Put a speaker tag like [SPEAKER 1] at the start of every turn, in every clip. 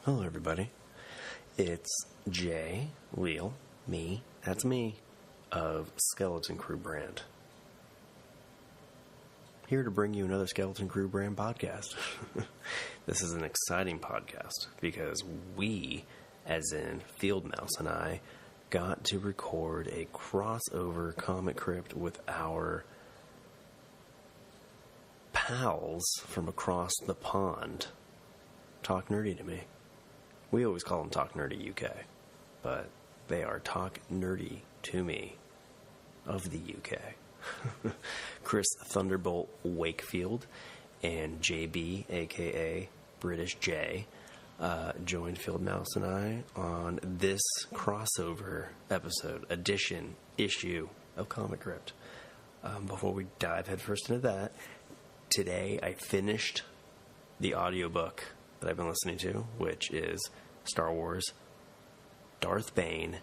[SPEAKER 1] Hello, everybody. It's Jay, Leal, me, that's me, of Skeleton Crew brand. Here to bring you another Skeleton Crew brand podcast. This is an exciting podcast because we, as in Feildmouse and I, got to record a crossover Comic Crypt with our pals from across the pond. Talk Nerdy to me. We always call them Talk Nerdy UK, but they are Talk Nerdy to me of the UK. Chris Thunderbolt Wakefield and JB, a.k.a. British J, joined Feildmouse and I on this crossover episode, issue of Comic Crypt. Before we dive headfirst into that, today I finished the audiobook that I've been listening to, which is Star Wars, Darth Bane,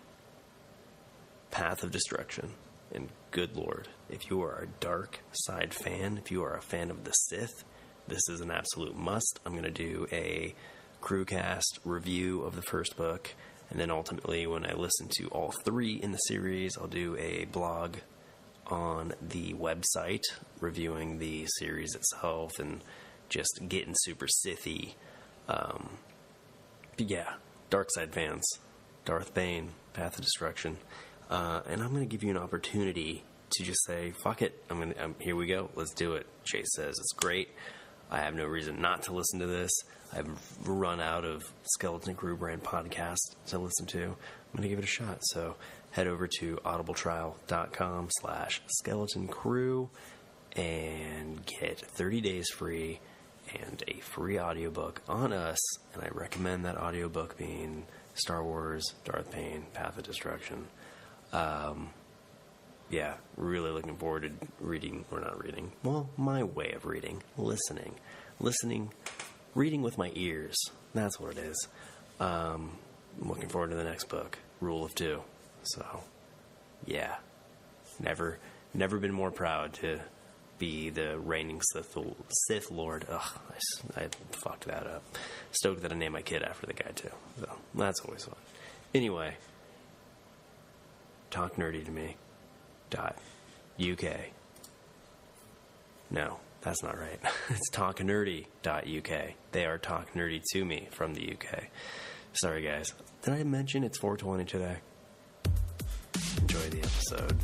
[SPEAKER 1] Path of Destruction. And good Lord, if you are a dark side fan, if you are a fan of the Sith, this is an absolute must. I'm going to do a CRUEcast review of the first book, and then ultimately when I listen to all three in the series, I'll do a blog on the website reviewing the series itself and just getting super Sithy. But yeah, dark side fans, Darth Bane, Path of Destruction. And I'm going to give you an opportunity to just say, fuck it, here we go, let's do it. Chase says it's great. I have no reason not to listen to this. I've run out of Skeleton Crew brand podcasts to listen to. I'm going to give it a shot. So head over to audibletrial.com/Skeleton Crew and get 30 days free and a free audiobook on us. And I recommend that audiobook being Star Wars, Darth Bane, Path of Destruction. Yeah, really looking forward to reading, or not reading, well, my way of reading, listening, reading with my ears, that's what it is. I'm looking forward to the next book, Rule of Two, so, yeah, never been more proud to be the reigning Sith Lord. Ugh, I fucked that up. Stoked that I named my kid after the guy, too, so, that's always fun. Anyway, Talk Nerdy to me. .uk. No, that's not right. It's talknerdy.uk. They are Talk Nerdy to me from the UK. Sorry, guys. Did I mention it's 420 today? Enjoy the episode.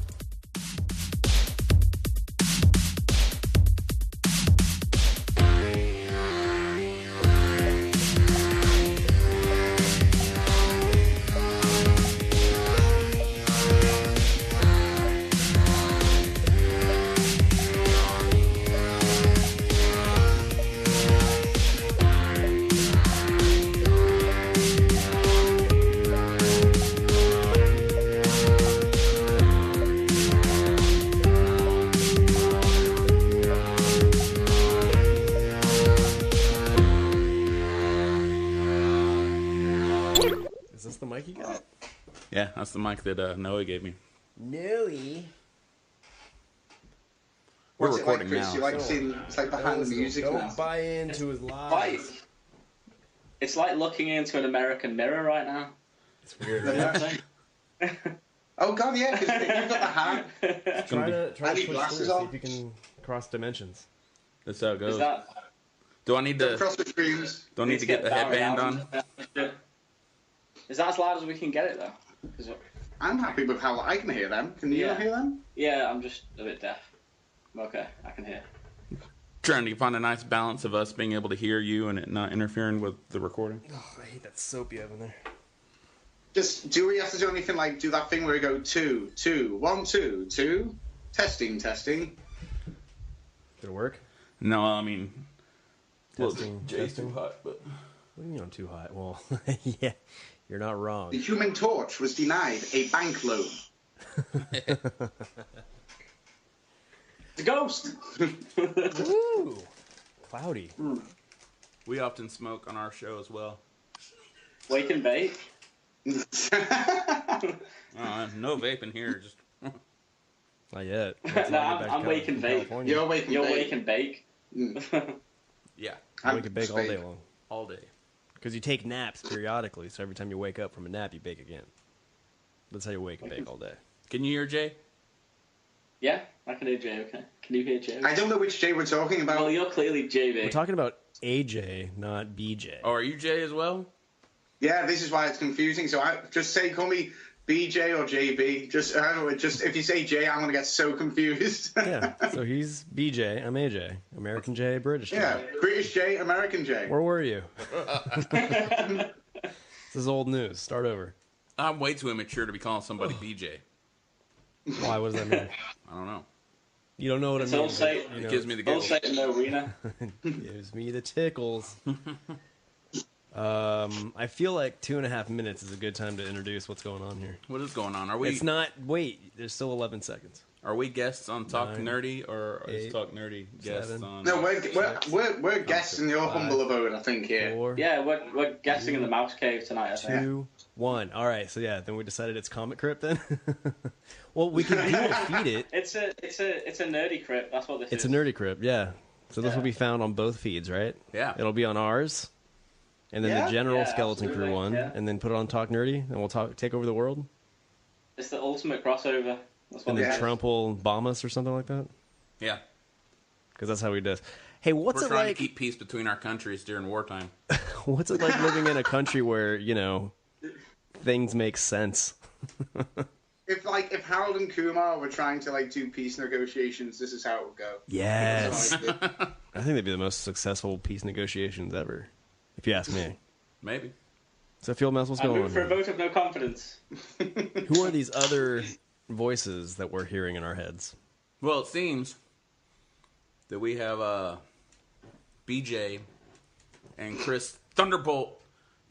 [SPEAKER 2] Yeah, that's the mic that Noah gave me.
[SPEAKER 1] Noe?
[SPEAKER 2] We're recording now.
[SPEAKER 3] You like seeing, it's like behind the music now.
[SPEAKER 1] Don't buy into his lies.
[SPEAKER 4] It's like looking into an American mirror right now.
[SPEAKER 1] It's weird.
[SPEAKER 3] Oh god, yeah, because you've got the hat.
[SPEAKER 1] Try to
[SPEAKER 3] need
[SPEAKER 1] push
[SPEAKER 3] glasses
[SPEAKER 1] through, see
[SPEAKER 3] on.
[SPEAKER 1] if you can cross dimensions.
[SPEAKER 2] That's how it goes.
[SPEAKER 4] Is that...
[SPEAKER 2] Do I need to?
[SPEAKER 3] Across the screens.
[SPEAKER 2] Do I need to get the headband on?
[SPEAKER 4] Is that as loud as we can get it though?
[SPEAKER 3] I'm happy with how I can hear them. Can you not hear them?
[SPEAKER 4] Yeah, I'm just a bit deaf. Okay, I can hear.
[SPEAKER 2] Trying to find a nice balance of us being able to hear you and it not interfering with the recording.
[SPEAKER 1] Oh, I hate that soap you have in there.
[SPEAKER 3] Just, do we have to do anything like, do that thing where we go 2, 2, 1, 2, 2? Testing.
[SPEAKER 1] Did it work?
[SPEAKER 2] No, I mean...
[SPEAKER 1] Testing.
[SPEAKER 2] Jay's too hot, but...
[SPEAKER 1] What do you mean I'm too hot? Well, yeah, you're not wrong.
[SPEAKER 3] The Human Torch was denied a bank loan.
[SPEAKER 4] The ghost!
[SPEAKER 1] Ooh, cloudy.
[SPEAKER 2] We often smoke on our show as well.
[SPEAKER 4] Wake and bake?
[SPEAKER 2] No vaping here, just...
[SPEAKER 1] Not yet.
[SPEAKER 4] No, I'm wake and bake.
[SPEAKER 3] You're wake and bake.
[SPEAKER 4] Wake and bake.
[SPEAKER 2] Yeah.
[SPEAKER 1] I wake and bake all day long.
[SPEAKER 2] All day.
[SPEAKER 1] Because you take naps periodically, so every time you wake up from a nap, you bake again. That's how you wake and bake all day.
[SPEAKER 2] Can you hear Jay?
[SPEAKER 4] Yeah, I can hear Jay, okay. Can you hear Jay?
[SPEAKER 3] I don't know which Jay we're talking about.
[SPEAKER 4] Well, you're clearly JB.
[SPEAKER 1] We're talking about AJ, not BJ.
[SPEAKER 2] Oh, are you Jay as well?
[SPEAKER 3] Yeah, this is why it's confusing. So I just say, call me BJ or JB. Just if you say Jay, I'm gonna get so confused.
[SPEAKER 1] Yeah, so he's BJ, I'm AJ. American J, British J.
[SPEAKER 3] Yeah, British Jay, American Jay.
[SPEAKER 1] Where were you? This is old news. Start over.
[SPEAKER 2] I'm way too immature to be calling somebody BJ.
[SPEAKER 1] Why? What does that mean?
[SPEAKER 2] I don't know.
[SPEAKER 1] You don't know what it
[SPEAKER 4] It's all
[SPEAKER 1] means.
[SPEAKER 4] say,
[SPEAKER 2] It gives me the
[SPEAKER 4] all
[SPEAKER 2] giggles.
[SPEAKER 4] say no arena.
[SPEAKER 1] Gives me the tickles. I feel like 2.5 minutes is a good time to introduce what's going on here.
[SPEAKER 2] What is going on? Are we?
[SPEAKER 1] It's not. Wait, there's still 11 seconds.
[SPEAKER 2] Are we guests on Talk
[SPEAKER 1] 9,
[SPEAKER 2] Nerdy, or is
[SPEAKER 1] 8,
[SPEAKER 2] Talk Nerdy guests
[SPEAKER 1] 7.
[SPEAKER 2] on?
[SPEAKER 3] No, we're guests in your humble abode, I think. Here.
[SPEAKER 1] 4,
[SPEAKER 4] Yeah, we're guessing in the mouse cave tonight, I think.
[SPEAKER 1] 2, 1. All right, so yeah, then we decided it's Comic Crypt then. Well, we can dual feed it.
[SPEAKER 4] It's a nerdy crypt. That's what this is.
[SPEAKER 1] It's a nerdy crypt, yeah. So this will be found on both feeds, right?
[SPEAKER 2] Yeah.
[SPEAKER 1] It'll be on ours, and then
[SPEAKER 3] Yeah?
[SPEAKER 1] the general
[SPEAKER 4] Yeah,
[SPEAKER 1] Skeleton Crew
[SPEAKER 4] absolutely,
[SPEAKER 1] one,
[SPEAKER 4] yeah.
[SPEAKER 1] and then put it on Talk Nerdy, and we'll take over the world.
[SPEAKER 4] It's the ultimate crossover. That's what
[SPEAKER 1] And
[SPEAKER 4] it
[SPEAKER 1] then
[SPEAKER 4] is.
[SPEAKER 1] Trump will bomb us or something like that.
[SPEAKER 2] Yeah.
[SPEAKER 1] Because that's how he does. Hey, what's
[SPEAKER 2] We're
[SPEAKER 1] it
[SPEAKER 2] trying
[SPEAKER 1] like?
[SPEAKER 2] to keep peace between our countries during wartime.
[SPEAKER 1] What's it like living in a country where things make sense?
[SPEAKER 3] If Harold and Kumar were trying to do peace negotiations, this is how it would go.
[SPEAKER 1] Yes.
[SPEAKER 3] That's how
[SPEAKER 1] I think they'd be the most successful peace negotiations ever, if you ask me.
[SPEAKER 2] Maybe.
[SPEAKER 1] So, Feildmouse, what's
[SPEAKER 4] I
[SPEAKER 1] going
[SPEAKER 4] move
[SPEAKER 1] on
[SPEAKER 4] for a
[SPEAKER 1] here?
[SPEAKER 4] vote of no confidence.
[SPEAKER 1] Who are these other voices that we're hearing in our heads?
[SPEAKER 2] Well, it seems that we have BJ and Chris Thunderbolt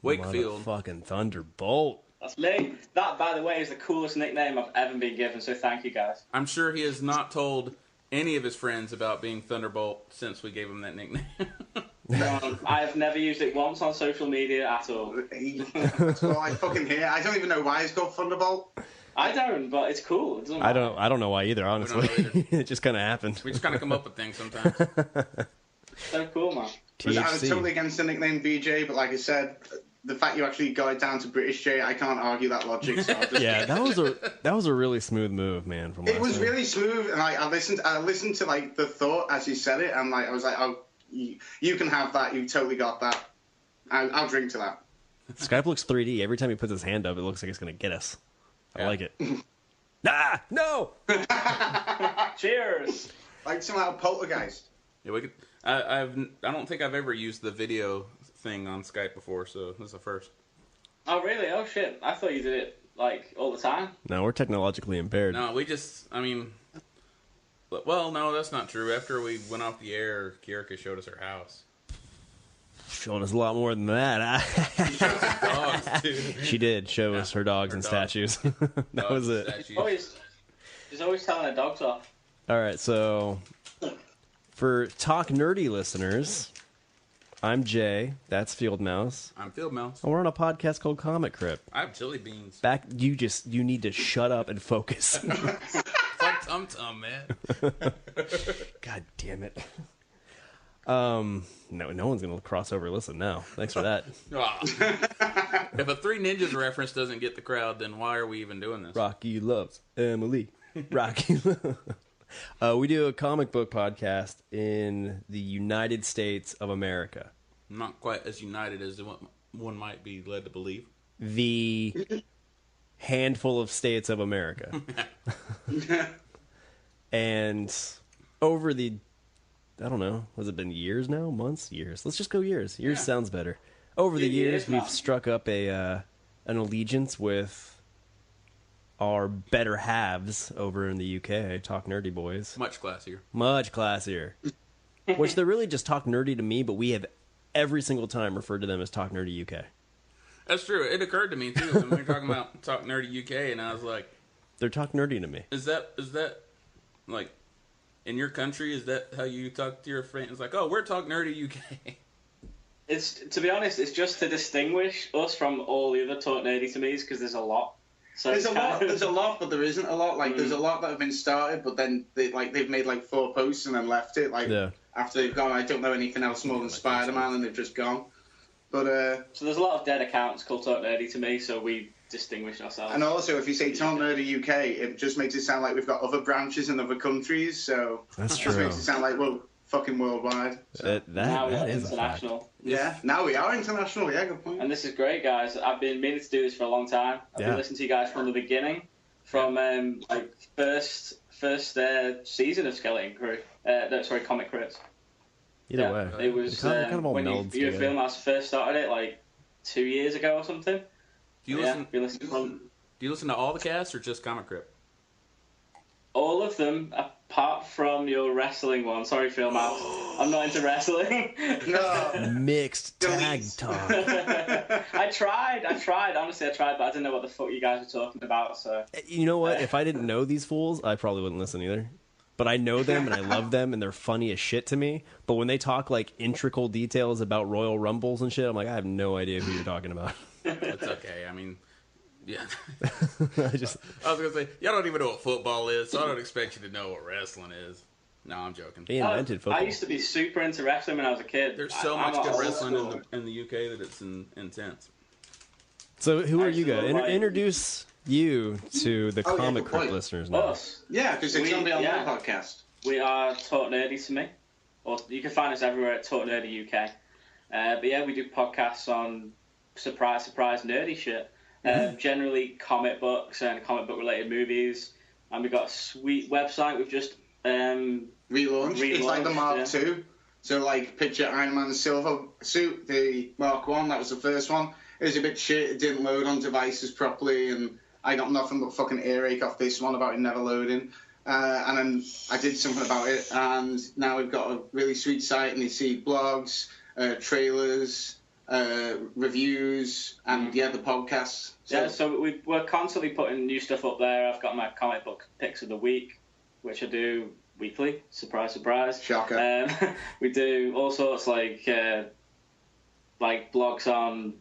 [SPEAKER 2] Wakefield.
[SPEAKER 1] Fucking Thunderbolt.
[SPEAKER 4] That's me. That, by the way, is the coolest nickname I've ever been given, so thank you, guys.
[SPEAKER 2] I'm sure he has not told any of his friends about being Thunderbolt since we gave him that nickname.
[SPEAKER 4] I've never used it once on social media at all.
[SPEAKER 3] That's all I fucking hear. I don't even know why it's called Thunderbolt.
[SPEAKER 4] I don't, but it's cool. It doesn't
[SPEAKER 1] I
[SPEAKER 4] matter.
[SPEAKER 1] don't know why either, honestly.
[SPEAKER 2] know either.
[SPEAKER 1] It just kind of happened.
[SPEAKER 2] We just kind of come up with things sometimes.
[SPEAKER 4] So cool, man.
[SPEAKER 3] I was totally
[SPEAKER 1] THC.
[SPEAKER 3] against the nickname BJ, but like I said, the fact you actually got it down to British J, I can't argue that logic. So I'll just
[SPEAKER 1] Yeah, that was a really smooth move, man. From
[SPEAKER 3] It
[SPEAKER 1] last
[SPEAKER 3] was
[SPEAKER 1] time.
[SPEAKER 3] really smooth, and I listened to the thought as he said it, and I was like, oh, you can have that. You totally got that. I'll drink to that.
[SPEAKER 1] Skype looks 3D. Every time he puts his hand up, it looks like it's gonna get us. I
[SPEAKER 2] Yeah.
[SPEAKER 1] like it. Ah, no!
[SPEAKER 4] Cheers.
[SPEAKER 3] Like somehow Poltergeist.
[SPEAKER 2] Yeah, we could. I don't think I've ever used the video thing on Skype before, so this is the first.
[SPEAKER 4] Oh, really? Oh, shit. I thought you did it, all the time.
[SPEAKER 1] No, we're technologically impaired.
[SPEAKER 2] No, well, no, that's not true. After we went off the air, Kiarika showed us her house.
[SPEAKER 1] Showing us a lot more than that.
[SPEAKER 2] Dogs, too.
[SPEAKER 1] She did show us her dogs
[SPEAKER 2] Her
[SPEAKER 1] and
[SPEAKER 2] dogs.
[SPEAKER 1] statues. That
[SPEAKER 2] Dogs,
[SPEAKER 1] was it.
[SPEAKER 2] statues.
[SPEAKER 4] She's always telling her dogs off.
[SPEAKER 1] All right, so for Talk Nerdy listeners, I'm Jay. That's Feildmouse.
[SPEAKER 2] I'm Feildmouse.
[SPEAKER 1] And we're on a podcast called Comic Crypt.
[SPEAKER 2] I have chili beans.
[SPEAKER 1] You need to shut up and focus.
[SPEAKER 2] Fuck Tum man.
[SPEAKER 1] God damn it. No one's gonna cross over. Listen now. Thanks for that.
[SPEAKER 2] Ah. If a Three Ninjas reference doesn't get the crowd, then why are we even doing this?
[SPEAKER 1] Rocky loves Emily. Rocky. We do a comic book podcast in the United States of America.
[SPEAKER 2] Not quite as united as one might be led to believe.
[SPEAKER 1] The handful of states of America. And over the, I don't know, has it been years now? Months? Years? Let's just go years. Years sounds better. Over the years, we've struck up an allegiance with our better halves over in the UK, Talk Nerdy Boys.
[SPEAKER 2] Much classier.
[SPEAKER 1] Much classier. Which they're really just Talk Nerdy to me, but we have every single time referred to them as Talk Nerdy UK.
[SPEAKER 2] That's true. It occurred to me, too, when we were talking about Talk Nerdy UK, and I was like,
[SPEAKER 1] They're Talk Nerdy to me.
[SPEAKER 2] is that like, in your country, is that how you talk to your friends? It's like, oh, we're Talk Nerdy UK.
[SPEAKER 4] It's, to be honest, it's just to distinguish us from all the other Talk Nerdy to me's, because there's a lot. So
[SPEAKER 3] There's
[SPEAKER 4] it's
[SPEAKER 3] a
[SPEAKER 4] kind
[SPEAKER 3] lot.
[SPEAKER 4] of-
[SPEAKER 3] There's a lot, but there isn't a lot. There's a lot that have been started, but then they've made 4 posts and then left it.
[SPEAKER 1] Yeah.
[SPEAKER 3] After they've gone, I don't know anything else more than Spider-Man, and they've just gone. But
[SPEAKER 4] So there's a lot of dead accounts called Talk Nerdy to me, so we distinguish ourselves.
[SPEAKER 3] and also, if you say Talk Nerdy UK, it just makes it sound like we've got other branches in other countries. So
[SPEAKER 1] That's
[SPEAKER 3] it just
[SPEAKER 1] true.
[SPEAKER 3] makes it sound like we're fucking worldwide. So,
[SPEAKER 4] now
[SPEAKER 1] that
[SPEAKER 4] we're
[SPEAKER 1] is a fact.
[SPEAKER 4] international.
[SPEAKER 3] yeah, now we are international. Yeah, good point.
[SPEAKER 4] And this is great, guys. I've been meaning to do this for a long time. I've
[SPEAKER 1] Yeah.
[SPEAKER 4] been listening to you guys from the beginning, from like first season of Skeleton Crew. No, sorry, Comic Crypt.
[SPEAKER 1] Either way.
[SPEAKER 4] It was
[SPEAKER 1] kind of all
[SPEAKER 4] when
[SPEAKER 1] melds
[SPEAKER 4] you and
[SPEAKER 1] together.
[SPEAKER 4] Feildmouse first started it, like 2 years ago or something.
[SPEAKER 2] Do you
[SPEAKER 4] Yeah,
[SPEAKER 2] listen?
[SPEAKER 4] we listened from
[SPEAKER 2] Do you listen to all the casts or just Comic Crypt?
[SPEAKER 4] all of them, apart from your wrestling one. Sorry, Feildmouse. I'm not into wrestling.
[SPEAKER 3] No.
[SPEAKER 1] Mixed tag
[SPEAKER 3] Delete.
[SPEAKER 1] talk.
[SPEAKER 4] I tried. Honestly, I tried, but I didn't know what the fuck you guys were talking about. So
[SPEAKER 1] You know what? If I didn't know these fools, I probably wouldn't listen either. But I know them and I love them and they're funny as shit to me. But when they talk like integral details about Royal Rumbles and shit, I'm like, I have no idea who you're talking about.
[SPEAKER 2] It's okay. I mean, yeah.
[SPEAKER 1] I just
[SPEAKER 2] I was gonna say y'all don't even know what football is, so I don't expect you to know what wrestling is. No, I'm joking.
[SPEAKER 1] they invented football.
[SPEAKER 4] I used to be super into wrestling when I was a kid.
[SPEAKER 2] There's so
[SPEAKER 4] I'm
[SPEAKER 2] much
[SPEAKER 4] a
[SPEAKER 2] good
[SPEAKER 4] old
[SPEAKER 2] wrestling
[SPEAKER 4] school.
[SPEAKER 2] in the UK that it's intense.
[SPEAKER 1] So who are you guys?
[SPEAKER 4] Actually,
[SPEAKER 1] Introduce you to the
[SPEAKER 3] Oh, yeah,
[SPEAKER 1] Comic
[SPEAKER 3] good
[SPEAKER 1] Crypt
[SPEAKER 3] point.
[SPEAKER 1] listeners now.
[SPEAKER 4] Us.
[SPEAKER 3] Yeah, because it's going to be on
[SPEAKER 4] Yeah.
[SPEAKER 3] my podcast.
[SPEAKER 4] We are Talk Nerdy to me. Or you can find us everywhere at Talk Nerdy UK. But yeah, we do podcasts on surprise nerdy shit. Generally comic books and comic book related movies. And we've got a sweet website. We've just
[SPEAKER 3] Relaunch. It's like the Mark
[SPEAKER 4] Relaunched,
[SPEAKER 3] II. So, like, picture Iron Man's silver suit, the Mark I, that was the first one. It was a bit shit. It didn't load on devices properly, and I got nothing but fucking earache off this one about it never loading. And then I did something about it, and now we've got a really sweet site, and you see blogs, trailers, reviews, and the podcasts.
[SPEAKER 4] So we're constantly putting new stuff up there. I've got my comic book picks of the week, which I do weekly. Surprise, surprise.
[SPEAKER 3] Shocker.
[SPEAKER 4] We do all sorts like blogs on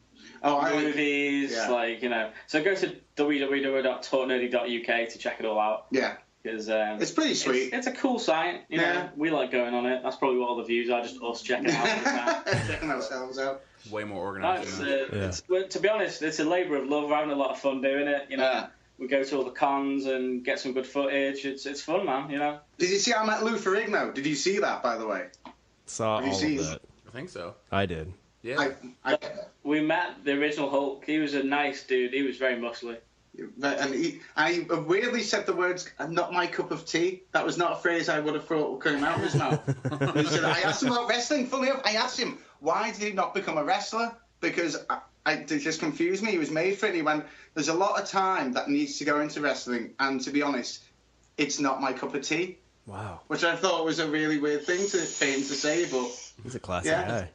[SPEAKER 4] movies,
[SPEAKER 3] yeah.
[SPEAKER 4] like, you know. So go to www.talknerdy.uk to check it all out.
[SPEAKER 3] Yeah.
[SPEAKER 4] Because
[SPEAKER 3] It's pretty sweet.
[SPEAKER 4] It's a cool site, you know.
[SPEAKER 3] Yeah.
[SPEAKER 4] We like going on it. That's probably what all the views are, just us checking it out all the time.
[SPEAKER 3] Checking ourselves out.
[SPEAKER 2] Way more
[SPEAKER 4] No,
[SPEAKER 2] organized.
[SPEAKER 4] well, to be honest, it's a labour of love. We're having a lot of fun doing it. You know,
[SPEAKER 3] Yeah.
[SPEAKER 4] we go to all the cons and get some good footage. It's fun, man. You know.
[SPEAKER 3] Did you see I met Lou Ferrigno? Did you see that, by the way?
[SPEAKER 1] Saw
[SPEAKER 3] Have you
[SPEAKER 1] all
[SPEAKER 3] seen-
[SPEAKER 1] of that.
[SPEAKER 2] I think so.
[SPEAKER 1] I did.
[SPEAKER 2] Yeah.
[SPEAKER 3] I
[SPEAKER 4] We met the original Hulk. He was a nice dude. He was very muscly.
[SPEAKER 3] and he weirdly said the words "not my cup of tea." That was not a phrase I would have thought would come out of his mouth. He said, I asked him about wrestling. Funny enough, I asked him why did he not become a wrestler, because it just confused me. He was made for it. And he went, "There's a lot of time that needs to go into wrestling, and to be honest, it's not my cup of tea."
[SPEAKER 1] Wow.
[SPEAKER 3] Which I thought was a really weird thing for him to say, but
[SPEAKER 1] He's a classy
[SPEAKER 3] Yeah.
[SPEAKER 1] guy.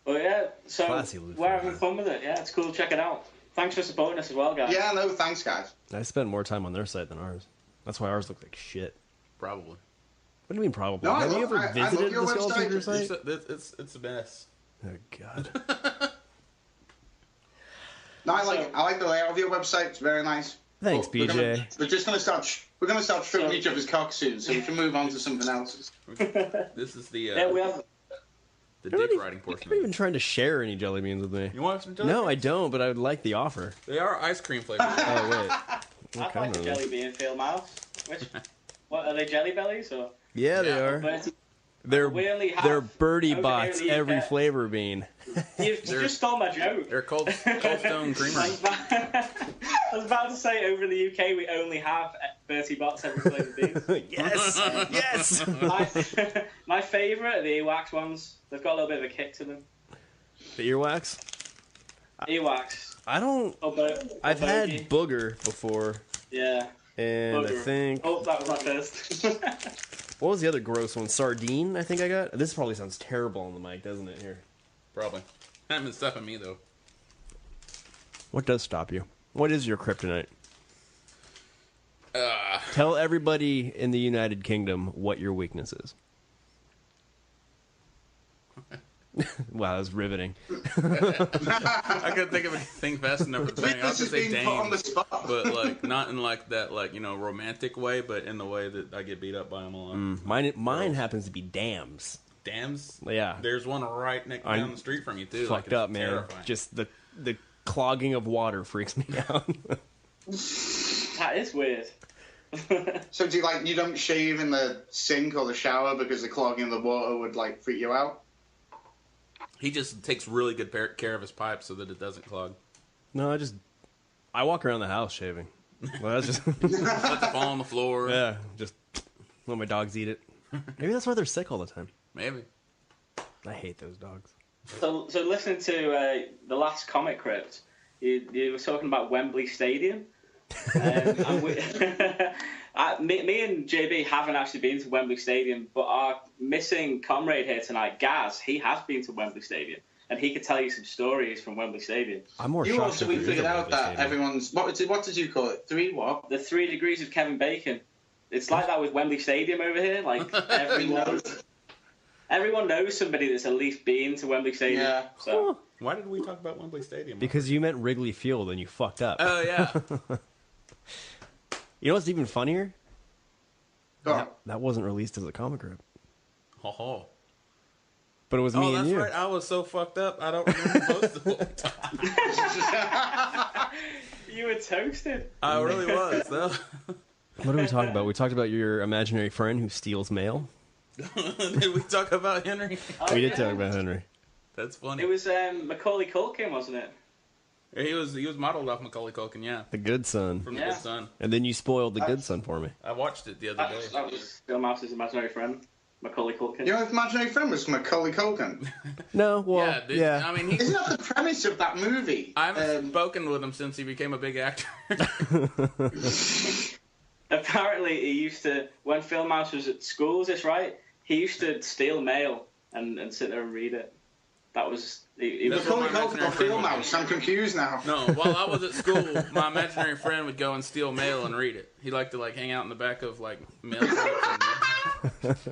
[SPEAKER 4] But yeah, so
[SPEAKER 1] Classy Lou
[SPEAKER 4] we're having
[SPEAKER 1] Ferrigno.
[SPEAKER 4] fun with it. Yeah, it's cool. Check it out. Thanks for supporting us as well, guys.
[SPEAKER 3] yeah, no, thanks, guys.
[SPEAKER 1] I spent more time on their site than ours. That's why ours looked like shit.
[SPEAKER 2] Probably.
[SPEAKER 1] What do you mean probably?
[SPEAKER 3] No, I
[SPEAKER 1] Have you
[SPEAKER 3] love-
[SPEAKER 1] ever
[SPEAKER 3] I love
[SPEAKER 1] visited
[SPEAKER 3] your
[SPEAKER 1] the Skull
[SPEAKER 3] website.
[SPEAKER 1] Figure site?
[SPEAKER 2] It's a mess.
[SPEAKER 1] Oh god.
[SPEAKER 3] No, I like the layout of your website. It's very nice.
[SPEAKER 1] Thanks,
[SPEAKER 3] We're
[SPEAKER 1] BJ.
[SPEAKER 3] We're just gonna start. We're gonna start stripping each other's cocks soon, so we can move on to something else.
[SPEAKER 2] This is the
[SPEAKER 4] Yeah, we have.
[SPEAKER 2] the
[SPEAKER 1] You're
[SPEAKER 2] dick
[SPEAKER 1] not
[SPEAKER 2] riding portion.
[SPEAKER 1] You're not even trying to share any jelly beans with me.
[SPEAKER 2] You want some jelly
[SPEAKER 1] No, I
[SPEAKER 2] beans?
[SPEAKER 1] don't, but I would like the offer.
[SPEAKER 2] They are ice cream flavored.
[SPEAKER 1] Oh, wait.
[SPEAKER 4] I'd
[SPEAKER 1] kind
[SPEAKER 4] like a
[SPEAKER 1] of-
[SPEAKER 4] jelly bean Feildmouse. Which, what are they? Jelly bellies or?
[SPEAKER 1] Yeah, they
[SPEAKER 2] Yeah.
[SPEAKER 1] are.
[SPEAKER 4] But
[SPEAKER 1] They're
[SPEAKER 4] we only have
[SPEAKER 1] they're birdie
[SPEAKER 4] over
[SPEAKER 1] bots,
[SPEAKER 4] here in the
[SPEAKER 1] every
[SPEAKER 4] UK.
[SPEAKER 1] flavor bean.
[SPEAKER 4] You just stole my joke.
[SPEAKER 2] They're Cold Stone Creamery.
[SPEAKER 4] I was about to say, over in the UK, we only have Bertie Bott's every flavour beans.
[SPEAKER 1] Yes, yes.
[SPEAKER 4] My favourite are the earwax ones. They've got a little bit of a kick to them.
[SPEAKER 1] The earwax.
[SPEAKER 4] Earwax.
[SPEAKER 1] I don't. I've had booger before,
[SPEAKER 4] Yeah.
[SPEAKER 1] and I
[SPEAKER 4] Booger.
[SPEAKER 1] think
[SPEAKER 4] Oh, that was my first.
[SPEAKER 1] what was the other gross one? Sardine. I think I got. This probably sounds terrible on the mic, doesn't it? Here.
[SPEAKER 2] Probably. Haven't been stopping me though.
[SPEAKER 1] What does stop you? What is your kryptonite?
[SPEAKER 2] Uh,
[SPEAKER 1] Tell everybody in the United Kingdom what your weakness is. Wow, that was riveting.
[SPEAKER 2] I couldn't think of anything fast enough to say. I was
[SPEAKER 3] This
[SPEAKER 2] gonna
[SPEAKER 3] is
[SPEAKER 2] say
[SPEAKER 3] being put on the
[SPEAKER 2] dames,
[SPEAKER 3] spot.
[SPEAKER 2] but like not in like that romantic way, but in the way that I get beat up by them a lot.
[SPEAKER 1] Mine happens to be dams.
[SPEAKER 2] dams.
[SPEAKER 1] Yeah.
[SPEAKER 2] There's one right down the street from you, too.
[SPEAKER 1] Fucked
[SPEAKER 2] it's
[SPEAKER 1] up, man.
[SPEAKER 2] terrifying.
[SPEAKER 1] Just the clogging of water freaks me out.
[SPEAKER 4] That is weird.
[SPEAKER 3] So do you don't shave in the sink or the shower because the clogging of the water would freak you out?
[SPEAKER 2] He just takes really good care of his pipes so that it doesn't clog.
[SPEAKER 1] No, I walk around the house shaving. Well, that's just
[SPEAKER 2] Let it fall on the floor.
[SPEAKER 1] yeah, just let my dogs eat it. Maybe that's why they're sick all the time.
[SPEAKER 2] Maybe.
[SPEAKER 1] I hate those dogs.
[SPEAKER 4] So listening to the last Comic Crypt, you were talking about Wembley Stadium. And me and JB haven't actually been to Wembley Stadium, but our missing comrade here tonight, Gaz, he has been to Wembley Stadium, and he could tell you some stories from Wembley Stadium.
[SPEAKER 1] I'm more
[SPEAKER 3] You
[SPEAKER 1] shocked
[SPEAKER 3] also
[SPEAKER 1] that
[SPEAKER 3] we
[SPEAKER 1] there is a
[SPEAKER 3] figured out
[SPEAKER 1] Wembley
[SPEAKER 3] that
[SPEAKER 1] Stadium.
[SPEAKER 3] everyone's what did you call it? 3 what?
[SPEAKER 4] The 3 degrees of Kevin Bacon. It's like that with Wembley Stadium over here. Like everyone knows somebody that's at least been to Wembley Stadium.
[SPEAKER 3] Yeah.
[SPEAKER 4] So
[SPEAKER 2] Why did we talk about Wembley Stadium?
[SPEAKER 1] Because you meant Wrigley Field and you fucked up.
[SPEAKER 2] Oh, yeah.
[SPEAKER 1] You know what's even funnier?
[SPEAKER 3] Go on.
[SPEAKER 1] That wasn't released as a comic group.
[SPEAKER 2] Oh,
[SPEAKER 1] But it was me and
[SPEAKER 2] that's
[SPEAKER 1] you.
[SPEAKER 2] right. I was so fucked up. I don't remember most of what we talked about.
[SPEAKER 4] you were toasted.
[SPEAKER 2] I really was, though.
[SPEAKER 1] What did we talk about? We talked about your imaginary friend who steals mail.
[SPEAKER 2] Did we talk about Henry?
[SPEAKER 4] Oh,
[SPEAKER 1] We did
[SPEAKER 4] yeah.
[SPEAKER 1] talk about Henry.
[SPEAKER 2] That's funny.
[SPEAKER 4] It was Macaulay Culkin, wasn't it?
[SPEAKER 2] He was modeled off Macaulay Culkin, yeah,
[SPEAKER 1] The Good Son.
[SPEAKER 2] from
[SPEAKER 4] Yeah.
[SPEAKER 2] The Good Son.
[SPEAKER 1] And then you spoiled The Good Son for me.
[SPEAKER 2] I watched it the other day.
[SPEAKER 4] That was Feildmouse's imaginary friend, Macaulay Culkin.
[SPEAKER 3] Your imaginary friend was Macaulay Culkin.
[SPEAKER 1] No, well,
[SPEAKER 2] Yeah, dude.
[SPEAKER 1] yeah.
[SPEAKER 2] I mean,
[SPEAKER 3] Isn't that the premise of that movie?
[SPEAKER 2] I haven't spoken with him since he became a big actor.
[SPEAKER 4] Apparently, he used to, when Feildmouse was at school, is this right? He used to steal mail and sit there and read it. That was... He was
[SPEAKER 3] Macaulay
[SPEAKER 2] my
[SPEAKER 3] Culkin or
[SPEAKER 2] imaginary friend
[SPEAKER 3] Feildmouse? I'm confused now.
[SPEAKER 2] No, while I was at school, my imaginary friend would go and steal mail and read it. He liked to hang out in the back of mail trucks.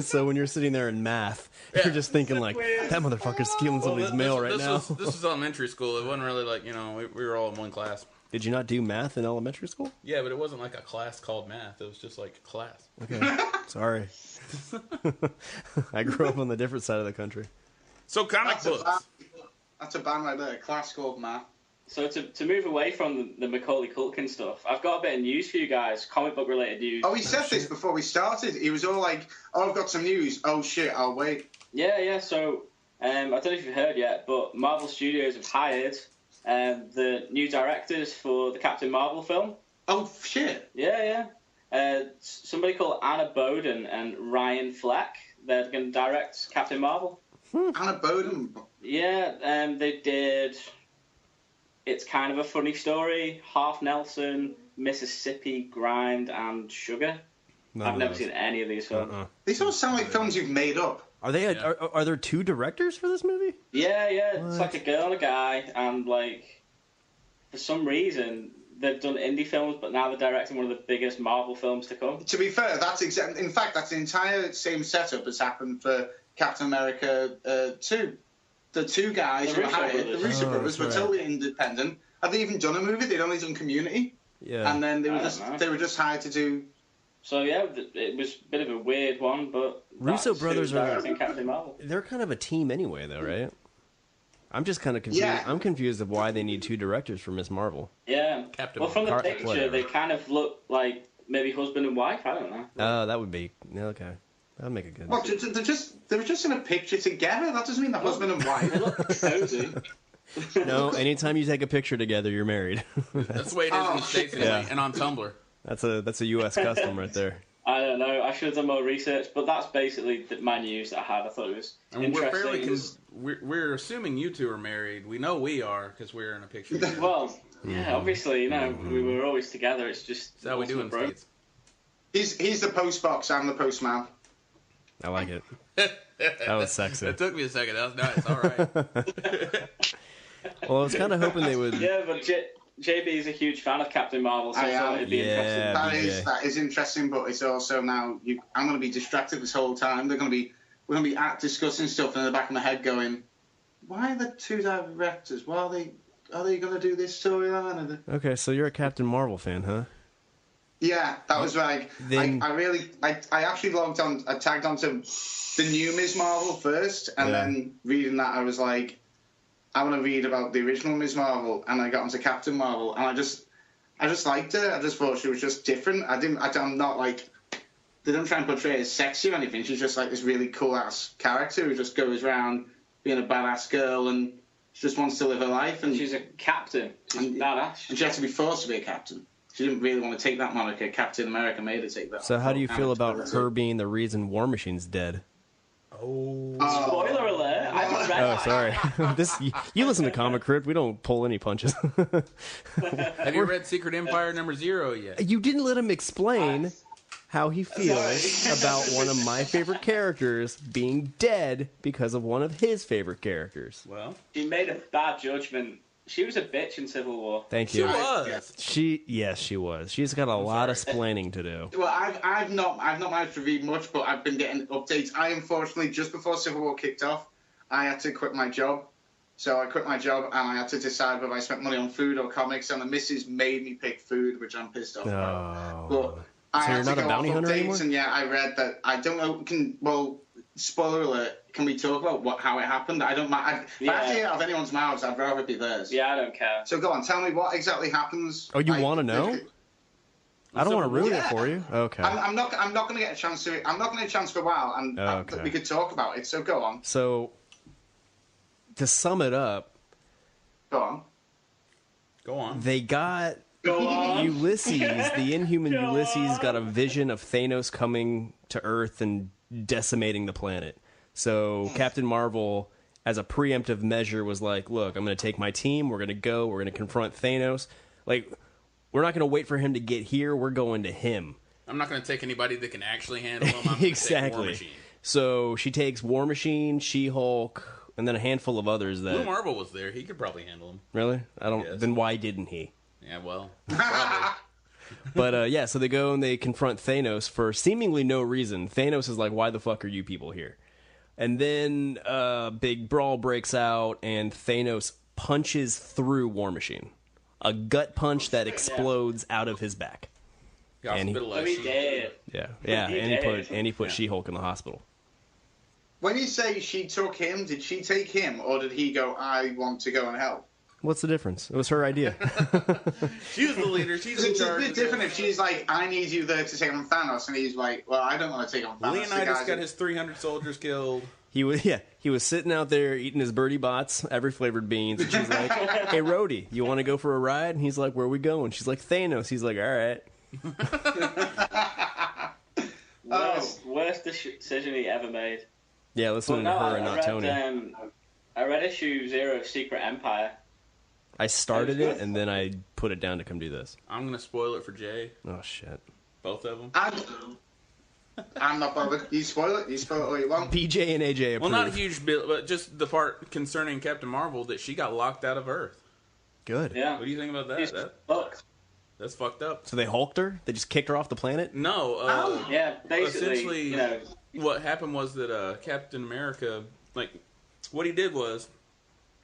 [SPEAKER 1] So when you're sitting there in math,
[SPEAKER 2] Yeah.
[SPEAKER 1] you're just thinking that motherfucker's stealing somebody's mail right now.
[SPEAKER 2] This was elementary school. It wasn't really we were all in one class.
[SPEAKER 1] Did you not do math in elementary school?
[SPEAKER 2] Yeah, but it wasn't like a class called math. It was just like a class.
[SPEAKER 1] Okay, sorry. I grew up on the different side of the country.
[SPEAKER 2] So comic
[SPEAKER 3] That's a
[SPEAKER 2] books.
[SPEAKER 3] band, that's a band right there, a class called Math.
[SPEAKER 4] So to move away from the Macaulay Culkin stuff, I've got a bit of news for you guys, comic book related news.
[SPEAKER 3] Oh, he said this before we started. He was all like, "Oh, I've got some news. Oh shit, I'll wait."
[SPEAKER 4] Yeah. So I don't know if you've heard yet, but Marvel Studios have hired the new directors for the Captain Marvel film.
[SPEAKER 3] Oh shit.
[SPEAKER 4] Yeah. Somebody called Anna Boden and Ryan Fleck. They're going to direct Captain Marvel.
[SPEAKER 3] Anna Boden.
[SPEAKER 4] Yeah, they did. It's kind of a funny story. Half Nelson, Mississippi Grind, and Sugar.
[SPEAKER 1] None
[SPEAKER 4] I've
[SPEAKER 1] of
[SPEAKER 4] never
[SPEAKER 1] those.
[SPEAKER 4] seen any of these films.
[SPEAKER 3] These all sound like films you've made up.
[SPEAKER 1] Are they?
[SPEAKER 2] Yeah.
[SPEAKER 1] Are there 2 directors for this movie?
[SPEAKER 4] Yeah. It's
[SPEAKER 1] What?
[SPEAKER 4] like a girl and a guy, and for some reason they've done indie films, but now they're directing one of the biggest Marvel films to come.
[SPEAKER 3] To be fair, in fact, that's the entire same setup as happened for Captain America 2. The 2 guys
[SPEAKER 4] The
[SPEAKER 3] who were
[SPEAKER 4] Russo
[SPEAKER 3] hired, the
[SPEAKER 4] brothers.
[SPEAKER 3] Russo
[SPEAKER 1] Oh,
[SPEAKER 3] brothers, were
[SPEAKER 1] that's right.
[SPEAKER 3] totally independent. Had they even done a movie? They'd only done Community,
[SPEAKER 1] Yeah.
[SPEAKER 3] and then they
[SPEAKER 4] I don't know.
[SPEAKER 3] were just hired to do.
[SPEAKER 4] So yeah, it was a bit of a weird one, but
[SPEAKER 1] Russo
[SPEAKER 4] that's
[SPEAKER 1] brothers
[SPEAKER 4] who's
[SPEAKER 1] are-
[SPEAKER 4] directing Captain Marvel.
[SPEAKER 1] They're kind of a team anyway, though, right? I'm just kind of confused.
[SPEAKER 3] Yeah.
[SPEAKER 1] I'm confused of why they need 2 directors for Miss Marvel.
[SPEAKER 4] Yeah.
[SPEAKER 2] Captain
[SPEAKER 4] Well, from the
[SPEAKER 1] Marvel.
[SPEAKER 4] picture,
[SPEAKER 1] Whatever.
[SPEAKER 4] they kind of look like maybe husband and wife. I don't know.
[SPEAKER 1] Oh, that would be okay. That'd make it good.
[SPEAKER 3] What? They were just in a picture together. That doesn't mean they're husband and
[SPEAKER 4] They
[SPEAKER 3] wife.
[SPEAKER 4] look cozy.
[SPEAKER 1] No, anytime you take a picture together, you're married.
[SPEAKER 2] That's the way it is in
[SPEAKER 3] Oh,
[SPEAKER 2] the States
[SPEAKER 3] shit.
[SPEAKER 2] anyway,
[SPEAKER 1] Yeah.
[SPEAKER 2] and on Tumblr.
[SPEAKER 1] That's a U.S. custom right there.
[SPEAKER 4] I don't know. I should have done more research, but that's basically my news that I had. I thought it was
[SPEAKER 2] I mean, we're fairly
[SPEAKER 4] interesting.
[SPEAKER 2] we're assuming you 2 are married. We know we are because we're in a picture. That's
[SPEAKER 4] Well, yeah, obviously, we were always together. It's just
[SPEAKER 2] how we do in the
[SPEAKER 4] ultimate
[SPEAKER 2] States.
[SPEAKER 3] He's the post box. I'm the postman.
[SPEAKER 1] I like it. That was sexy.
[SPEAKER 2] It took me a second. That was nice. All right.
[SPEAKER 1] Well, I was kind of hoping they would.
[SPEAKER 4] Yeah, but JB is a huge fan of Captain Marvel, so
[SPEAKER 3] I
[SPEAKER 4] I thought
[SPEAKER 3] am.
[SPEAKER 4] it'd be
[SPEAKER 1] Yeah.
[SPEAKER 4] interesting.
[SPEAKER 1] BJ.
[SPEAKER 3] That is interesting, but it's also now I'm going to be distracted this whole time. We're going to be discussing stuff in the back of my head, going, "Why are the 2 directors? Why are they going to do this storyline?"
[SPEAKER 1] Okay, so you're a Captain Marvel fan, huh?
[SPEAKER 3] Yeah, that was like
[SPEAKER 1] Then-
[SPEAKER 3] I actually logged on. I tagged onto the new Ms. Marvel first, and then reading that, I was like, I want to read about the original Ms. Marvel, and I got onto Captain Marvel, and I just liked her. I just thought she was just different. I'm not like, they don't try and portray her as sexy or anything. She's just like this really cool ass character who just goes around being a badass girl, and she just wants to live her life. And
[SPEAKER 4] she's a captain. She's badass.
[SPEAKER 3] And she had to be forced to be a captain. She didn't really want to take that moniker. Captain America made her take that.
[SPEAKER 1] So how do you feel about her being the reason War Machine's dead?
[SPEAKER 4] Spoiler alert! I haven't read that.
[SPEAKER 1] Sorry. You listen to Comic Crypt. We don't pull any punches.
[SPEAKER 2] Have you read Secret Empire #0 yet?
[SPEAKER 1] You didn't let him explain how he feels about one of my favorite characters being dead because of one of his favorite characters.
[SPEAKER 2] Well,
[SPEAKER 4] she made a bad judgment. She was a bitch in Civil War.
[SPEAKER 1] Thank you.
[SPEAKER 2] She was.
[SPEAKER 1] She was. She's got a lot of splaining to do.
[SPEAKER 3] Well, I've not managed to read much, but I've been getting updates. I unfortunately, just before Civil War kicked off, I had to quit my job. So I quit my job and I had to decide whether I spent money on food or comics, and the missus made me pick food, which I'm pissed off about. But I
[SPEAKER 1] you're not a bounty hunter anymore?
[SPEAKER 3] And yeah, I read that. I don't know. Spoiler alert. Can we talk about how it happened? I don't mind. If I have to hear it out of anyone's mouths, I'd rather be theirs.
[SPEAKER 4] Yeah, I don't care.
[SPEAKER 3] So go on, tell me what exactly happens.
[SPEAKER 1] Oh, you want to know? I don't want to ruin it for you. Okay.
[SPEAKER 3] I'm not going to get a chance to. I'm not going to get a chance for a while, and we could talk about it. So go on.
[SPEAKER 1] So to sum it up,
[SPEAKER 3] go on.
[SPEAKER 1] They got Ulysses, the Inhuman Ulysses, got a vision of Thanos coming to Earth and decimating the planet. So Captain Marvel, as a preemptive measure, was like, look, I'm going to take my team, we're going to confront Thanos. Like, we're not going to wait for him to get here, we're going to him.
[SPEAKER 2] I'm not going to take anybody that can actually handle him. I'm
[SPEAKER 1] Exactly.
[SPEAKER 2] War Machine.
[SPEAKER 1] So she takes War Machine, She-Hulk, and then a handful of others that...
[SPEAKER 2] Blue Marvel was there. He could probably handle him.
[SPEAKER 1] Really?
[SPEAKER 2] Yes.
[SPEAKER 1] Then why didn't he?
[SPEAKER 2] Yeah, well, probably.
[SPEAKER 1] But, so they go and they confront Thanos for seemingly no reason. Thanos is like, why the fuck are you people here? And then a big brawl breaks out, and Thanos punches through War Machine. A gut punch that explodes out of his back. And
[SPEAKER 2] he
[SPEAKER 4] did.
[SPEAKER 1] Yeah, and he put She-Hulk in the hospital.
[SPEAKER 3] When you say she took him, did she take him, or did he go, I want to go and help?
[SPEAKER 1] What's the difference? It was her idea.
[SPEAKER 2] She was the leader. She's in charge.
[SPEAKER 3] It's a bit different if she's like, I need you there to take on Thanos, and he's like, well, I don't want to take on Thanos.
[SPEAKER 2] Leonidas got his 300 soldiers killed.
[SPEAKER 1] He was sitting out there eating his birdie bots, every flavored beans, and she's like, hey, Rhodey, you want to go for a ride? And he's like, where are we going? She's like, Thanos. He's like, all right.
[SPEAKER 4] Worst decision he ever made.
[SPEAKER 1] Yeah, listening to her and not Tony.
[SPEAKER 4] I read issue 0 of Secret Empire.
[SPEAKER 1] I started it, and then I put it down to come do this.
[SPEAKER 2] I'm going to spoil it for Jay.
[SPEAKER 1] Oh, shit.
[SPEAKER 2] Both of them.
[SPEAKER 3] I'm not bothered. You spoil it. You spoil it all you want.
[SPEAKER 1] BJ and AJ approved.
[SPEAKER 2] Well, not a huge bit, but just the part concerning Captain Marvel that she got locked out of Earth.
[SPEAKER 1] Good.
[SPEAKER 4] Yeah.
[SPEAKER 2] What do you think about that? That's fucked up.
[SPEAKER 1] So they hulked her? They just kicked her off the planet?
[SPEAKER 2] No.
[SPEAKER 4] Yeah, basically,
[SPEAKER 2] essentially, what happened was that Captain America, what he did was,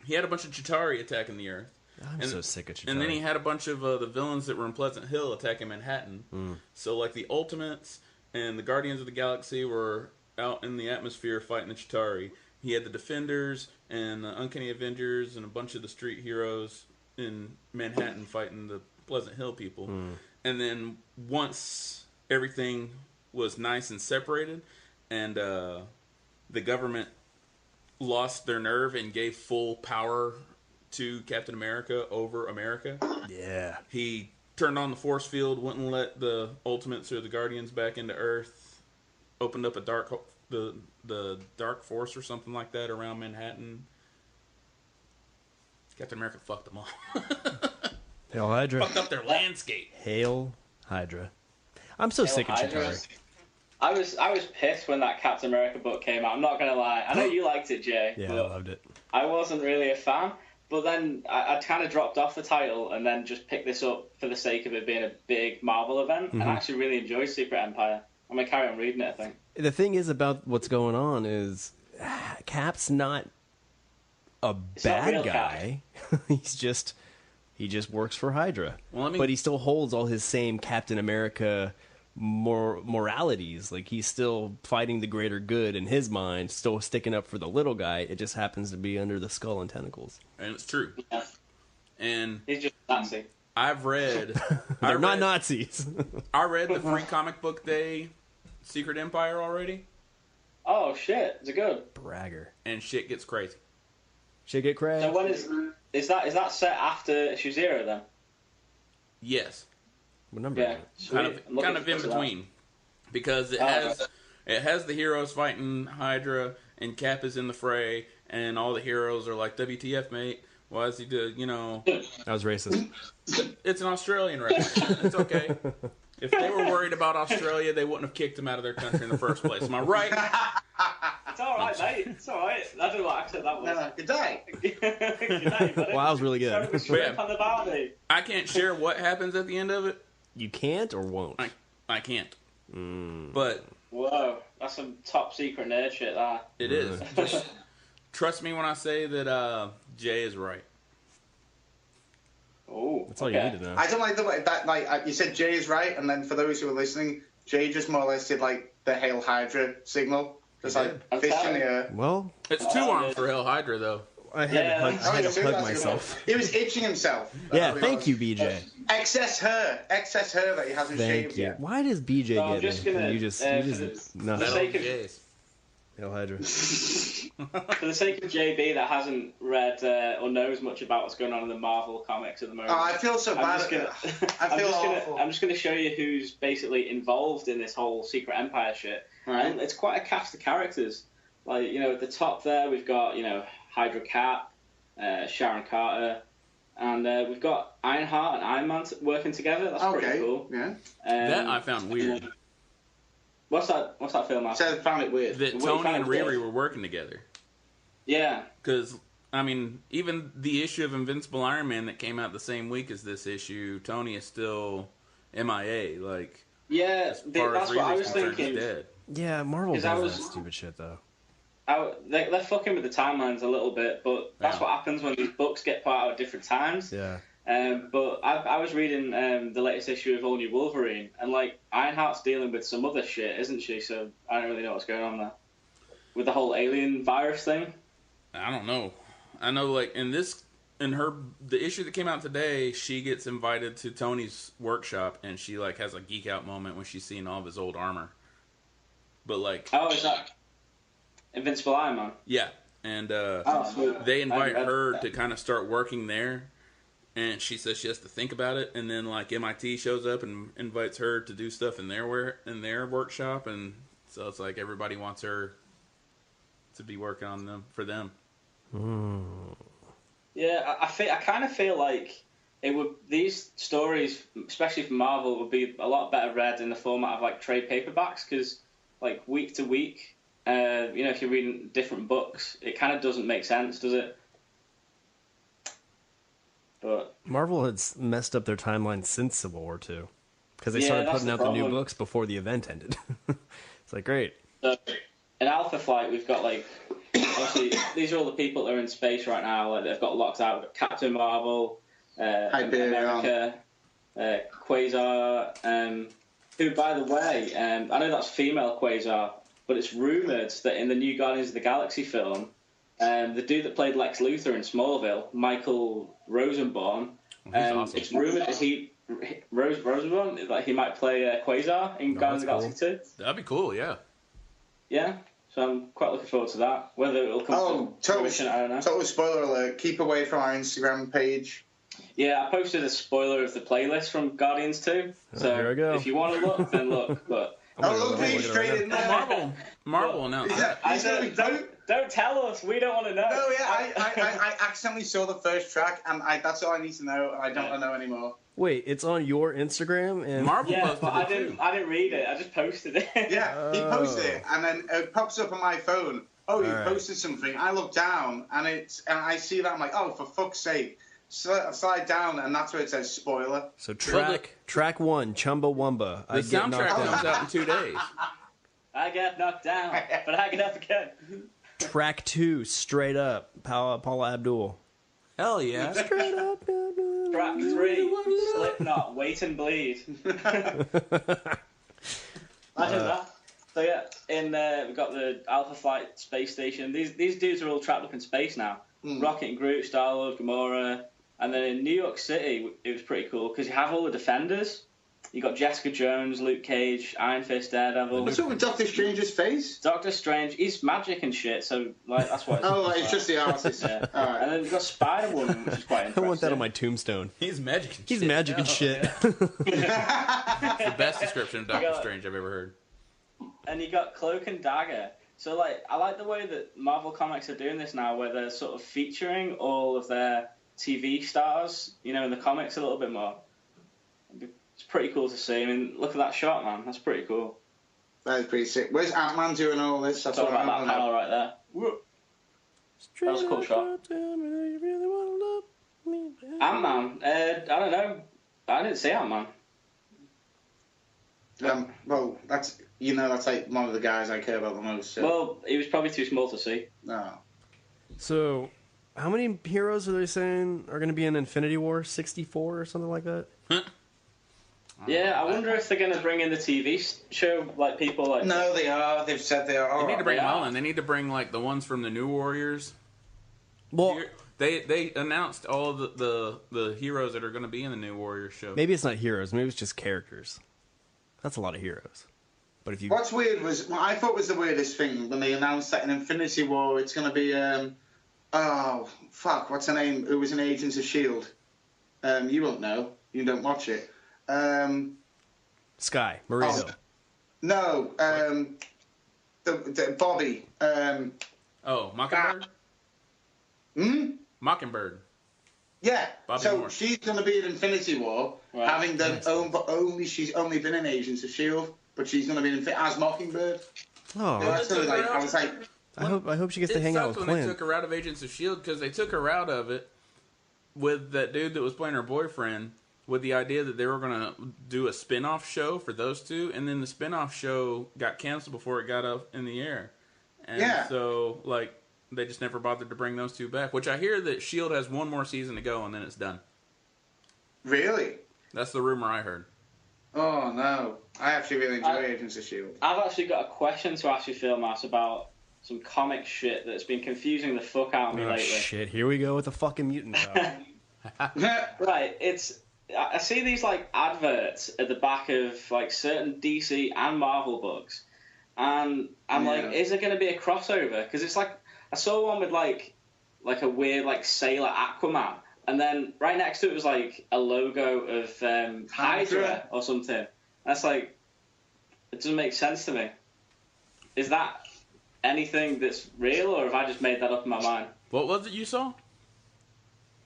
[SPEAKER 2] he had a bunch of Chitauri attacking the Earth.
[SPEAKER 1] I'm so sick of Chitauri.
[SPEAKER 2] And then he had a bunch of the villains that were in Pleasant Hill attacking Manhattan. So, the Ultimates and the Guardians of the Galaxy were out in the atmosphere fighting the Chitauri. He had the Defenders and the Uncanny Avengers and a bunch of the street heroes in Manhattan fighting the Pleasant Hill people. And then once everything was nice and separated, and the government lost their nerve and gave full power to Captain America over America.
[SPEAKER 1] Yeah.
[SPEAKER 2] He turned on the force field, wouldn't let the Ultimates or the Guardians back into Earth, opened up the Dark Force or something like that around Manhattan. Captain America fucked them all.
[SPEAKER 1] Hail Hydra.
[SPEAKER 2] Fucked up their landscape.
[SPEAKER 1] Hail Hydra. I'm so sick of Chitauri.
[SPEAKER 4] I was pissed when that Captain America book came out. I'm not gonna lie. I know you liked it, Jay.
[SPEAKER 1] Yeah, I loved it.
[SPEAKER 4] I wasn't really a fan, but then I kind of dropped off the title and then just picked this up for the sake of it being a big Marvel event. And I actually really enjoyed Secret Empire. I'm gonna carry on reading it, I think.
[SPEAKER 1] The thing is about what's going on is Cap's not a bad guy. He's
[SPEAKER 5] He just works for Hydra.
[SPEAKER 2] Well,
[SPEAKER 5] but he still holds all his same Captain America moralities. Like, he's still fighting the greater good in his mind, still sticking up for the little guy. It just happens to be under the skull and tentacles.
[SPEAKER 2] And it's true.
[SPEAKER 4] Yeah.
[SPEAKER 2] And
[SPEAKER 4] He's just Nazi.
[SPEAKER 2] I've read...
[SPEAKER 5] They're not Nazis.
[SPEAKER 2] I read the Free Comic Book Day Secret Empire already.
[SPEAKER 4] Oh, shit. Is it good?
[SPEAKER 5] Bragger.
[SPEAKER 2] And shit gets crazy.
[SPEAKER 5] Should get crazy.
[SPEAKER 4] So when is that set after issue 0 then?
[SPEAKER 2] Yes.
[SPEAKER 5] What number
[SPEAKER 4] Yeah.
[SPEAKER 5] is it?
[SPEAKER 4] Sweet.
[SPEAKER 2] Kind of in between. Because it has the heroes fighting Hydra, and Cap is in the fray, and all the heroes are like, WTF, mate. Why is he doing,
[SPEAKER 5] That was racist.
[SPEAKER 2] It's an Australian reference. It's okay. If they were worried about Australia, they wouldn't have kicked him out of their country in the first place. Am I right?
[SPEAKER 4] It's alright, mate. It's alright. I don't know what accent that was.
[SPEAKER 3] Good day.
[SPEAKER 4] Good day, buddy.
[SPEAKER 5] Well, that was really good.
[SPEAKER 4] Shrimp on the barbie.
[SPEAKER 2] I can't share what happens at the end of it.
[SPEAKER 5] You can't or won't?
[SPEAKER 2] I can't. But
[SPEAKER 4] Whoa, that's some top secret nerd shit, that.
[SPEAKER 2] it is. Just trust me when I say that Jay is right.
[SPEAKER 4] Oh,
[SPEAKER 5] That's all you need to know.
[SPEAKER 3] I don't like the way that, you said Jay is right, and then for those who are listening, Jay just more or less did, the Hail Hydra signal. Just, fish in the air.
[SPEAKER 5] Well,
[SPEAKER 2] It's 2 arms for Hell Hydra, though.
[SPEAKER 5] I had to hug myself.
[SPEAKER 3] He was itching himself.
[SPEAKER 5] Yeah, thank you, BJ.
[SPEAKER 3] Excess hair that he hasn't
[SPEAKER 5] Thank
[SPEAKER 3] shaved
[SPEAKER 5] you.
[SPEAKER 3] yet.
[SPEAKER 5] Why does BJ
[SPEAKER 4] No, I'm
[SPEAKER 5] get
[SPEAKER 4] just
[SPEAKER 5] me?
[SPEAKER 4] gonna,
[SPEAKER 5] You just no.
[SPEAKER 4] the sake of-
[SPEAKER 2] Jays.
[SPEAKER 5] Hail Hydra.
[SPEAKER 4] For the sake of JB that hasn't read or knows much about what's going on in the Marvel comics at the moment.
[SPEAKER 3] Oh, I feel so bad.
[SPEAKER 4] I'm just gonna show you who's basically involved in this whole Secret Empire shit.
[SPEAKER 3] Right.
[SPEAKER 4] And it's quite a cast of characters. At the top there we've got, Hydra Cap, Sharon Carter, and we've got Ironheart and Iron Man working together. That's pretty cool.
[SPEAKER 3] Yeah.
[SPEAKER 2] That I found weird.
[SPEAKER 4] What's that film?
[SPEAKER 3] I found it weird.
[SPEAKER 2] That Tony and Riri were working together.
[SPEAKER 4] Yeah.
[SPEAKER 2] Because, even the issue of Invincible Iron Man that came out the same week as this issue, Tony is still MIA.
[SPEAKER 4] Yeah,
[SPEAKER 2] as far
[SPEAKER 4] that's
[SPEAKER 2] as
[SPEAKER 4] what I
[SPEAKER 2] Riri's
[SPEAKER 4] was
[SPEAKER 2] concerned,
[SPEAKER 4] thinking.
[SPEAKER 2] he's dead.
[SPEAKER 5] Yeah, Marvel does
[SPEAKER 4] Because
[SPEAKER 5] that stupid shit, though.
[SPEAKER 4] They're fucking with the timelines a little bit, but that's what happens when these books get put out at different times.
[SPEAKER 5] Yeah.
[SPEAKER 4] But I was reading the latest issue of All New Wolverine, and Ironheart's dealing with some other shit, isn't she? So I don't really know what's going on there with the whole alien virus thing.
[SPEAKER 2] I don't know. I know, the issue that came out today, she gets invited to Tony's workshop, and she has a geek out moment when she's seeing all of his old armor. But
[SPEAKER 4] is that Invincible Iron Man?
[SPEAKER 2] Yeah, and
[SPEAKER 4] sweet.
[SPEAKER 2] they invite her to kind of start working there. And she says she has to think about it, and then MIT shows up and invites her to do stuff in their workshop, and so it's everybody wants her to be working on them for them.
[SPEAKER 4] Yeah, I kind of feel like these stories, especially for Marvel, would be a lot better read in the format of trade paperbacks, because week to week, if you're reading different books, it kind of doesn't make sense, does it? But
[SPEAKER 5] Marvel has messed up their timeline since Civil War 2. Because they started putting out the new books before the event ended. It's great.
[SPEAKER 4] So, in Alpha Flight, we've got, obviously, these are all the people that are in space right now. They've got locked out. We've got Captain Marvel, America, Quasar, who, by the way, I know that's female Quasar, but it's rumoured that in the new Guardians of the Galaxy film, the dude that played Lex Luthor in Smallville, Michael Rosenbaum,
[SPEAKER 2] awesome.
[SPEAKER 4] it's rumoured that Rosenbaum, he might play Quasar in Guardians of the Galaxy 2.
[SPEAKER 2] That'd be cool, yeah.
[SPEAKER 4] Yeah, so I'm quite looking forward to that. Whether it'll come to fruition, I don't know.
[SPEAKER 3] Total spoiler alert. Keep away from our Instagram page.
[SPEAKER 4] Yeah, I posted a spoiler of the playlist from Guardians 2. So
[SPEAKER 5] here I go.
[SPEAKER 4] if you want to look, then look. But
[SPEAKER 3] Look me straight in there.
[SPEAKER 2] Marvel announced that.
[SPEAKER 4] Don't tell us. We don't want to know.
[SPEAKER 3] No, yeah, I accidentally saw the first track, and that's all I need to know, and I don't want to know anymore.
[SPEAKER 5] Wait, it's on your Instagram? And
[SPEAKER 2] Marvel
[SPEAKER 4] Yeah,
[SPEAKER 2] posted
[SPEAKER 4] but I
[SPEAKER 2] it too.
[SPEAKER 4] didn't read it. I just posted it.
[SPEAKER 3] Yeah, he posted it, and then it pops up on my phone. Oh, you posted something. I look down, and I see that. I'm like, oh, for fuck's sake. Slide down, and that's where it says spoiler.
[SPEAKER 5] So track 1, Chumbawamba.
[SPEAKER 2] The soundtrack comes out in 2 days.
[SPEAKER 4] I got knocked down, but I get up again.
[SPEAKER 5] Track 2, Straight Up, Paula Abdul.
[SPEAKER 2] Hell yeah.
[SPEAKER 5] Straight Up.
[SPEAKER 4] Track 3, Slipknot, Wait and Bleed. Imagine that. So yeah, we've got the Alpha Flight space station. These dudes are all trapped up in space now. Rocket and Groot, Star-Lord, Gamora. And then in New York City, it was pretty cool because you have all the Defenders. You got Jessica Jones, Luke Cage, Iron Fist, Daredevil.
[SPEAKER 3] What's up with Doctor Strange's face?
[SPEAKER 4] Doctor Strange, he's magic and shit, so like that's why.
[SPEAKER 3] It's just the artist.
[SPEAKER 4] Yeah.
[SPEAKER 3] All right.
[SPEAKER 4] And then you've got Spider-Woman, which is quite
[SPEAKER 5] I
[SPEAKER 4] interesting.
[SPEAKER 5] want that on my tombstone.
[SPEAKER 2] He's magic and
[SPEAKER 5] He's
[SPEAKER 2] shit.
[SPEAKER 5] magic and shit.
[SPEAKER 2] Yeah. The best description of Doctor Strange I've ever heard.
[SPEAKER 4] And you got Cloak and Dagger. So like, I like the way that Marvel Comics are doing this now, where they're sort of featuring all of their TV stars, in the comics a little bit more. It's pretty cool to see. I mean, look at that shot, man. That's pretty cool.
[SPEAKER 3] That is pretty sick. Where's Ant-Man doing all this? That's
[SPEAKER 4] Talk
[SPEAKER 3] what
[SPEAKER 4] about
[SPEAKER 3] I
[SPEAKER 4] that panel right there. That was a cool shot. Ant-Man. I don't know. I didn't see Ant-Man.
[SPEAKER 3] Well, that's like one of the guys I care about the most. So.
[SPEAKER 4] Well, he was probably too small to see.
[SPEAKER 3] No.
[SPEAKER 5] So, how many heroes are they saying are going to be in Infinity War? 64 or something like that?
[SPEAKER 4] Yeah, I wonder if they're going to bring in the TV show, like people like...
[SPEAKER 3] No, they are. They've said they are.
[SPEAKER 2] They need to bring them all in. They need to bring, like, the ones from the New Warriors.
[SPEAKER 5] Well,
[SPEAKER 2] They announced all the heroes that are going to be in the New Warriors show.
[SPEAKER 5] maybe it's not heroes. Maybe it's just characters. That's a lot of heroes. But if you...
[SPEAKER 3] What's weird was... What I thought was the weirdest thing when they announced that in Infinity War it's going to be... what's her name? Who was in Agents of S.H.I.E.L.D.? You won't know. You don't watch it.
[SPEAKER 5] Sky. Marino.
[SPEAKER 3] No. The Bobby.
[SPEAKER 2] Mockingbird? Mockingbird.
[SPEAKER 3] Yeah.
[SPEAKER 2] Bobby
[SPEAKER 3] so
[SPEAKER 2] Moore.
[SPEAKER 3] she's going to be in Infinity War,
[SPEAKER 4] Right.
[SPEAKER 3] having done she's only been in Agents of S.H.I.E.L.D., but she's going to be in as Mockingbird.
[SPEAKER 5] Oh,
[SPEAKER 3] That's gonna be like, I was like...
[SPEAKER 5] I hope she gets to hang out with
[SPEAKER 2] when
[SPEAKER 5] Clint.
[SPEAKER 2] they took her out of Agents of S.H.I.E.L.D. because they took her out of it with that dude that was playing her boyfriend with the idea that they were going to do a spin-off show for those two, and then the spin-off show got canceled before it got up in the air. And so, like, they just never bothered to bring those two back, which I hear that S.H.I.E.L.D. has one more season to go, and then it's done.
[SPEAKER 3] Really?
[SPEAKER 2] That's the rumor I heard.
[SPEAKER 3] Oh, no. I actually really enjoy Agents of S.H.I.E.L.D.
[SPEAKER 4] I've actually got a question to ask you, Feildmouse, about some comic shit that's been confusing the fuck out of me
[SPEAKER 5] Oh,
[SPEAKER 4] lately.
[SPEAKER 5] shit. Here we go with the fucking mutant talk.
[SPEAKER 4] Right, I see these like adverts at the back of like certain DC and Marvel books, and I'm like, is there going to be a crossover? Because it's like I saw one with like a weird like sailor Aquaman, and then right next to it was like a logo of Hydra or something. That's like, it doesn't make sense to me. Is that anything that's real, or have I just made that up in my mind?
[SPEAKER 2] What was it you saw?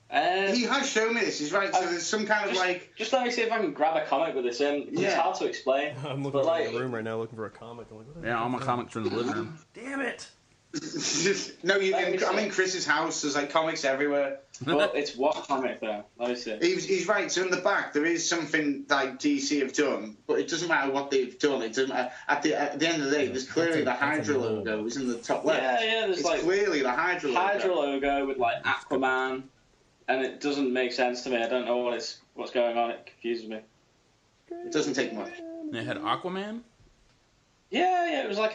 [SPEAKER 3] He has shown me this. He's right. So there's some kind of like...
[SPEAKER 4] Just let me see if I can grab a comic with this in. It's hard to explain.
[SPEAKER 5] I'm looking
[SPEAKER 4] but like,
[SPEAKER 5] in the room right now looking for a comic. I'm like, what the
[SPEAKER 2] Yeah, all my comics are in the living room.
[SPEAKER 5] Damn it!
[SPEAKER 3] No, I'm in Chris's house. There's like comics everywhere.
[SPEAKER 4] Well, it's what comic though? Let me see.
[SPEAKER 3] He's right. So in the back there is something like DC have done, but it doesn't matter what they've done. It doesn't matter. At the end of the day, there's clearly the Hydra logo is in the top left.
[SPEAKER 4] Yeah, there's
[SPEAKER 3] it's
[SPEAKER 4] like
[SPEAKER 3] clearly the Hydra
[SPEAKER 4] logo with like Aquaman, and it doesn't make sense to me. I don't know what's going on. It confuses me.
[SPEAKER 3] It doesn't take much.
[SPEAKER 2] They had Aquaman?
[SPEAKER 4] Yeah, it was like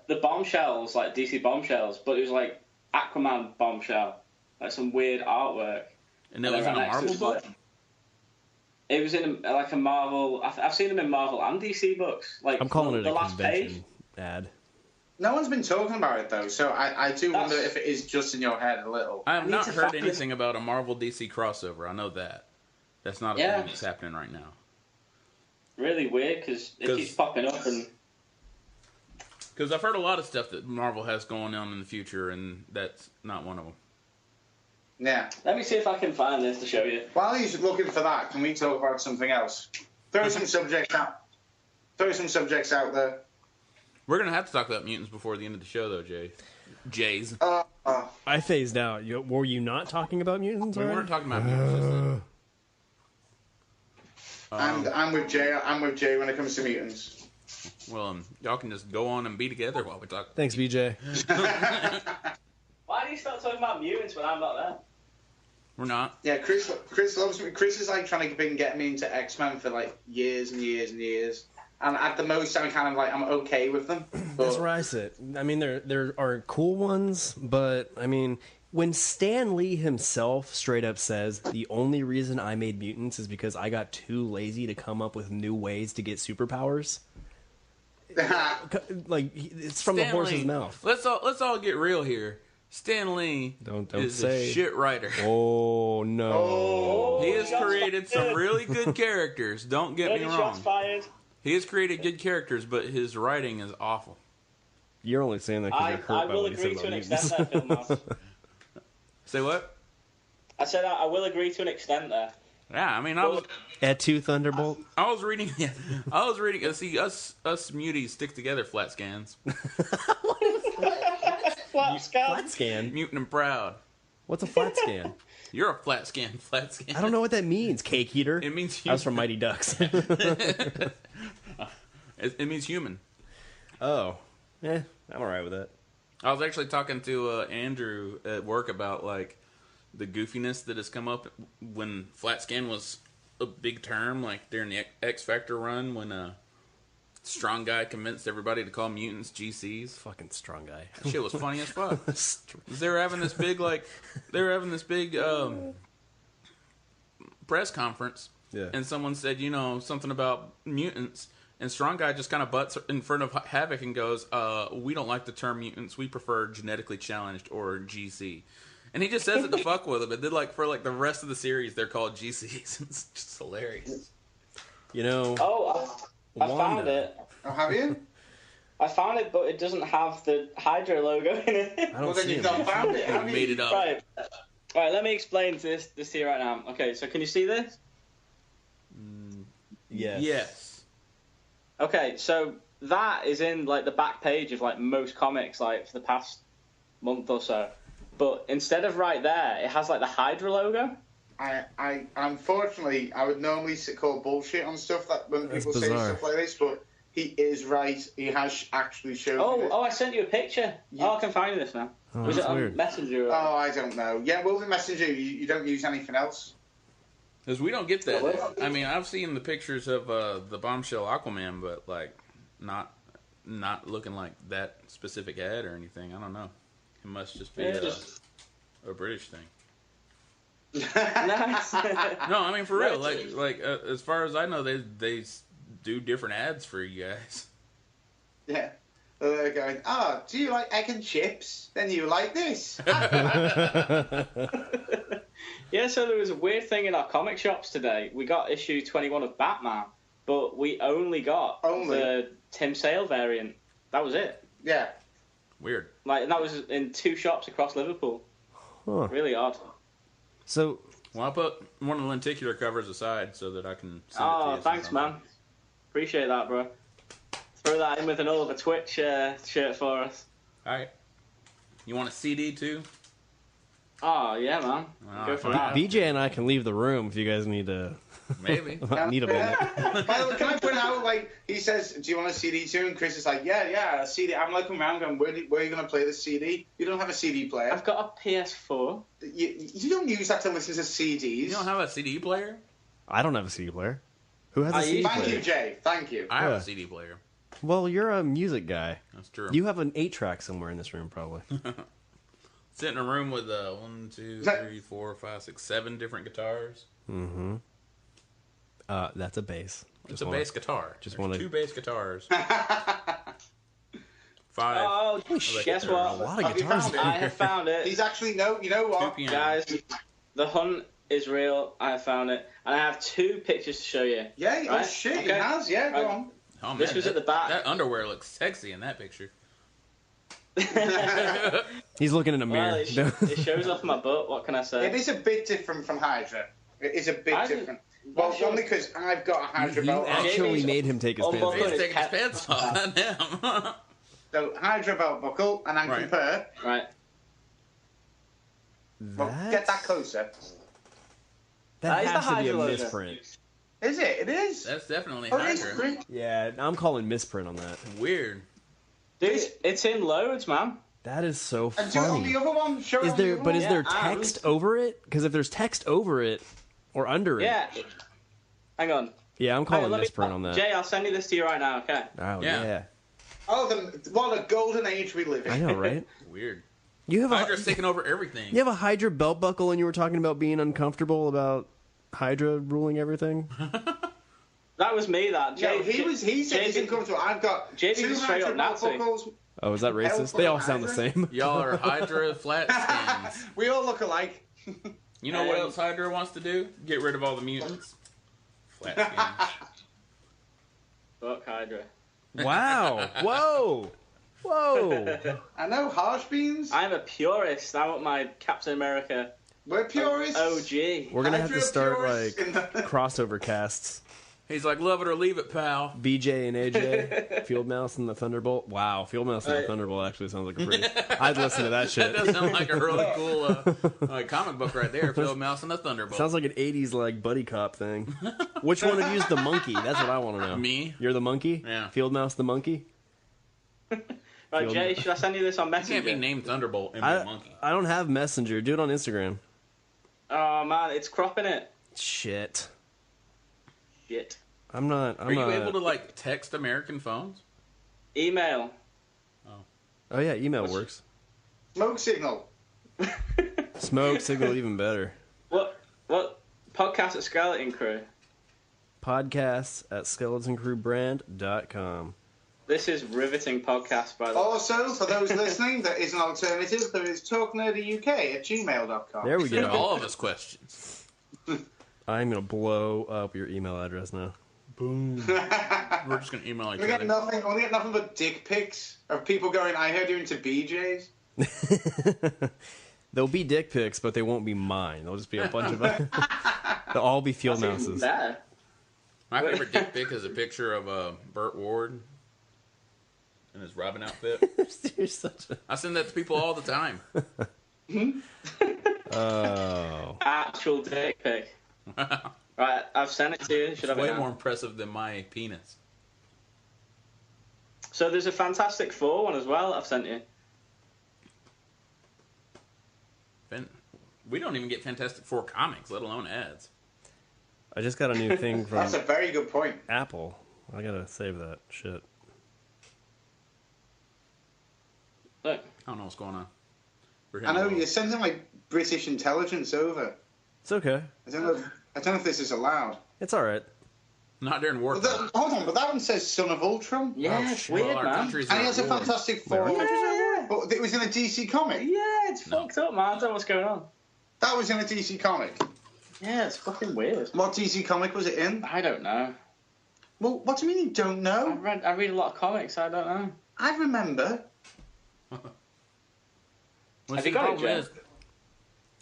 [SPEAKER 4] the bombshells, like DC bombshells, but it was like Aquaman bombshell, like some weird artwork.
[SPEAKER 2] And that was in a Marvel book?
[SPEAKER 4] It was in like a Marvel. I've seen them in Marvel and DC books. Like
[SPEAKER 5] I'm calling it
[SPEAKER 4] the
[SPEAKER 5] a
[SPEAKER 4] last
[SPEAKER 5] convention
[SPEAKER 4] page.
[SPEAKER 5] ad.
[SPEAKER 3] No one's been talking about it though, so I do wonder if it is just in your head a little.
[SPEAKER 2] I have not heard anything about a Marvel DC crossover. I know that. That's not a thing that's happening right now.
[SPEAKER 4] Really weird because it keeps popping up and.
[SPEAKER 2] Because I've heard a lot of stuff that Marvel has going on in the future, and that's not one of them.
[SPEAKER 3] Yeah.
[SPEAKER 4] Let me see if I can find this to show you.
[SPEAKER 3] While he's looking for that, can we talk about something else? Throw some subjects out. Throw some subjects out there.
[SPEAKER 2] We're going to have to talk about mutants before the end of the show, though, Jays.
[SPEAKER 5] I phased out. Were you not talking about mutants?
[SPEAKER 2] We
[SPEAKER 5] already?
[SPEAKER 2] weren't talking about mutants.
[SPEAKER 3] I'm with Jay. I'm with Jay when it comes to mutants.
[SPEAKER 2] Well, y'all can just go on and be together while we talk.
[SPEAKER 5] Thanks, BJ.
[SPEAKER 4] Why do you start talking about mutants when I'm not there?
[SPEAKER 2] We're not.
[SPEAKER 3] Yeah, Chris loves me. Chris is like trying to get me into X-Men for like years and years and years. And at the most, I'm kind of like, I'm okay with them. But...
[SPEAKER 5] That's where I sit. I mean, there are cool ones, but I mean, when Stan Lee himself straight up says the only reason I made mutants is because I got too lazy to come up with new ways to get superpowers. Like, it's from the horse's mouth.
[SPEAKER 2] Let's all get real here. Stan Lee is a shit writer.
[SPEAKER 5] Oh no!
[SPEAKER 4] Oh,
[SPEAKER 2] he has created some really good characters. Don't get me wrong.
[SPEAKER 4] Shots fired.
[SPEAKER 2] He has created good characters, but his writing is awful.
[SPEAKER 5] You're only saying that because you're hurt
[SPEAKER 4] I
[SPEAKER 5] by
[SPEAKER 4] will
[SPEAKER 5] what he said
[SPEAKER 4] agree to
[SPEAKER 5] about
[SPEAKER 4] an
[SPEAKER 5] mutants.
[SPEAKER 4] extent there, Feildmouse.
[SPEAKER 2] Say what?
[SPEAKER 4] I said I will agree to an extent there.
[SPEAKER 2] Yeah, I mean, I was
[SPEAKER 5] At two Thunderbolt.
[SPEAKER 2] I was reading. Yeah, I was reading. See, us muties stick together. Flat scans.
[SPEAKER 5] Flat scan.
[SPEAKER 2] Mutant and proud.
[SPEAKER 5] What's a flat scan?
[SPEAKER 2] You're a flat scan. Flat scan.
[SPEAKER 5] I don't know what that means. Cake eater.
[SPEAKER 2] It means
[SPEAKER 5] I was from Mighty Ducks.
[SPEAKER 2] It means human.
[SPEAKER 5] Oh, I'm all right with that.
[SPEAKER 2] I was actually talking to Andrew at work about like the goofiness that has come up when flat scan was a big term, like during the X Factor run when Strong Guy convinced everybody to call mutants GCs.
[SPEAKER 5] Fucking Strong Guy.
[SPEAKER 2] That shit was funny as fuck. They were having this big press conference,
[SPEAKER 5] Yeah.
[SPEAKER 2] and someone said, something about mutants, and Strong Guy just kind of butts in front of Havoc and goes, "We don't like the term mutants. We prefer genetically challenged or GC." And he just says it to fuck with him. And then, for the rest of the series, they're called GCs. It's just hilarious.
[SPEAKER 4] I found it.
[SPEAKER 3] Oh, have you?
[SPEAKER 4] I found it, but it doesn't have the Hydra logo in it.
[SPEAKER 5] I don't
[SPEAKER 3] Well, then
[SPEAKER 5] see
[SPEAKER 3] you've
[SPEAKER 5] him.
[SPEAKER 3] not found it, have you?
[SPEAKER 2] Made it up.
[SPEAKER 4] Right. Right, let me explain this here right now. Okay, so can you see this?
[SPEAKER 5] Yes.
[SPEAKER 2] Yes.
[SPEAKER 4] Okay, so that is in the back page of most comics for the past month or so. But instead of right there, it has the Hydra logo.
[SPEAKER 3] I unfortunately, I would normally call bullshit on stuff that when
[SPEAKER 5] That's
[SPEAKER 3] people say
[SPEAKER 5] bizarre.
[SPEAKER 3] stuff like this, but he is right. He has actually shown it.
[SPEAKER 4] Oh, I sent you a picture.
[SPEAKER 3] Yeah.
[SPEAKER 4] Oh, I can find this now.
[SPEAKER 5] Oh,
[SPEAKER 4] Was it
[SPEAKER 5] that's
[SPEAKER 4] on
[SPEAKER 5] weird.
[SPEAKER 4] Messenger?
[SPEAKER 3] Oh, I don't know. Yeah, well, the messenger, you don't use anything else.
[SPEAKER 2] Because we don't get that. I mean, I've seen the pictures of the Bombshell Aquaman, but not looking like that specific ad or anything. I don't know. It must just be a British thing.
[SPEAKER 4] Nice.
[SPEAKER 2] No, I mean for real. As far as I know, they do different ads for you guys.
[SPEAKER 3] Yeah. They're going, do you like egg and chips? Then you like this.
[SPEAKER 4] Yeah, so there was a weird thing in our comic shops today. We got issue 21 of Batman, but we only got the Tim Sale variant. That was it.
[SPEAKER 3] Yeah.
[SPEAKER 2] Weird.
[SPEAKER 4] And that was in 2 shops across Liverpool.
[SPEAKER 5] Huh.
[SPEAKER 4] Really odd.
[SPEAKER 5] So,
[SPEAKER 2] Well, I'll put one of the lenticular covers aside so that I can send it to you.
[SPEAKER 4] Thanks, man. Appreciate that, bro. Throw that in with an Oliver Twitch shirt for us.
[SPEAKER 2] All right. You want a CD too?
[SPEAKER 4] Oh, yeah, man. Go for that.
[SPEAKER 5] BJ and I can leave the room if you guys need to.
[SPEAKER 2] Maybe.
[SPEAKER 5] Need a minute.
[SPEAKER 3] By the way, can I point out, he says, do you want a CD too? And Chris is like, yeah, a CD. I'm looking around going, where are you going to play the CD? You don't have a CD player.
[SPEAKER 4] I've got a PS4.
[SPEAKER 3] You don't use that to listen to CDs.
[SPEAKER 2] You don't have a CD player?
[SPEAKER 5] I don't have a CD player. Who has a CD
[SPEAKER 3] Thank
[SPEAKER 5] player?
[SPEAKER 3] you, Jay. Thank you.
[SPEAKER 2] I have
[SPEAKER 5] Yeah.
[SPEAKER 2] a CD player.
[SPEAKER 5] Well, you're a music guy.
[SPEAKER 2] That's true.
[SPEAKER 5] You have an 8-track somewhere in this room, probably.
[SPEAKER 2] Sit in a room with 1, 2, 3, 4, 5, 6, 7 different guitars.
[SPEAKER 5] Mm-hmm. That's a bass.
[SPEAKER 2] It's a bass guitar.
[SPEAKER 5] just
[SPEAKER 2] There's
[SPEAKER 5] wanna-
[SPEAKER 2] 2 bass guitars. 5.
[SPEAKER 4] Oh, guess what?
[SPEAKER 5] A lot of
[SPEAKER 3] Have you
[SPEAKER 5] guitars.
[SPEAKER 3] found
[SPEAKER 5] in
[SPEAKER 3] it?
[SPEAKER 4] I
[SPEAKER 5] here.
[SPEAKER 4] have found it.
[SPEAKER 3] He's actually, you know what?
[SPEAKER 2] 2 pianos.
[SPEAKER 4] Guys, the hunt is real. I have found it. And I have 2 pictures to show you.
[SPEAKER 3] Yeah, oh
[SPEAKER 4] Right?
[SPEAKER 3] shit, he
[SPEAKER 4] Okay.
[SPEAKER 3] has. Yeah, go
[SPEAKER 4] Right.
[SPEAKER 3] on.
[SPEAKER 2] Oh, man,
[SPEAKER 4] This was at the back.
[SPEAKER 2] That underwear looks sexy in that picture.
[SPEAKER 5] He's looking in a
[SPEAKER 4] Well,
[SPEAKER 5] mirror.
[SPEAKER 4] it shows off my butt. What can I say?
[SPEAKER 3] It is a bit different from Hydra. It is a bit
[SPEAKER 4] Hydra-
[SPEAKER 3] different. Well,
[SPEAKER 4] Sure.
[SPEAKER 3] only because I've got a Hydra
[SPEAKER 5] You
[SPEAKER 3] belt on.
[SPEAKER 5] actually
[SPEAKER 4] Jamie's
[SPEAKER 5] made him take his pants
[SPEAKER 4] unbuckled
[SPEAKER 5] off.
[SPEAKER 2] He's
[SPEAKER 4] his
[SPEAKER 2] taking his
[SPEAKER 4] cap-
[SPEAKER 2] pants off, not him.
[SPEAKER 3] So Hydra belt buckle, and I
[SPEAKER 2] Right.
[SPEAKER 3] compare.
[SPEAKER 4] Right.
[SPEAKER 3] Well, get that closer.
[SPEAKER 5] That
[SPEAKER 4] is the
[SPEAKER 5] has to be a
[SPEAKER 4] Hydra logo.
[SPEAKER 5] misprint.
[SPEAKER 3] Is it? It is.
[SPEAKER 2] That's definitely
[SPEAKER 3] Oh, it is.
[SPEAKER 2] Hydra.
[SPEAKER 5] Yeah, I'm calling misprint on that.
[SPEAKER 2] Weird.
[SPEAKER 4] Dude, it's in loads, man.
[SPEAKER 5] That is so
[SPEAKER 3] And do it on
[SPEAKER 5] funny.
[SPEAKER 3] the other one. Show it
[SPEAKER 5] Is
[SPEAKER 3] on the
[SPEAKER 5] there?
[SPEAKER 3] other
[SPEAKER 5] But
[SPEAKER 3] one.
[SPEAKER 5] is there text over it? Because if there's text over it or under it,
[SPEAKER 4] Yeah. Hang on.
[SPEAKER 5] yeah, I'm calling
[SPEAKER 4] let me-
[SPEAKER 5] misprint on that.
[SPEAKER 4] Jay, I'll send you this to you right now, okay?
[SPEAKER 5] Oh
[SPEAKER 2] Yeah.
[SPEAKER 5] yeah.
[SPEAKER 3] Oh, what a golden age we live in.
[SPEAKER 5] I know, right?
[SPEAKER 2] Weird.
[SPEAKER 5] You have
[SPEAKER 2] Hydra's taking over everything.
[SPEAKER 5] You have a Hydra belt buckle, and you were talking about being uncomfortable about Hydra ruling everything.
[SPEAKER 4] That was me, that.
[SPEAKER 3] No,
[SPEAKER 4] Jay,
[SPEAKER 3] he said he's
[SPEAKER 4] Jay-
[SPEAKER 3] uncomfortable. I've got
[SPEAKER 4] JB's
[SPEAKER 3] two
[SPEAKER 4] a straight up
[SPEAKER 3] Hydra belt
[SPEAKER 4] Nazi.
[SPEAKER 3] buckles.
[SPEAKER 5] Oh, is that racist? They all sound the same.
[SPEAKER 2] Y'all are Hydra flat skins.
[SPEAKER 3] We all look alike.
[SPEAKER 2] You know what else Hydra wants to do? Get rid of all the mutants. Flat skins.
[SPEAKER 4] Fuck Hydra.
[SPEAKER 5] Wow! Whoa! Whoa!
[SPEAKER 3] I know, harsh beans.
[SPEAKER 4] I'm a purist. I want my Captain America
[SPEAKER 3] We're purists.
[SPEAKER 4] OG.
[SPEAKER 5] We're gonna have to
[SPEAKER 3] Hydra
[SPEAKER 5] start
[SPEAKER 3] purists
[SPEAKER 5] like
[SPEAKER 3] in the-
[SPEAKER 5] crossover casts.
[SPEAKER 2] He's like, love it or leave it, pal.
[SPEAKER 5] BJ and AJ, Fieldmouse and the Thunderbolt. Wow, Fieldmouse and the Thunderbolt actually sounds like a pretty. I'd listen to that
[SPEAKER 2] That
[SPEAKER 5] shit.
[SPEAKER 2] does sound like a really cool like comic book right there. Fieldmouse and the Thunderbolt.
[SPEAKER 5] Sounds like an '80s like buddy cop thing. Which one of you is the monkey? That's what I want to know.
[SPEAKER 2] Me.
[SPEAKER 5] You're the monkey.
[SPEAKER 2] Yeah.
[SPEAKER 5] Fieldmouse the monkey.
[SPEAKER 4] Right, Jay, should I send you this on
[SPEAKER 2] You
[SPEAKER 4] Messenger?
[SPEAKER 2] can't be named Thunderbolt and be a monkey.
[SPEAKER 5] I don't have Messenger. Do it on Instagram.
[SPEAKER 4] Oh, man, it's cropping it.
[SPEAKER 5] Shit.
[SPEAKER 4] Shit.
[SPEAKER 5] I'm not.
[SPEAKER 2] Are you able to like text American phones?
[SPEAKER 4] Email.
[SPEAKER 5] Oh yeah, email works.
[SPEAKER 3] Smoke signal.
[SPEAKER 5] Smoke signal even better.
[SPEAKER 4] What podcast at Skeleton Crew?
[SPEAKER 5] Podcasts at SkeletonCrewBrand.com.
[SPEAKER 4] This is riveting podcast, by the way.
[SPEAKER 3] Also, for those listening, there is an alternative. There is talknerdyuk@gmail.com.
[SPEAKER 5] There we
[SPEAKER 2] Get
[SPEAKER 5] go.
[SPEAKER 2] all of his questions.
[SPEAKER 5] I'm gonna blow up your email address now.
[SPEAKER 2] Boom. We're just gonna email each
[SPEAKER 3] We get
[SPEAKER 2] other.
[SPEAKER 3] nothing but dick pics of people going, I heard you into BJ's.
[SPEAKER 5] There'll be dick pics, but they won't be mine. There'll just be a bunch of them. They'll all be field
[SPEAKER 4] That's even
[SPEAKER 5] mouses.
[SPEAKER 4] better.
[SPEAKER 2] My favorite dick pic is a picture of Burt Ward in his Robin outfit.
[SPEAKER 5] You're such a...
[SPEAKER 2] I send that to people all the time.
[SPEAKER 5] Oh.
[SPEAKER 4] Actual dick pic. Right, I've sent it to you. Should I
[SPEAKER 2] It's
[SPEAKER 4] have
[SPEAKER 2] way
[SPEAKER 4] it
[SPEAKER 2] more
[SPEAKER 4] now?
[SPEAKER 2] impressive than my penis.
[SPEAKER 4] So there's a Fantastic Four one as well I've sent you.
[SPEAKER 2] We don't even get Fantastic Four comics, let alone ads.
[SPEAKER 5] I just got a new thing from
[SPEAKER 3] That's a very good point.
[SPEAKER 5] Apple. I gotta save that shit.
[SPEAKER 4] Look.
[SPEAKER 2] I don't know what's going on.
[SPEAKER 3] I know you're sending like British intelligence over.
[SPEAKER 5] It's okay.
[SPEAKER 3] I don't know if this is allowed.
[SPEAKER 5] It's alright.
[SPEAKER 2] Not during war.
[SPEAKER 3] Hold on, but that one says Son of Ultron.
[SPEAKER 4] Yeah,
[SPEAKER 5] Oh,
[SPEAKER 4] it's
[SPEAKER 5] shit.
[SPEAKER 4] weird,
[SPEAKER 2] Well, our
[SPEAKER 4] man.
[SPEAKER 2] countries
[SPEAKER 3] And
[SPEAKER 2] are
[SPEAKER 3] he has a
[SPEAKER 2] at war.
[SPEAKER 3] Fantastic Four.
[SPEAKER 4] Yeah.
[SPEAKER 3] But it was in a DC comic.
[SPEAKER 4] Yeah, it's fucked up, man. I don't know what's going on.
[SPEAKER 3] That was in a DC comic.
[SPEAKER 4] Yeah, it's fucking weird.
[SPEAKER 3] What DC comic was it in?
[SPEAKER 4] I don't know.
[SPEAKER 3] Well, what do you mean you don't know?
[SPEAKER 4] I read a lot of comics. I don't know.
[SPEAKER 3] I remember.
[SPEAKER 2] Well,
[SPEAKER 4] Have
[SPEAKER 2] see,
[SPEAKER 4] you
[SPEAKER 2] the
[SPEAKER 4] got it,
[SPEAKER 2] problem
[SPEAKER 4] Jay?
[SPEAKER 2] is,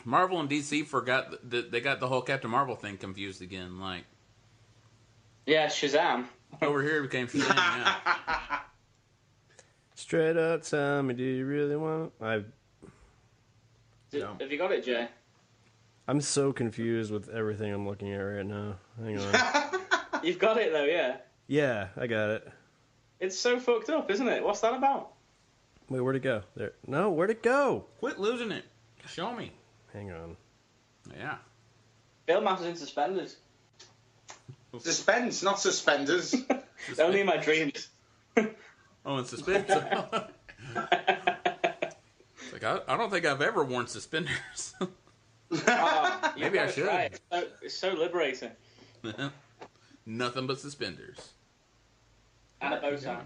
[SPEAKER 2] Marvel and DC forgot they got the whole Captain Marvel thing confused again. Like
[SPEAKER 4] Yeah, Shazam.
[SPEAKER 2] over here it became Shazam. Yeah.
[SPEAKER 5] Straight up, tell me, do you really want...
[SPEAKER 2] No.
[SPEAKER 4] Have you got it, Jay?
[SPEAKER 5] I'm so confused with everything I'm looking at right now. Hang on.
[SPEAKER 4] You've got it, though, yeah.
[SPEAKER 5] Yeah, I got it.
[SPEAKER 4] It's so fucked up, isn't it? What's that about?
[SPEAKER 5] Wait, where'd it go? There. No, where'd it go?
[SPEAKER 2] Quit losing it. Show me.
[SPEAKER 5] Hang on.
[SPEAKER 2] Yeah.
[SPEAKER 4] Feildmouse is in suspenders.
[SPEAKER 3] Suspense, not suspenders.
[SPEAKER 4] Only in my dreams.
[SPEAKER 2] Oh, and suspenders. It's like I don't think I've ever worn suspenders.
[SPEAKER 4] Oh,
[SPEAKER 2] Maybe I
[SPEAKER 4] gotta
[SPEAKER 2] should.
[SPEAKER 4] try it. It's so liberating.
[SPEAKER 2] Nothing but suspenders.
[SPEAKER 4] And a bow tie.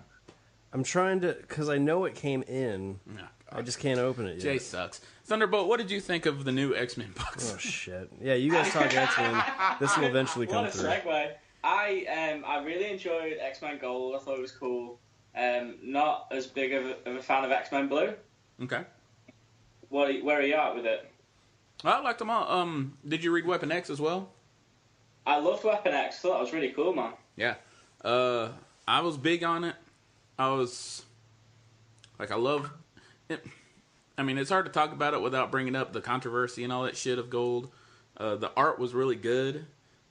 [SPEAKER 5] I'm trying to... Because I know it came in.
[SPEAKER 2] Oh,
[SPEAKER 5] I just can't open it yet.
[SPEAKER 2] Jay sucks. Thunderbolt, what did you think of the new X-Men books?
[SPEAKER 5] Oh, shit. Yeah, you guys talk X-Men. This will eventually come
[SPEAKER 4] What a
[SPEAKER 5] through.
[SPEAKER 4] segue. I really enjoyed X-Men Gold. I thought it was cool. Not as big of a fan of X-Men Blue.
[SPEAKER 2] Okay.
[SPEAKER 4] Where are you at with it?
[SPEAKER 2] Well, I liked them all. Did you read Weapon X as well?
[SPEAKER 4] I loved Weapon X. I thought it was really cool, man.
[SPEAKER 2] Yeah. I was big on it. I love it. I mean, it's hard to talk about it without bringing up the controversy and all that shit of Gold. The art was really good,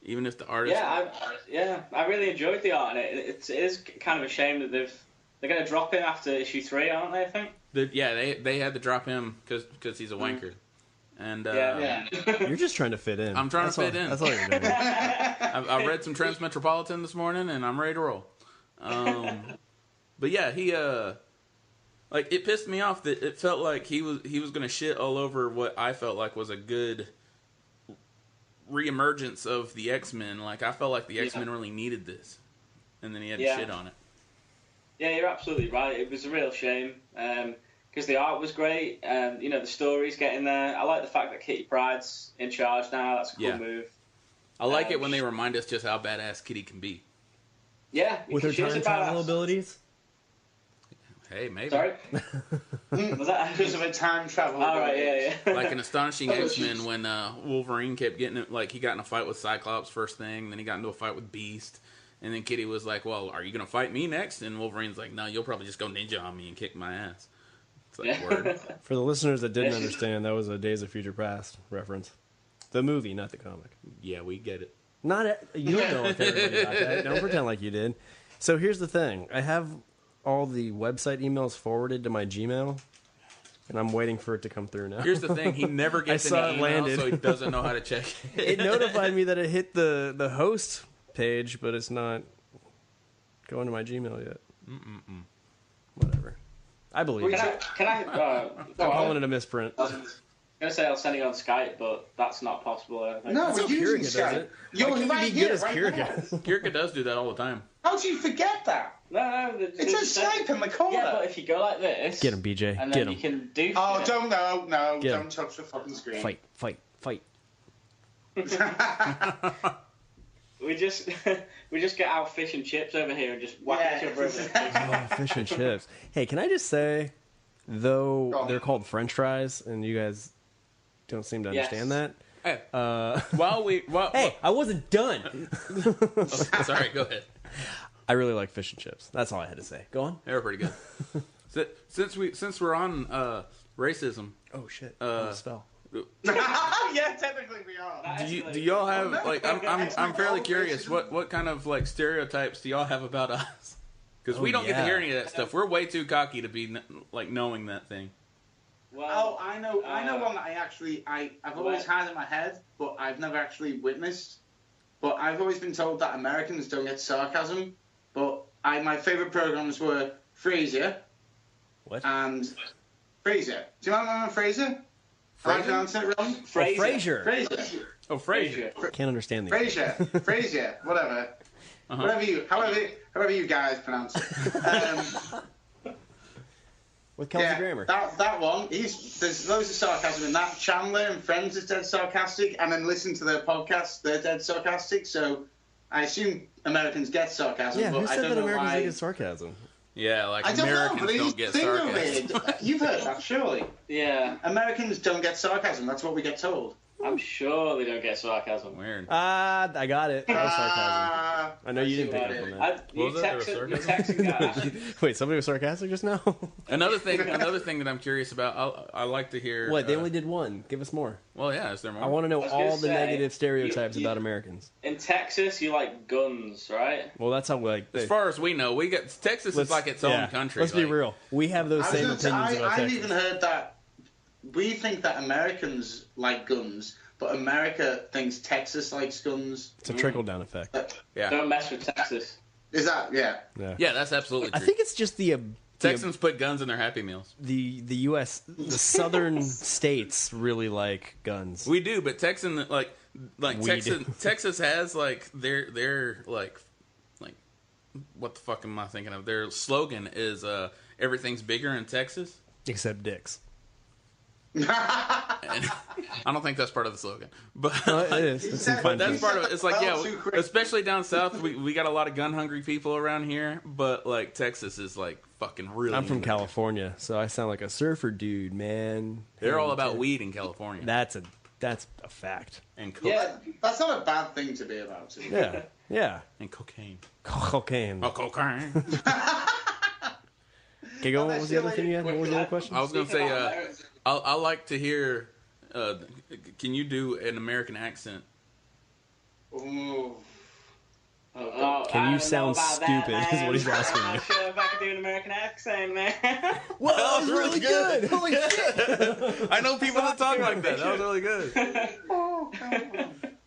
[SPEAKER 2] even if the artist...
[SPEAKER 4] I really enjoyed the art in it. It is kind of a shame that they're going to drop it after issue 3, aren't they, I think?
[SPEAKER 2] They had to drop him because he's a wanker. And
[SPEAKER 5] You're just trying to fit in.
[SPEAKER 2] I'm trying to fit in.
[SPEAKER 5] That's all you're doing.
[SPEAKER 2] I read some Transmetropolitan this morning, and I'm ready to roll. But yeah, he like it pissed me off that it felt like he was going to shit all over what I felt like was a good reemergence of the X-Men. Like I felt like the X-Men really needed this, and then he had to shit on it.
[SPEAKER 4] Yeah, you're absolutely right. It was a real shame. Because the art was great, and the story's getting there. I like the fact that Kitty Pryde's in charge now. That's a cool move.
[SPEAKER 2] I like it when they remind us just how badass Kitty can be.
[SPEAKER 4] Yeah,
[SPEAKER 5] with her time travel abilities.
[SPEAKER 2] Hey, maybe.
[SPEAKER 4] Sorry, was that
[SPEAKER 3] Because of a time travel?
[SPEAKER 4] All right, yeah.
[SPEAKER 2] Like an Astonishing X-Men when Wolverine kept getting it. Like he got in a fight with Cyclops first thing, then he got into a fight with Beast. And then Kitty was like, well, are you going to fight me next? And Wolverine's like, no, you'll probably just go ninja on me and kick my ass. It's like, word.
[SPEAKER 5] For the listeners that didn't understand, that was a Days of Future Past reference. The movie, not the comic.
[SPEAKER 2] Yeah, we get it.
[SPEAKER 5] You don't know if everybody got that. Don't pretend like you did. So here's the thing. I have all the website emails forwarded to my Gmail, and I'm waiting for it to come through now.
[SPEAKER 2] Here's the thing. He never gets any email, so he doesn't know how to check it.
[SPEAKER 5] It notified me that it hit the host page, but it's not going to my Gmail yet. Whatever. I believe it.
[SPEAKER 4] Can I
[SPEAKER 5] I'm calling it a misprint.
[SPEAKER 4] I was going to say I'll send it on Skype, but that's not possible. I think.
[SPEAKER 3] No, we're using Skype. You're
[SPEAKER 5] Why can't
[SPEAKER 3] right
[SPEAKER 5] you be
[SPEAKER 3] here,
[SPEAKER 5] good as
[SPEAKER 3] right
[SPEAKER 5] Kierkegaard?
[SPEAKER 3] now.
[SPEAKER 2] Kirka does do that all the time.
[SPEAKER 3] How do you forget that?
[SPEAKER 4] No,
[SPEAKER 3] It's a Skype in the corner.
[SPEAKER 4] Yeah, but if you go like this,
[SPEAKER 5] Get him, BJ.
[SPEAKER 4] and
[SPEAKER 5] Get
[SPEAKER 4] then
[SPEAKER 5] him.
[SPEAKER 4] you can do.
[SPEAKER 3] Oh, don't
[SPEAKER 5] Get him.
[SPEAKER 3] don't touch the fucking screen.
[SPEAKER 5] Fight.
[SPEAKER 4] We just get our fish and chips over here and just whack each other over.
[SPEAKER 5] Oh, fish and chips. Hey, can I just say, though
[SPEAKER 3] Go on.
[SPEAKER 5] they're called French fries, and you guys don't seem to understand that.
[SPEAKER 2] Hey,
[SPEAKER 5] Hey, I wasn't done.
[SPEAKER 2] sorry, go ahead.
[SPEAKER 5] I really like fish and chips. That's all I had to say. Go on.
[SPEAKER 2] They were pretty good. Since we're on racism,
[SPEAKER 5] Oh shit. Spell.
[SPEAKER 3] Yeah, technically we are.
[SPEAKER 2] do y'all have like I'm fairly curious what kind of like stereotypes do y'all have about us? Because we don't get to hear any of that stuff. We're way too cocky to be like knowing that thing.
[SPEAKER 3] Oh, I know one that I've always had in my head, but I've never actually witnessed. But I've always been told that Americans don't get sarcasm. But my favourite programs were Frasier.
[SPEAKER 5] What?
[SPEAKER 3] And Frasier. Do you remember Frasier? Am I pronouncing it wrong?
[SPEAKER 5] Frasier.
[SPEAKER 3] Frasier.
[SPEAKER 2] Oh, Frasier.
[SPEAKER 5] Can't understand these.
[SPEAKER 3] Frasier. Whatever. However you guys pronounce it.
[SPEAKER 5] With Kelsey Grammer.
[SPEAKER 3] That one. There's loads of sarcasm in that. Chandler and Friends is dead sarcastic, and then listen to their podcast, they're dead sarcastic. So I assume Americans get sarcasm.
[SPEAKER 5] Yeah,
[SPEAKER 3] but
[SPEAKER 5] who
[SPEAKER 3] I
[SPEAKER 5] said
[SPEAKER 3] don't
[SPEAKER 5] that
[SPEAKER 3] know
[SPEAKER 5] Americans
[SPEAKER 3] why.
[SPEAKER 5] don't get sarcasm?
[SPEAKER 2] Yeah, like
[SPEAKER 3] I don't
[SPEAKER 2] Americans
[SPEAKER 3] know, but
[SPEAKER 2] don't get sarcasm.
[SPEAKER 3] You've heard that, surely.
[SPEAKER 4] Yeah,
[SPEAKER 3] Americans don't get sarcasm. That's what we get told.
[SPEAKER 4] I'm sure they don't get sarcasm.
[SPEAKER 2] Weird.
[SPEAKER 5] I got it. That was sarcasm. I know you didn't pick up on that.
[SPEAKER 4] You Texan guy.
[SPEAKER 5] Wait, somebody was sarcastic just now?
[SPEAKER 2] Another thing that I'm curious about. I like to hear.
[SPEAKER 5] What? They only did one. Give us more.
[SPEAKER 2] Well, yeah. Is there more?
[SPEAKER 5] I want to know
[SPEAKER 4] was
[SPEAKER 5] all
[SPEAKER 4] gonna
[SPEAKER 5] the
[SPEAKER 4] say,
[SPEAKER 5] negative stereotypes about Americans.
[SPEAKER 4] In Texas, you like guns, right?
[SPEAKER 5] Well, that's how we like.
[SPEAKER 2] As far as we know, we got Texas is like its own country.
[SPEAKER 5] Let's be real. We have those same opinions about
[SPEAKER 3] I've
[SPEAKER 5] Texas.
[SPEAKER 3] even heard that we think that Americans like guns, but America thinks Texas likes guns.
[SPEAKER 5] It's a trickle-down effect.
[SPEAKER 2] Yeah.
[SPEAKER 4] Don't mess with Texas.
[SPEAKER 3] Is that
[SPEAKER 2] Yeah, that's absolutely true.
[SPEAKER 5] I think it's just the
[SPEAKER 2] Texans put guns in their Happy Meals.
[SPEAKER 5] the U.S. the southern states really like guns.
[SPEAKER 2] We do, but Texas
[SPEAKER 5] do.
[SPEAKER 2] Texas has like their like what the fuck am I thinking of? Their slogan is everything's bigger in Texas.
[SPEAKER 5] Except dicks.
[SPEAKER 2] And I don't think that's part of the slogan, but
[SPEAKER 5] It is. It's in fine
[SPEAKER 2] that's
[SPEAKER 5] print.
[SPEAKER 2] part of it. It's like, especially down south, we got a lot of gun hungry people around here, but like Texas is like fucking really.
[SPEAKER 5] I'm from California, so I sound like a surfer dude, man.
[SPEAKER 2] They're all about weed in California.
[SPEAKER 5] That's a fact.
[SPEAKER 2] And coke.
[SPEAKER 3] Yeah, that's not a bad thing to be about. To be
[SPEAKER 5] Yeah.
[SPEAKER 2] And cocaine.
[SPEAKER 5] Cocaine.
[SPEAKER 2] Oh, cocaine.
[SPEAKER 5] Okay, go on. What was the other thing you had? What was the other question?
[SPEAKER 2] I was gonna say, I like to hear. Can you do an American accent?
[SPEAKER 3] Ooh.
[SPEAKER 5] Can you sound stupid? Is what he's asking you.
[SPEAKER 4] I'm sure if I could do an American accent, man.
[SPEAKER 5] Well, that was really good. Holy shit!
[SPEAKER 2] I know people that talk like that. That was really good.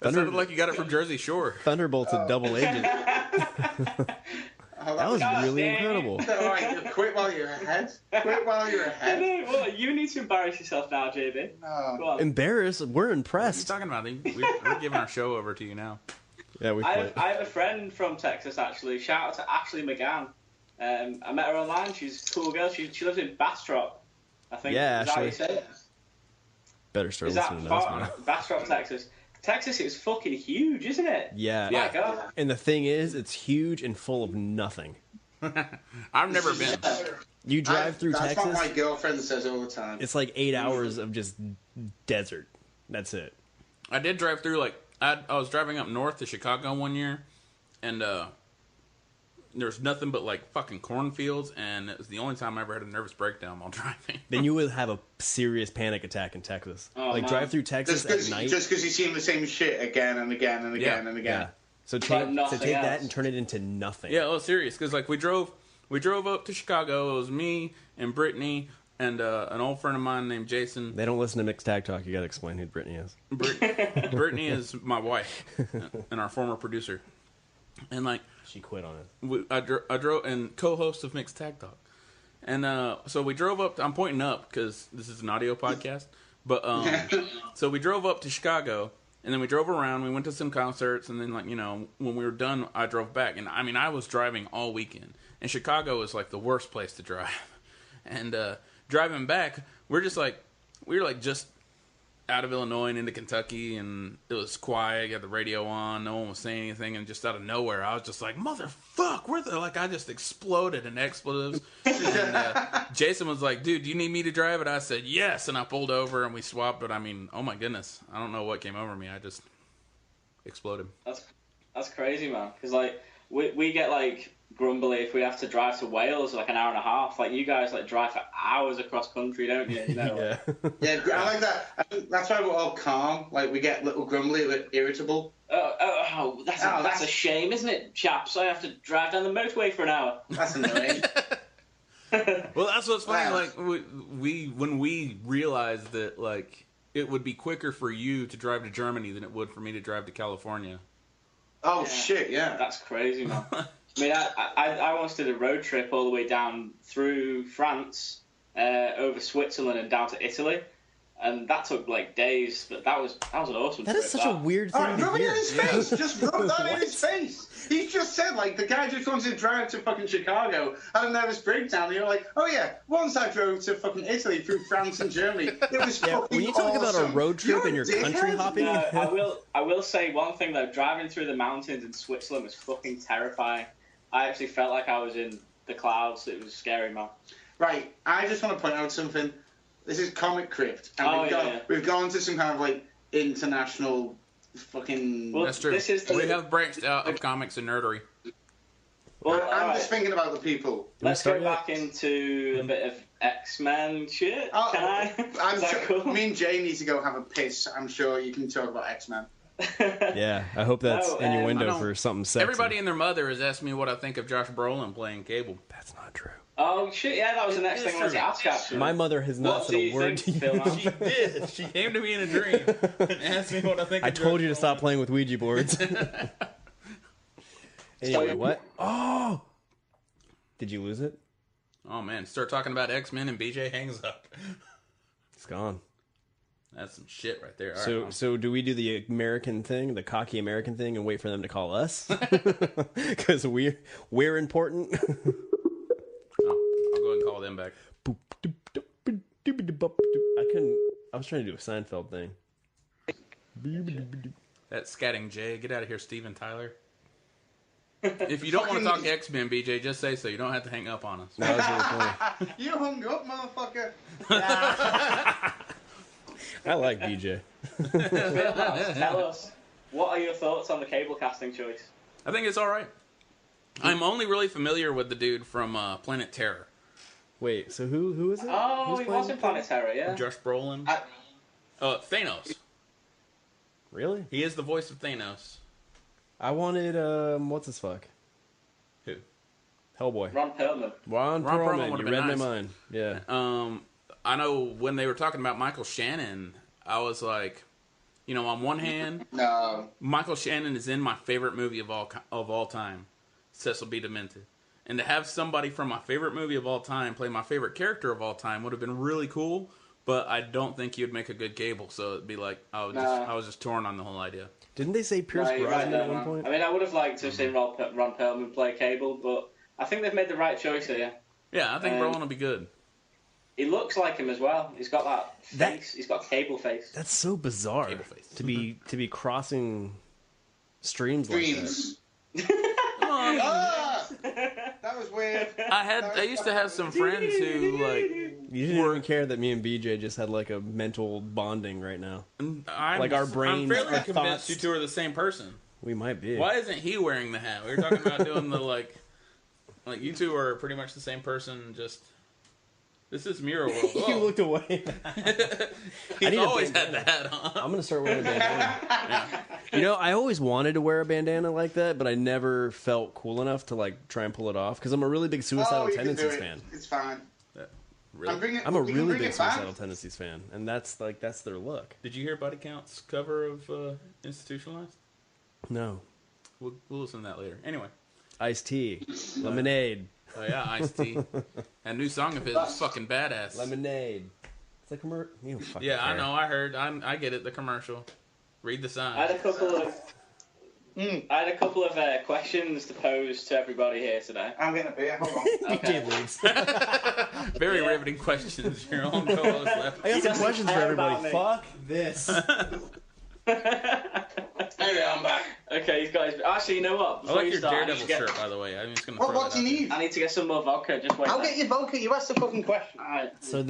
[SPEAKER 2] That sounded like you got it from Jersey Shore.
[SPEAKER 5] Thunderbolt's a double agent. That was really incredible.
[SPEAKER 3] All right, quit while you're ahead. Quit while you're ahead.
[SPEAKER 4] Well, you need to embarrass yourself now, JB.
[SPEAKER 3] No.
[SPEAKER 4] Go on.
[SPEAKER 5] Embarrassed? We're
[SPEAKER 2] What are you
[SPEAKER 5] impressed.
[SPEAKER 2] talking about? We're giving our show over to you now.
[SPEAKER 5] Yeah, we quit.
[SPEAKER 4] I have a friend from Texas, actually. Shout out to Ashley McGann. I met her online. She's a cool girl. She lives in Bastrop, I think.
[SPEAKER 5] Yeah,
[SPEAKER 4] Is that how you
[SPEAKER 5] Ashley.
[SPEAKER 4] say it?
[SPEAKER 5] Better start
[SPEAKER 4] Is that
[SPEAKER 5] listening to us,
[SPEAKER 4] far?
[SPEAKER 5] man.
[SPEAKER 4] Bastrop, Texas. Texas is fucking huge, isn't it?
[SPEAKER 5] Yeah.
[SPEAKER 4] My God.
[SPEAKER 5] And the thing is, it's huge and full of nothing.
[SPEAKER 2] I've never been.
[SPEAKER 5] You drive through
[SPEAKER 3] That's
[SPEAKER 5] Texas,
[SPEAKER 3] what my girlfriend says all the time.
[SPEAKER 5] it's like 8 hours of just desert. That's it.
[SPEAKER 2] I did drive through, like, I was driving up north to Chicago one year, and there's nothing but, like, fucking cornfields, and it was the only time I ever had a nervous breakdown while driving.
[SPEAKER 5] Then you would have a serious panic attack in Texas. Like,
[SPEAKER 4] man.
[SPEAKER 5] drive through Texas at night.
[SPEAKER 3] Just because you've seen the same shit again and again and again and again.
[SPEAKER 5] Yeah. So take
[SPEAKER 4] nothing
[SPEAKER 5] that
[SPEAKER 4] else.
[SPEAKER 5] and turn it into nothing.
[SPEAKER 2] Yeah, well, serious, because, like, we drove up to Chicago. It was me and Brittany and an old friend of mine named Jason.
[SPEAKER 5] They don't listen to Mixed Tag Talk. You got to explain who Brittany is.
[SPEAKER 2] Brittany is my wife and our former producer. And, like,
[SPEAKER 5] She quit on it.
[SPEAKER 2] I drove and co-host of Mixed Tag Talk. And so we drove up. I'm pointing up because this is an audio podcast. But so we drove up to Chicago, and then we drove around. We went to some concerts, and then, like, you know, when we were done, I drove back. And I mean, I was driving all weekend, and Chicago is like the worst place to drive. And driving back, we were just out of Illinois and into Kentucky, and it was quiet. You had the radio on, no one was saying anything, and just out of nowhere, I was just like, "Motherfuck!" I just exploded in expletives. And Jason was like, "Dude, do you need me to drive it?" I said, "Yes," and I pulled over and we swapped. But I mean, oh my goodness, I don't know what came over me. I just exploded.
[SPEAKER 4] That's crazy, man. Because, like, we get, like, grumbly if we have to drive to Wales like an hour and a half. Like, you guys, like, drive for hours across country, don't you? You know,
[SPEAKER 5] Yeah.
[SPEAKER 3] Yeah, I like that. I think that's why we're all calm. Like, we get a little grumbly, a little irritable.
[SPEAKER 4] That's a shame, isn't it, chaps? I have to drive down the motorway for an hour.
[SPEAKER 3] That's annoying.
[SPEAKER 2] Well, that's what's funny.
[SPEAKER 3] Wow.
[SPEAKER 2] Like when we realized that, like, it would be quicker for you to drive to Germany than it would for me to drive to California.
[SPEAKER 3] Oh, shit, yeah.
[SPEAKER 4] That's crazy, man. I mean, I once did a road trip all the way down through France, over Switzerland and down to Italy, and that took like days. But that was an awesome
[SPEAKER 5] That
[SPEAKER 4] trip.
[SPEAKER 5] is such a weird thing
[SPEAKER 3] All right,
[SPEAKER 5] to
[SPEAKER 3] rub it
[SPEAKER 5] hear.
[SPEAKER 3] in his face. Just rub that in his face. He just said, like, the guy just wanted to drive to fucking Chicago, had a nervous breakdown, and you're like, oh yeah, once I drove to fucking Italy through France and Germany. It was
[SPEAKER 5] Yeah,
[SPEAKER 3] fucking
[SPEAKER 5] when you talk about a
[SPEAKER 3] awesome.
[SPEAKER 5] road trip
[SPEAKER 3] You're
[SPEAKER 5] and you're
[SPEAKER 3] a
[SPEAKER 5] country
[SPEAKER 3] dickhead.
[SPEAKER 5] hopping,
[SPEAKER 4] No, I will say one thing though. Driving through the mountains in Switzerland was fucking terrifying. I actually felt like I was in the clouds. It was scary, man.
[SPEAKER 3] Right, I just want to point out something. This is Comic Crypt, and we've gone to some kind of, like, international fucking...
[SPEAKER 4] Well,
[SPEAKER 2] That's true.
[SPEAKER 4] This is
[SPEAKER 2] We have branched out of comics and nerdery.
[SPEAKER 4] Well,
[SPEAKER 3] I'm
[SPEAKER 4] alright.
[SPEAKER 3] just thinking about the people.
[SPEAKER 4] Let's
[SPEAKER 5] start
[SPEAKER 4] go
[SPEAKER 5] yet?
[SPEAKER 4] back into a bit of X-Men shit.
[SPEAKER 3] Oh,
[SPEAKER 4] Can I?
[SPEAKER 3] I'm
[SPEAKER 4] Is that
[SPEAKER 3] sure,
[SPEAKER 4] cool?
[SPEAKER 3] me and Jay need to go have a piss. I'm sure you can talk about X-Men.
[SPEAKER 5] yeah, I hope that's
[SPEAKER 4] No,
[SPEAKER 5] in your
[SPEAKER 4] I
[SPEAKER 5] window
[SPEAKER 2] don't-
[SPEAKER 5] for something sexy.
[SPEAKER 2] Everybody and their mother has asked me what I think of Josh Brolin playing Cable.
[SPEAKER 5] That's not true.
[SPEAKER 4] Oh shit! Yeah, that was the next thing I wanted to ask. Actually,
[SPEAKER 5] My mother has not
[SPEAKER 4] What
[SPEAKER 5] said
[SPEAKER 4] do
[SPEAKER 5] a
[SPEAKER 4] you
[SPEAKER 5] word to
[SPEAKER 4] think,
[SPEAKER 5] you.
[SPEAKER 4] Phil?
[SPEAKER 2] She did. She came to me in a dream and asked me what I think.
[SPEAKER 5] I
[SPEAKER 2] of
[SPEAKER 5] told
[SPEAKER 2] Josh
[SPEAKER 5] you to stop playing with Ouija boards. Anyway, what? Oh! Did you lose it?
[SPEAKER 2] Oh man, start talking about X-Men and BJ hangs up.
[SPEAKER 5] It's gone.
[SPEAKER 2] That's some shit right there. All right,
[SPEAKER 5] So do we do the American thing, the cocky American thing, and wait for them to call us? Because we're important.
[SPEAKER 2] I'll go ahead and call them back.
[SPEAKER 5] I was trying to do a Seinfeld thing.
[SPEAKER 2] That scatting Jay. Get out of here, Steven Tyler. If you don't want to talk X-Men, BJ, just say so. You don't have to hang up on us.
[SPEAKER 5] That was really funny.
[SPEAKER 3] You hung up, motherfucker.
[SPEAKER 5] I like BJ.
[SPEAKER 4] Tell us, what are your thoughts on the cable casting choice?
[SPEAKER 2] I think it's all right. I'm only really familiar with the dude from Planet Terror.
[SPEAKER 5] Wait, so who is it?
[SPEAKER 4] Oh,
[SPEAKER 5] Who's
[SPEAKER 4] he
[SPEAKER 5] playing
[SPEAKER 4] was in
[SPEAKER 5] it?
[SPEAKER 4] Planet Terror, yeah.
[SPEAKER 2] Josh Brolin. Thanos.
[SPEAKER 5] Really?
[SPEAKER 2] He is the voice of Thanos.
[SPEAKER 5] I wanted what's his fuck?
[SPEAKER 2] Who?
[SPEAKER 5] Hellboy.
[SPEAKER 4] Ron Perlman.
[SPEAKER 5] Ron
[SPEAKER 2] Perlman
[SPEAKER 5] Perlman.
[SPEAKER 2] would've
[SPEAKER 5] You
[SPEAKER 2] been
[SPEAKER 5] read
[SPEAKER 2] nice.
[SPEAKER 5] my mind. Yeah.
[SPEAKER 2] I know when they were talking about Michael Shannon, I was like, you know, on one hand,
[SPEAKER 3] No.
[SPEAKER 2] Michael Shannon is in my favorite movie of all time, Cecil B. Demented. And to have somebody from my favorite movie of all time play my favorite character of all time would have been really cool, but I don't think he would make a good Cable, so it'd be like, I was just torn on the whole idea.
[SPEAKER 5] Didn't they say Pierce
[SPEAKER 4] No, you're
[SPEAKER 5] Brosnan
[SPEAKER 4] right
[SPEAKER 5] at
[SPEAKER 4] there,
[SPEAKER 5] one
[SPEAKER 4] man.
[SPEAKER 5] point?
[SPEAKER 4] I mean, I would have liked to have seen Ron Perlman play Cable, but I think they've made the right choice here.
[SPEAKER 2] Yeah, I think Brolin will be good.
[SPEAKER 4] He looks like him as well. He's got that face. He's got Cable face.
[SPEAKER 5] That's so bizarre
[SPEAKER 2] Cable face.
[SPEAKER 5] to be crossing streams like that.
[SPEAKER 3] Dreams.
[SPEAKER 2] Oh,
[SPEAKER 3] Ah! That was weird.
[SPEAKER 2] I used to have some friends who, like,
[SPEAKER 5] You didn't even care that me and BJ just had like a mental bonding right now. Like our brains,
[SPEAKER 2] I'm fairly
[SPEAKER 5] our
[SPEAKER 2] convinced
[SPEAKER 5] thoughts.
[SPEAKER 2] you two are the same person.
[SPEAKER 5] We might be.
[SPEAKER 2] Why isn't he wearing the hat? We were talking about doing the, like you two are pretty much the same person, just... This is Mirror World.
[SPEAKER 5] You
[SPEAKER 2] Oh.
[SPEAKER 5] looked away.
[SPEAKER 2] He's
[SPEAKER 5] need a
[SPEAKER 2] always had
[SPEAKER 5] bandana.
[SPEAKER 2] the hat on.
[SPEAKER 5] I'm gonna start wearing a bandana. You know, I always wanted to wear a bandana like that, but I never felt cool enough to like try and pull it off because I'm a really big Suicidal
[SPEAKER 3] You can do
[SPEAKER 5] Tendencies
[SPEAKER 3] it.
[SPEAKER 5] fan.
[SPEAKER 3] It's fine.
[SPEAKER 2] Really?
[SPEAKER 5] I'm a
[SPEAKER 3] we can
[SPEAKER 5] really
[SPEAKER 3] bring
[SPEAKER 5] big
[SPEAKER 3] it back.
[SPEAKER 5] Suicidal Tendencies fan, and that's their look.
[SPEAKER 2] Did you hear Body Count's cover of Institutionalized?
[SPEAKER 5] No,
[SPEAKER 2] We'll listen to that later. Anyway.
[SPEAKER 5] iced tea, lemonade,
[SPEAKER 2] Oh, yeah, Ice-T. That new song of his is fucking badass.
[SPEAKER 5] lemonade. It's like commercial. You don't fucking
[SPEAKER 2] Yeah, I
[SPEAKER 5] care.
[SPEAKER 2] know. I heard. I get it. The commercial. Read the sign.
[SPEAKER 4] I had a couple of questions to pose to everybody here today.
[SPEAKER 3] I'm getting a beer. Hold on.
[SPEAKER 5] BJ leaves.
[SPEAKER 2] Very riveting questions. Your own co-host left.
[SPEAKER 5] I got some questions for
[SPEAKER 4] care about
[SPEAKER 5] everybody.
[SPEAKER 4] me.
[SPEAKER 5] Fuck this.
[SPEAKER 3] Anyway, I'm back.
[SPEAKER 4] Okay, he's got his... Actually, you know what?
[SPEAKER 2] I
[SPEAKER 4] Before
[SPEAKER 2] like
[SPEAKER 4] you
[SPEAKER 2] your
[SPEAKER 4] start, I
[SPEAKER 2] Daredevil
[SPEAKER 4] need to
[SPEAKER 2] shirt, by the way. I'm just gonna.
[SPEAKER 3] What
[SPEAKER 2] throw
[SPEAKER 3] do
[SPEAKER 2] that
[SPEAKER 3] you
[SPEAKER 2] out there.
[SPEAKER 3] need?
[SPEAKER 4] I need to get some more vodka. Just wait.
[SPEAKER 3] I'll get you vodka. You asked the fucking question.
[SPEAKER 4] Alright.
[SPEAKER 5] So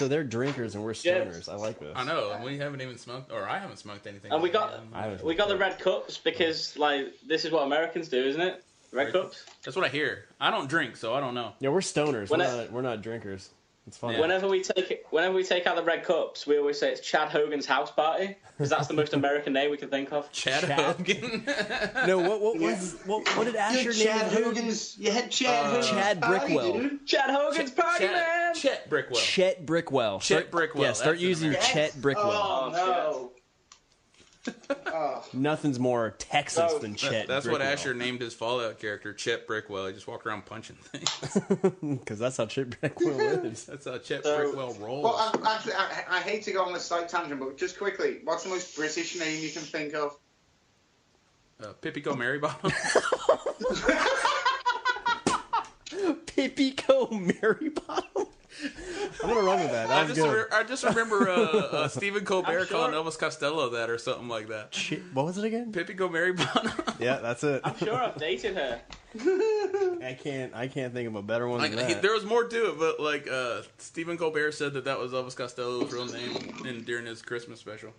[SPEAKER 5] they're drinkers and we're stoners. I like this.
[SPEAKER 2] I know, and we haven't even smoked, or I haven't smoked anything.
[SPEAKER 4] And we got the red cups because like this is what Americans do, isn't it? Red cups.
[SPEAKER 2] That's what I hear. I don't drink, so I don't know.
[SPEAKER 5] Yeah, we're stoners.
[SPEAKER 4] When
[SPEAKER 5] We're not drinkers. It's fun.
[SPEAKER 2] Yeah.
[SPEAKER 4] Whenever we take out the red cups, we always say it's Chad Hogan's house party because that's the most American name we can think of.
[SPEAKER 2] Chad
[SPEAKER 5] Chad.
[SPEAKER 2] Hogan.
[SPEAKER 5] No, what did Asher name
[SPEAKER 3] Chad
[SPEAKER 5] him?
[SPEAKER 3] Hogan's. You had Chad Hogan's
[SPEAKER 5] Chad
[SPEAKER 3] party,
[SPEAKER 5] Brickwell.
[SPEAKER 3] dude.
[SPEAKER 4] Chad Hogan's party, man.
[SPEAKER 2] Chet Brickwell.
[SPEAKER 5] Chet Brickwell.
[SPEAKER 2] Chet Brickwell,
[SPEAKER 5] Yeah, start
[SPEAKER 2] that's
[SPEAKER 5] using
[SPEAKER 2] an
[SPEAKER 5] Chet Brickwell.
[SPEAKER 3] Oh, no. Oh.
[SPEAKER 5] Nothing's more Texas
[SPEAKER 4] So,
[SPEAKER 5] than Chet
[SPEAKER 2] That's what
[SPEAKER 5] Brickwell.
[SPEAKER 2] Asher named his Fallout character, Chet Brickwell. He just walked around punching things.
[SPEAKER 5] Because that's how Chet Brickwell is.
[SPEAKER 2] That's how Chet
[SPEAKER 4] So-
[SPEAKER 2] Brickwell rolls.
[SPEAKER 3] Well, actually, I hate to go on this slight tangent, but just quickly, what's the most British name you can think of?
[SPEAKER 2] Pippico Marybottom.
[SPEAKER 5] Pippico Marybottom. I'm gonna run with that. That was good.
[SPEAKER 2] I just remember Stephen Colbert
[SPEAKER 4] I'm sure-
[SPEAKER 2] calling Elvis Costello that or something like that.
[SPEAKER 5] What was it again?
[SPEAKER 2] Pippico Marybottom.
[SPEAKER 5] Yeah, that's it.
[SPEAKER 4] I'm sure I've dated her.
[SPEAKER 5] I can't think of a better one than
[SPEAKER 2] Like,
[SPEAKER 5] that.
[SPEAKER 2] there was more to it, but like Stephen Colbert said that was Elvis Costello's real name during his Christmas special.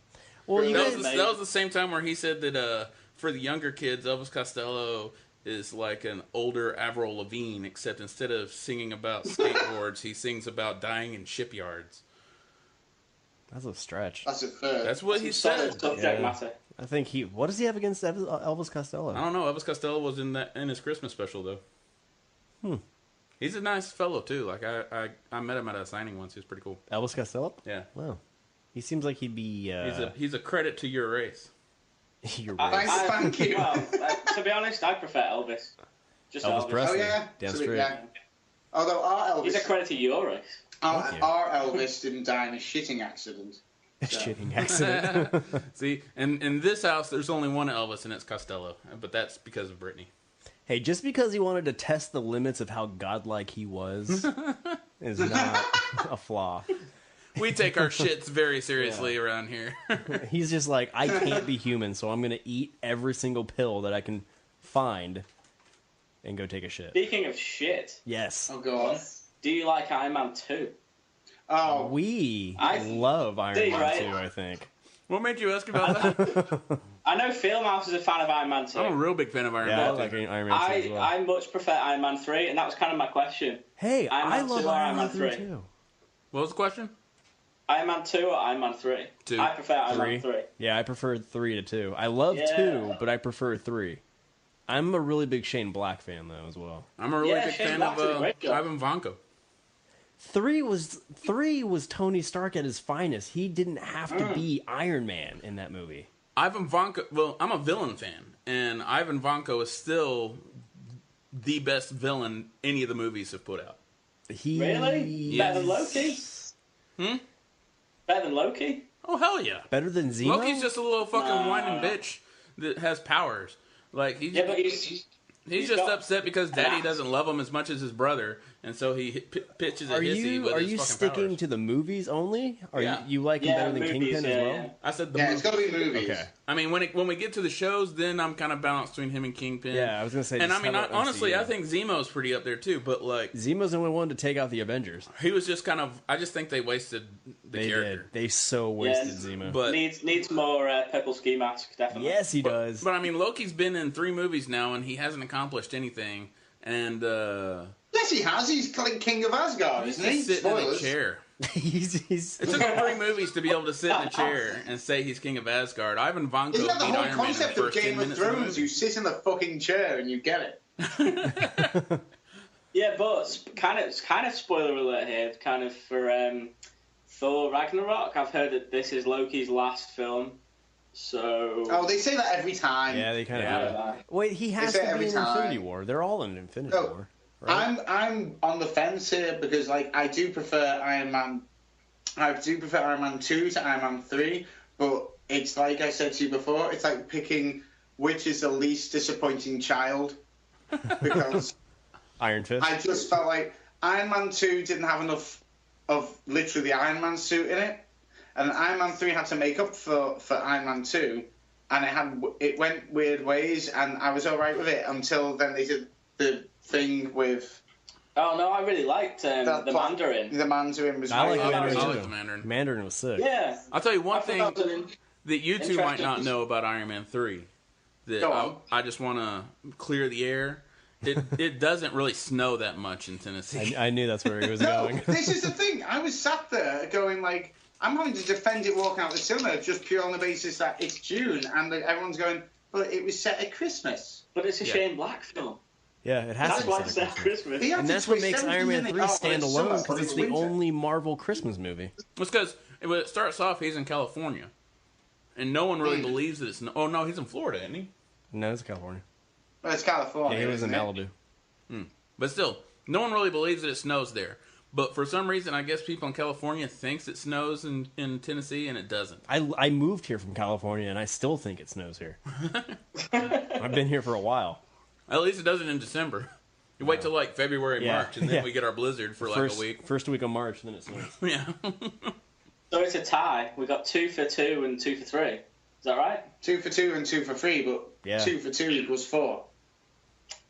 [SPEAKER 5] Well, you
[SPEAKER 2] That
[SPEAKER 5] guys,
[SPEAKER 2] was the same time where he said that for the younger kids, Elvis Costello is like an older Avril Lavigne, except instead of singing about skateboards, he sings about dying in shipyards.
[SPEAKER 5] that's a stretch.
[SPEAKER 3] That's a third.
[SPEAKER 2] That's what he
[SPEAKER 4] Solid
[SPEAKER 2] said.
[SPEAKER 4] subject
[SPEAKER 5] Yeah.
[SPEAKER 4] matter.
[SPEAKER 5] I think what does he have against Elvis Costello?
[SPEAKER 2] I don't know. Elvis Costello was in his Christmas special though. He's a nice fellow too. Like I met him at a signing once. He was pretty cool.
[SPEAKER 5] Elvis Costello?
[SPEAKER 2] Yeah.
[SPEAKER 5] Wow. He seems like he'd be.
[SPEAKER 2] He's a credit to your race.
[SPEAKER 5] You're
[SPEAKER 3] Thanks,
[SPEAKER 5] right.
[SPEAKER 3] thank you.
[SPEAKER 4] Well, to be honest, I prefer Elvis. Just
[SPEAKER 5] Elvis
[SPEAKER 4] Elvis.
[SPEAKER 5] Presley.
[SPEAKER 3] Oh, yeah.
[SPEAKER 5] Damn
[SPEAKER 3] So,
[SPEAKER 5] straight.
[SPEAKER 3] yeah. Although our
[SPEAKER 4] He's a
[SPEAKER 3] Elvis,
[SPEAKER 4] credit to your race.
[SPEAKER 5] Thank you.
[SPEAKER 3] our Elvis didn't die in a shitting accident.
[SPEAKER 5] Shitting accident.
[SPEAKER 2] See, and in this house, there's only one Elvis, and it's Costello. But that's because of Britney.
[SPEAKER 5] Hey, just because he wanted to test the limits of how godlike he was is not a flaw.
[SPEAKER 2] We take our shits very seriously around here.
[SPEAKER 5] He's just like, I can't be human, so I'm going to eat every single pill that I can find and go take a shit.
[SPEAKER 4] Speaking of shit,
[SPEAKER 5] Yes.
[SPEAKER 3] Oh, go on.
[SPEAKER 4] do you like Iron Man 2?
[SPEAKER 3] Oh,
[SPEAKER 5] We
[SPEAKER 4] I
[SPEAKER 5] love Iron
[SPEAKER 4] see,
[SPEAKER 5] Man
[SPEAKER 4] right?
[SPEAKER 5] 2, I think.
[SPEAKER 2] What made you ask about that?
[SPEAKER 4] I know Feildmouse is a fan of Iron Man 2.
[SPEAKER 2] I'm a real big fan of Iron
[SPEAKER 5] Yeah, I
[SPEAKER 2] Man.
[SPEAKER 5] like Iron Man 2 as well.
[SPEAKER 4] I much prefer Iron Man 3, and that was kind of my question.
[SPEAKER 5] Hey,
[SPEAKER 4] Iron
[SPEAKER 5] I
[SPEAKER 4] Man
[SPEAKER 5] love
[SPEAKER 4] 2 or
[SPEAKER 5] Iron Man 3
[SPEAKER 4] 3?
[SPEAKER 5] too.
[SPEAKER 2] What was the question?
[SPEAKER 4] Iron Man 2 or Iron Man 3?
[SPEAKER 2] 2.
[SPEAKER 4] I prefer Iron Man 3.
[SPEAKER 5] Yeah, I prefer 3 to 2. I love
[SPEAKER 4] Yeah.
[SPEAKER 5] 2, but I prefer 3. I'm a really big Shane Black fan, though, as well.
[SPEAKER 2] I'm a really big
[SPEAKER 4] Shane
[SPEAKER 2] fan
[SPEAKER 4] Black's a
[SPEAKER 2] of
[SPEAKER 4] great job.
[SPEAKER 2] Ivan Vanko.
[SPEAKER 5] 3 was Tony Stark at his finest. He didn't have to be Iron Man in that movie.
[SPEAKER 2] Ivan Vanko. Well, I'm a villain fan, and Ivan Vanko is still the best villain any of the movies have put out.
[SPEAKER 4] Really?
[SPEAKER 5] Yes.
[SPEAKER 4] Better than Loki? Better than Loki?
[SPEAKER 2] Oh hell yeah!
[SPEAKER 5] Better than Zemo?
[SPEAKER 2] Loki's just a little fucking whining bitch that has powers. Like
[SPEAKER 4] Yeah, but he's
[SPEAKER 2] he's just
[SPEAKER 4] got-
[SPEAKER 2] upset because Daddy doesn't love him as much as his brother, and so he pitches a hissy with
[SPEAKER 5] Are
[SPEAKER 2] his
[SPEAKER 5] you
[SPEAKER 2] fucking
[SPEAKER 5] sticking
[SPEAKER 2] powers.
[SPEAKER 5] to the movies only? Are
[SPEAKER 2] Yeah.
[SPEAKER 5] you like him
[SPEAKER 4] Yeah,
[SPEAKER 5] better than
[SPEAKER 4] movies,
[SPEAKER 5] Kingpin as well?
[SPEAKER 4] yeah.
[SPEAKER 2] I said the
[SPEAKER 3] Yeah, it's
[SPEAKER 2] movie.
[SPEAKER 3] got to be movies.
[SPEAKER 5] Okay.
[SPEAKER 2] I mean, when we get to the shows, then I'm kind of balanced between him and Kingpin.
[SPEAKER 5] Yeah, I was gonna say.
[SPEAKER 2] And I
[SPEAKER 5] just
[SPEAKER 2] mean,
[SPEAKER 5] how about
[SPEAKER 2] honestly,
[SPEAKER 5] MCU?
[SPEAKER 2] I think Zemo's pretty up there too. But like,
[SPEAKER 5] Zemo's the only one to take out the Avengers.
[SPEAKER 2] he was just kind of. I just think they wasted the
[SPEAKER 5] They
[SPEAKER 2] character.
[SPEAKER 5] did. They so wasted
[SPEAKER 4] Yes.
[SPEAKER 5] Zemo.
[SPEAKER 2] But
[SPEAKER 4] Needs more purple ski mask, definitely.
[SPEAKER 5] yes, he does.
[SPEAKER 2] But I mean, Loki's been in 3 movies now, and he hasn't accomplished anything. And
[SPEAKER 3] Yes, he has. He's like King of Asgard,
[SPEAKER 2] he's
[SPEAKER 3] isn't he?
[SPEAKER 2] just sitting in a
[SPEAKER 3] Spoilers.
[SPEAKER 2] chair.
[SPEAKER 5] he's
[SPEAKER 2] It took him 3 movies to be able to sit in a chair and say he's king of Asgard. Ivan Vanko
[SPEAKER 3] Isn't that the
[SPEAKER 2] beat
[SPEAKER 3] whole
[SPEAKER 2] Iron Man in the
[SPEAKER 3] concept of
[SPEAKER 2] first 10
[SPEAKER 3] Game of
[SPEAKER 2] minutes of the
[SPEAKER 3] Thrones?
[SPEAKER 2] movie.
[SPEAKER 3] You sit in the fucking chair and you get it.
[SPEAKER 4] Yeah, but kind of spoiler alert here, kind of for Thor Ragnarok. I've heard that this is Loki's last film, so.
[SPEAKER 3] Oh, they say that every time.
[SPEAKER 5] yeah, they kind of
[SPEAKER 2] Yeah.
[SPEAKER 5] have it. Wait, he has
[SPEAKER 3] say
[SPEAKER 5] to
[SPEAKER 3] it
[SPEAKER 5] be
[SPEAKER 3] every
[SPEAKER 5] in
[SPEAKER 3] time.
[SPEAKER 5] Infinity War. They're all in Infinity
[SPEAKER 3] No,
[SPEAKER 5] War. Right?
[SPEAKER 3] I'm on the fence here because like I do prefer Iron Man. I do prefer Iron Man 2 to Iron Man 3, but it's like I said to you before. It's like picking which is the least disappointing child because
[SPEAKER 5] Iron Fist.
[SPEAKER 3] I just felt like Iron Man 2 didn't have enough of literally the Iron Man suit in it, and Iron Man 3 had to make up for Iron Man 2, and it went weird ways, and I was alright with it until then they did the thing with
[SPEAKER 4] Oh no, I really liked the Mandarin.
[SPEAKER 3] The Mandarin was
[SPEAKER 5] I like
[SPEAKER 3] great.
[SPEAKER 5] Mandarin
[SPEAKER 2] I
[SPEAKER 5] too.
[SPEAKER 2] like the Mandarin.
[SPEAKER 5] Mandarin was sick.
[SPEAKER 4] Yeah.
[SPEAKER 2] I'll tell you one
[SPEAKER 4] I thought
[SPEAKER 2] thing
[SPEAKER 4] that was an
[SPEAKER 2] that you two might
[SPEAKER 4] interesting-
[SPEAKER 2] not know about Iron Man 3. That
[SPEAKER 3] Go on.
[SPEAKER 2] I just want to clear the air. It doesn't really snow that much in Tennessee.
[SPEAKER 5] I knew that's where he was
[SPEAKER 3] No,
[SPEAKER 5] going.
[SPEAKER 3] this is the thing. I was sat there going like, I'm having to defend it walking out the cinema just pure on the basis that it's June, and everyone's going, but it was set at Christmas.
[SPEAKER 4] But it's a
[SPEAKER 2] Yeah.
[SPEAKER 4] Shane Black film.
[SPEAKER 5] Yeah, it has
[SPEAKER 4] That's
[SPEAKER 5] to be
[SPEAKER 4] why
[SPEAKER 5] set
[SPEAKER 4] it's
[SPEAKER 5] at
[SPEAKER 4] set at
[SPEAKER 5] Christmas.
[SPEAKER 4] Christmas.
[SPEAKER 3] He had
[SPEAKER 5] And
[SPEAKER 3] to
[SPEAKER 5] that's what
[SPEAKER 3] twist
[SPEAKER 5] makes
[SPEAKER 3] everything
[SPEAKER 5] Iron Man
[SPEAKER 3] in it.
[SPEAKER 5] 3
[SPEAKER 3] Oh,
[SPEAKER 5] stand
[SPEAKER 3] it's
[SPEAKER 5] alone,
[SPEAKER 3] summer,
[SPEAKER 5] because
[SPEAKER 3] but
[SPEAKER 5] it's the
[SPEAKER 3] winter.
[SPEAKER 5] only Marvel Christmas movie.
[SPEAKER 2] It's because it starts off, he's in California. And no one really believes that it's... Oh, no, he's in Florida, isn't he?
[SPEAKER 5] No, it's California.
[SPEAKER 3] Well, it's California.
[SPEAKER 5] Yeah, he was in
[SPEAKER 3] isn't it?
[SPEAKER 5] Malibu.
[SPEAKER 2] But still, no one really believes that it snows there. But for some reason, I guess people in California thinks it snows in Tennessee, and it doesn't.
[SPEAKER 5] I moved here from California, and I still think it snows here. I've been here for a while.
[SPEAKER 2] At least it doesn't in December. You wait till like February,
[SPEAKER 5] Yeah.
[SPEAKER 2] March, and then
[SPEAKER 5] Yeah.
[SPEAKER 2] we get our blizzard for like
[SPEAKER 5] First
[SPEAKER 2] a week.
[SPEAKER 5] First week of March, then it snows.
[SPEAKER 2] Yeah.
[SPEAKER 4] So it's a tie. We got 2 for 2 and 2 for 3. Is that right?
[SPEAKER 3] 2 for 2 and 2 for 3, but
[SPEAKER 5] Yeah.
[SPEAKER 3] 2 for 2 equals 4.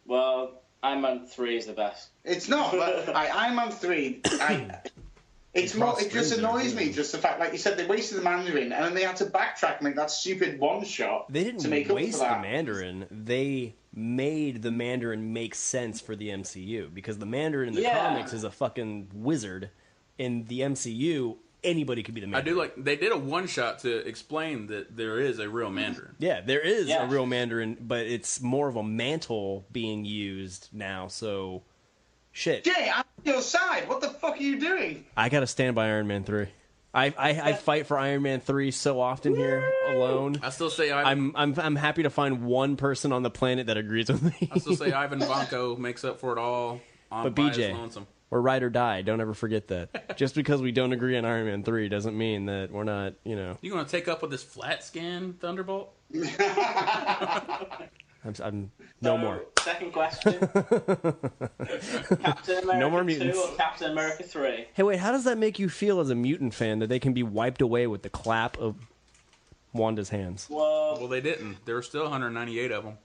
[SPEAKER 4] Well, Iron Man 3 is the best.
[SPEAKER 3] It's not, but Iron Man 3, it's more, it just annoys me, just the fact, like you said, they wasted the Mandarin, and then they had to backtrack and make that stupid one shot
[SPEAKER 5] They
[SPEAKER 3] to
[SPEAKER 5] didn't
[SPEAKER 3] make up
[SPEAKER 5] waste
[SPEAKER 3] for
[SPEAKER 5] the
[SPEAKER 3] that.
[SPEAKER 5] Mandarin. They made the Mandarin make sense for the MCU, because the Mandarin in the
[SPEAKER 4] Yeah.
[SPEAKER 5] comics is a fucking wizard. In the MCU, anybody could be the
[SPEAKER 2] I
[SPEAKER 5] Mandarin.
[SPEAKER 2] do like they did a one shot to explain that there is a real Mandarin.
[SPEAKER 5] Yeah, there is
[SPEAKER 4] Yeah.
[SPEAKER 5] a real Mandarin, but it's more of a mantle being used now, so... Shit.
[SPEAKER 3] Jay, I'm on your side. What the fuck are you doing?
[SPEAKER 5] I gotta stand by Iron Man 3. I fight for Iron Man 3 so often here, alone.
[SPEAKER 2] I still say
[SPEAKER 5] I'm happy to find one person on the planet that agrees with me.
[SPEAKER 2] I still say Ivan Vanko makes up for it all.
[SPEAKER 5] But
[SPEAKER 2] by his
[SPEAKER 5] BJ,
[SPEAKER 2] lonesome.
[SPEAKER 5] we're ride or die. Don't ever forget that. Just because we don't agree on Iron Man 3 doesn't mean that we're not, you know...
[SPEAKER 2] You gonna take up with this flat scan Thunderbolt?
[SPEAKER 5] I'm no more.
[SPEAKER 4] Second question. Captain America
[SPEAKER 5] No more
[SPEAKER 4] 2
[SPEAKER 5] mutants.
[SPEAKER 4] or Captain America 3?
[SPEAKER 5] Hey, wait, how does that make you feel as a mutant fan that they can be wiped away with the clap of Wanda's hands?
[SPEAKER 4] Well,
[SPEAKER 2] Well, they didn't. There were still 198 of them.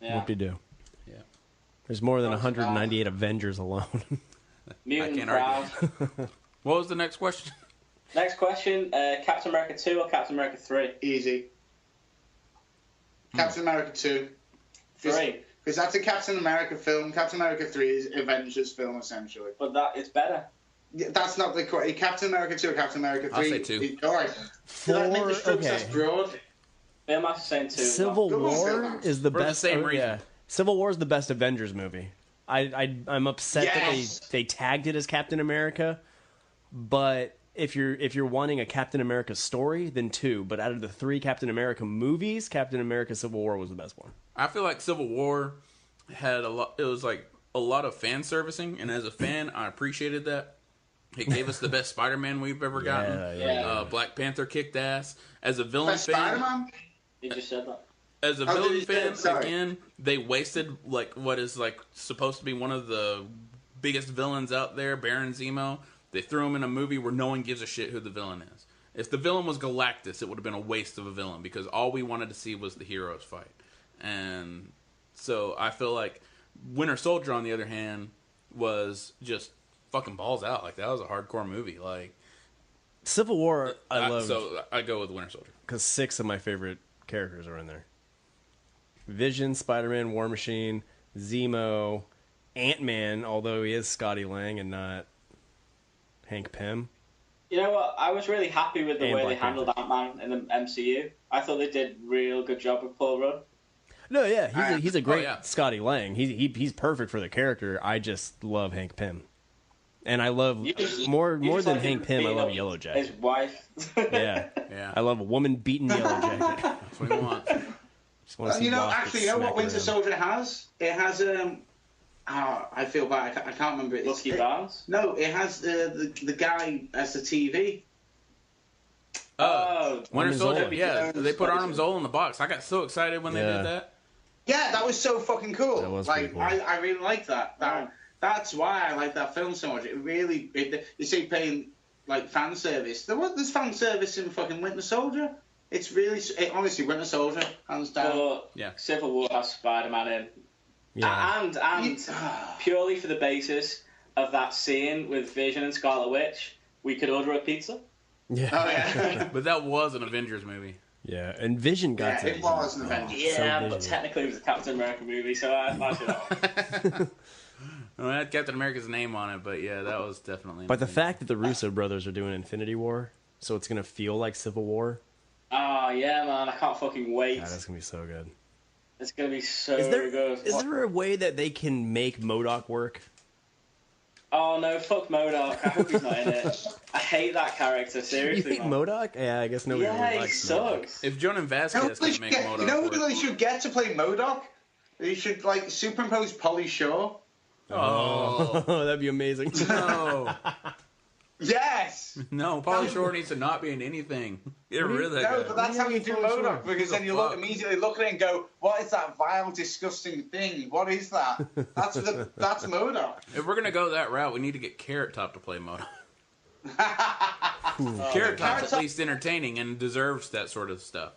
[SPEAKER 4] yeah.
[SPEAKER 5] Whoop-de-doo.
[SPEAKER 2] Yeah.
[SPEAKER 5] There's more than 198 Avengers alone.
[SPEAKER 4] Mutant
[SPEAKER 2] can't
[SPEAKER 4] Proud.
[SPEAKER 2] argue. What was the next question?
[SPEAKER 4] Next question. Captain America 2 or Captain America 3?
[SPEAKER 3] Easy. Captain America 2.
[SPEAKER 4] 3.
[SPEAKER 3] Because that's a Captain America film. Captain America 3 is Avengers film, essentially.
[SPEAKER 4] But it's better.
[SPEAKER 3] Yeah, that's not the Captain America 2 or Captain America 3.
[SPEAKER 2] I'll say 2.
[SPEAKER 3] All right. Did I make the strokes
[SPEAKER 5] okay.
[SPEAKER 3] as broad?
[SPEAKER 4] Feildmouse is saying too.
[SPEAKER 5] Civil
[SPEAKER 3] Good one,
[SPEAKER 5] War
[SPEAKER 3] Feildmouse.
[SPEAKER 5] is the
[SPEAKER 2] For the
[SPEAKER 5] best.
[SPEAKER 2] same reason.
[SPEAKER 5] Yeah, Civil War is the best Avengers movie. I'm upset
[SPEAKER 3] Yes.
[SPEAKER 5] that they tagged it as Captain America, but if you're wanting a Captain America story, then 2. But out of the 3 Captain America movies, Captain America: Civil War was the best one.
[SPEAKER 2] I feel like Civil War had a lot. It was like a lot of fan servicing, and as a fan, I appreciated that. It gave us the best Spider-Man we've ever gotten.
[SPEAKER 4] Yeah.
[SPEAKER 2] Black Panther kicked ass. As a villain
[SPEAKER 3] Best
[SPEAKER 2] fan,
[SPEAKER 3] Spider-Man?
[SPEAKER 4] You just said that.
[SPEAKER 2] as a
[SPEAKER 3] Oh,
[SPEAKER 2] villain
[SPEAKER 3] did you say
[SPEAKER 2] fan,
[SPEAKER 3] it? Sorry.
[SPEAKER 2] again, they wasted like what is like supposed to be one of the biggest villains out there, Baron Zemo. They threw him in a movie where no one gives a shit who the villain is. If the villain was Galactus, it would have been a waste of a villain because all we wanted to see was the heroes fight. And so I feel like Winter Soldier, on the other hand, was just fucking balls out. Like, that was a hardcore movie. Like,
[SPEAKER 5] Civil War, I love.
[SPEAKER 2] So I go with Winter Soldier.
[SPEAKER 5] Because 6 of my favorite characters are in there. Vision, Spider-Man, War Machine, Zemo, Ant-Man, although he is Scotty Lang and not Hank Pym.
[SPEAKER 4] You know what? I was really happy with the
[SPEAKER 5] And
[SPEAKER 4] way
[SPEAKER 5] Black
[SPEAKER 4] they handled Ant-Man in the MCU. I thought they did a real good job with Paul Rudd.
[SPEAKER 5] No, yeah, he's a great
[SPEAKER 2] yeah.
[SPEAKER 5] Scotty Lang. He's perfect for the character. I just love Hank Pym. And I love, more
[SPEAKER 4] just
[SPEAKER 5] than
[SPEAKER 4] like
[SPEAKER 5] Hank Pym, I
[SPEAKER 4] being
[SPEAKER 5] love
[SPEAKER 4] up
[SPEAKER 5] Yellow
[SPEAKER 4] His
[SPEAKER 5] Jacket.
[SPEAKER 4] wife.
[SPEAKER 5] Yeah.
[SPEAKER 2] Yeah.
[SPEAKER 5] I love a woman beating Yellow Jacket.
[SPEAKER 2] That's what he wants.
[SPEAKER 5] Just want to see
[SPEAKER 3] You know,
[SPEAKER 5] Wasp
[SPEAKER 3] actually,
[SPEAKER 5] get
[SPEAKER 3] you know what
[SPEAKER 5] smacked
[SPEAKER 3] Winter
[SPEAKER 5] around.
[SPEAKER 3] Soldier has? It has I feel bad. I can't remember it.
[SPEAKER 4] Lucky Barnes?
[SPEAKER 3] No, it has the guy as the TV.
[SPEAKER 4] Oh,
[SPEAKER 2] Winter
[SPEAKER 5] Arnim
[SPEAKER 2] Soldier,
[SPEAKER 5] Zola.
[SPEAKER 2] yeah. They put Arnim Zola in the box. I got so excited when they
[SPEAKER 5] Yeah.
[SPEAKER 2] did that.
[SPEAKER 3] Yeah, that was so fucking cool.
[SPEAKER 5] That was
[SPEAKER 3] like,
[SPEAKER 5] pretty cool.
[SPEAKER 3] I really like that. That's why I like that film so much. It really, you see, paying like fan service. There's fan service in fucking Winter Soldier. It's really, honestly, Winter Soldier, hands down.
[SPEAKER 4] but
[SPEAKER 2] Yeah.
[SPEAKER 4] Civil War has Spider-Man in.
[SPEAKER 5] Yeah.
[SPEAKER 4] And purely for the basis of that scene with Vision and Scarlet Witch, we could order a pizza.
[SPEAKER 5] Yeah.
[SPEAKER 3] Oh yeah.
[SPEAKER 2] But that was an Avengers movie.
[SPEAKER 5] Yeah, and Vision got
[SPEAKER 3] Yeah,
[SPEAKER 5] to
[SPEAKER 3] it was an Avengers.
[SPEAKER 4] Yeah,
[SPEAKER 5] so
[SPEAKER 4] but
[SPEAKER 5] Vision.
[SPEAKER 4] technically it was a Captain America movie, so I imagine that.
[SPEAKER 2] Well, it had Captain America's name on it, but yeah, that was definitely.
[SPEAKER 5] But the fact that the Russo brothers are doing Infinity War, so it's going to feel like Civil War,
[SPEAKER 4] Oh, yeah, man, I can't fucking wait.
[SPEAKER 5] God, that's going to be so good.
[SPEAKER 4] It's going to be so
[SPEAKER 5] Is there
[SPEAKER 4] good.
[SPEAKER 5] a way that they can make MODOK work?
[SPEAKER 4] Oh, no, fuck MODOK. I hope he's not in it. I hate that character,
[SPEAKER 5] You
[SPEAKER 4] seriously,
[SPEAKER 5] hate
[SPEAKER 4] man.
[SPEAKER 5] MODOK? Yeah, I guess nobody
[SPEAKER 4] Yeah,
[SPEAKER 5] really
[SPEAKER 4] he
[SPEAKER 5] likes MODOK.
[SPEAKER 4] sucks.
[SPEAKER 2] if Jonan Vasquez can make
[SPEAKER 3] You know
[SPEAKER 2] MODOK
[SPEAKER 3] who
[SPEAKER 2] work.
[SPEAKER 3] they should get to play MODOK? They should like superimpose Polly Shaw.
[SPEAKER 2] Oh
[SPEAKER 5] that'd be amazing.
[SPEAKER 2] no,
[SPEAKER 3] Yes.
[SPEAKER 2] no! Pauly Shore needs to not be in anything. Get rid of that
[SPEAKER 3] No,
[SPEAKER 2] guy.
[SPEAKER 3] but that's how you do MODOK, because then you
[SPEAKER 2] Fuck.
[SPEAKER 3] immediately look at it and go, "What is that vile, disgusting thing? What is that?" That's MODOK.
[SPEAKER 2] If we're gonna go that route, we need to get Carrot Top to play MODOK. Carrot Top's
[SPEAKER 3] Top-
[SPEAKER 2] at least entertaining and deserves that sort of stuff.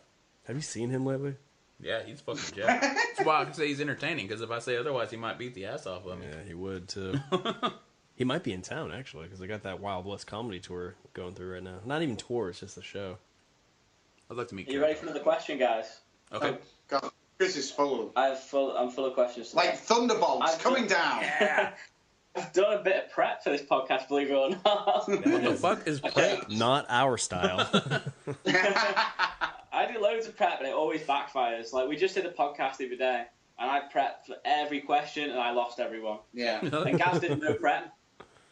[SPEAKER 5] Have you seen him lately?
[SPEAKER 2] Yeah, he's fucking jacked. That's why I can say he's entertaining, because if I say otherwise, he might beat the ass off of me.
[SPEAKER 5] Yeah, he would too. He might be in town actually, because they got that Wild West comedy tour going through right now. Not even tour; it's just a show.
[SPEAKER 2] I'd like to meet
[SPEAKER 4] Are you
[SPEAKER 2] Carrot
[SPEAKER 4] ready for another question, guys?
[SPEAKER 2] Top. Okay.
[SPEAKER 3] God, Chris is full.
[SPEAKER 4] I'm full of questions today.
[SPEAKER 3] Like thunderbolts
[SPEAKER 4] I've
[SPEAKER 3] coming
[SPEAKER 4] done-
[SPEAKER 3] down.
[SPEAKER 4] I've done a bit of prep for this podcast, believe it or not.
[SPEAKER 2] What the fuck is prep?
[SPEAKER 5] Not our style.
[SPEAKER 4] I do loads of prep, and it always backfires. Like, we just did a podcast the other day, and I prepped for every question, and I lost everyone.
[SPEAKER 3] Yeah.
[SPEAKER 4] And Gaz did no prep.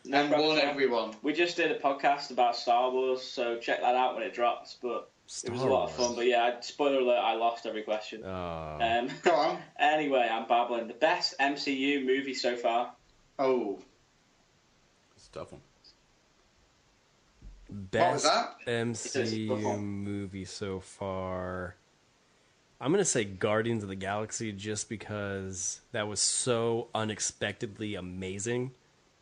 [SPEAKER 4] No
[SPEAKER 3] And
[SPEAKER 4] prep
[SPEAKER 3] won
[SPEAKER 4] at all.
[SPEAKER 3] everyone.
[SPEAKER 4] We just did a podcast about Star Wars, so check that out when it drops. But it was a lot of fun. But yeah, spoiler alert, I lost every question.
[SPEAKER 5] Oh.
[SPEAKER 3] Go on.
[SPEAKER 4] Anyway, I'm babbling. The best MCU movie so far?
[SPEAKER 3] Oh.
[SPEAKER 2] It's a tough one.
[SPEAKER 5] Best
[SPEAKER 3] was that?
[SPEAKER 5] MCU movie so far. I'm going to say Guardians of the Galaxy just because that was so unexpectedly amazing.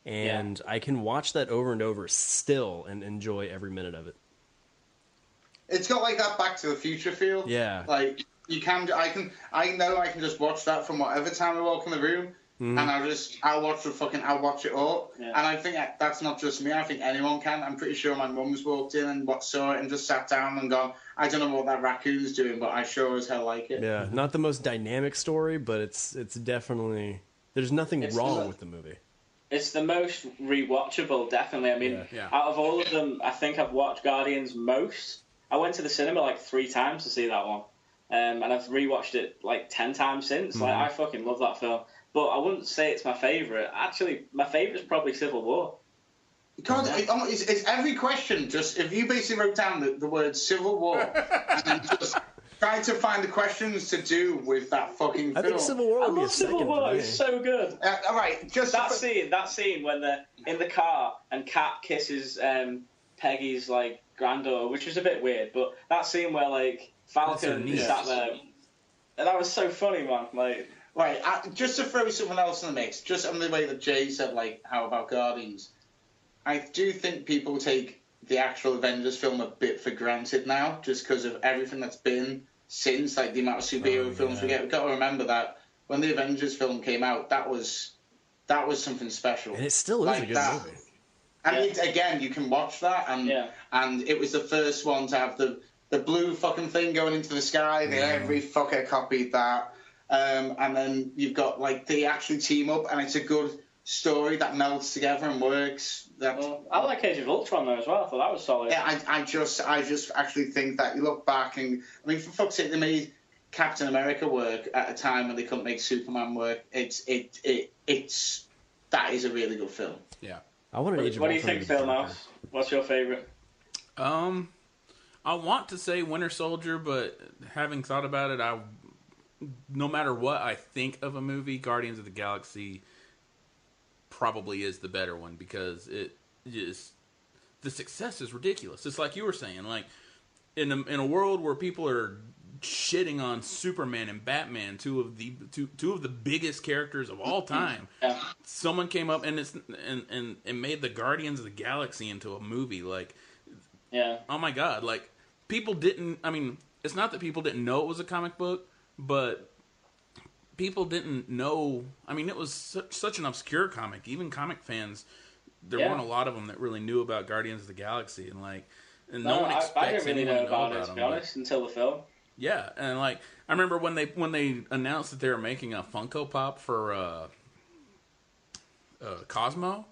[SPEAKER 5] And I can watch that over and over still and enjoy every minute of it.
[SPEAKER 3] It's got like that Back to the Future feel.
[SPEAKER 5] Yeah.
[SPEAKER 3] Like I know I can just watch that from whatever time I walk in the room, and I'll watch it all.
[SPEAKER 4] Yeah.
[SPEAKER 3] And I think that's not just me. I think anyone can. I'm pretty sure my mum's walked in and saw it and just sat down and gone, I don't know what that raccoon's doing, but I sure as hell like it.
[SPEAKER 5] Yeah, not the most dynamic story, but it's definitely... There's nothing
[SPEAKER 4] It's
[SPEAKER 5] wrong
[SPEAKER 4] the-
[SPEAKER 5] with the movie.
[SPEAKER 4] It's the most rewatchable, definitely. I mean,
[SPEAKER 2] Yeah.
[SPEAKER 4] out of all of them, I think I've watched Guardians most. I went to the cinema like 3 times to see that one. and I've rewatched it like 10 times since. Like, I fucking love that film. But I wouldn't say it's my favourite. Actually, my favourite is probably Civil War.
[SPEAKER 3] Because it's every question, just if you basically wrote down the word Civil War and then just tried to find the questions to do with that fucking film.
[SPEAKER 5] I think Civil War would be a second.
[SPEAKER 4] Civil War is so good.
[SPEAKER 3] All right, just
[SPEAKER 4] that scene when they're in the car and Cap kisses Peggy's like granddaughter, which was a bit weird, but that scene where like Falcon sat there, and that was so funny, man. Like,
[SPEAKER 3] right, just to throw something else in the mix, just on the way that Jay said, like, how about Guardians? I do think people take the actual Avengers film a bit for granted now, just because of everything that's been since, like the amount of superhero films we get. We've got to remember that when the Avengers film came out, that was something special.
[SPEAKER 5] And it still is a good movie.
[SPEAKER 3] And again, you can watch that, and it was the first one to have the blue fucking thing going into the sky. Every fucker copied that. And then you've got, like, they actually team up, and it's a good story that melts together and works.
[SPEAKER 4] I like Age of Ultron though as well. I thought that was solid.
[SPEAKER 3] Yeah, I just actually think that you look back and I mean, for fuck's sake, they made Captain America work at a time when they couldn't make Superman work. That is a really good film.
[SPEAKER 2] Yeah.
[SPEAKER 4] What do you think, Feildmouse? What's your favorite?
[SPEAKER 2] I want to say Winter Soldier, but having thought about it, no matter what I think of a movie, Guardians of the Galaxy probably is the better one, because the success is ridiculous. It's like you were saying, like in a world where people are shitting on Superman and Batman, two of the biggest characters of all time. Someone came up and made the Guardians of the Galaxy into a movie. Like, oh my god! Like, people didn't. I mean, it's not that people didn't know it was a comic book, but people didn't know. I mean, it was such an obscure comic. Even comic fans, there weren't a lot of them that really knew about Guardians of the Galaxy, and no one expects
[SPEAKER 4] I didn't really
[SPEAKER 2] anyone
[SPEAKER 4] know
[SPEAKER 2] to
[SPEAKER 4] about it, to be honest, until the film.
[SPEAKER 2] Yeah, and like I remember when they announced that they were making a Funko Pop for Cosmo.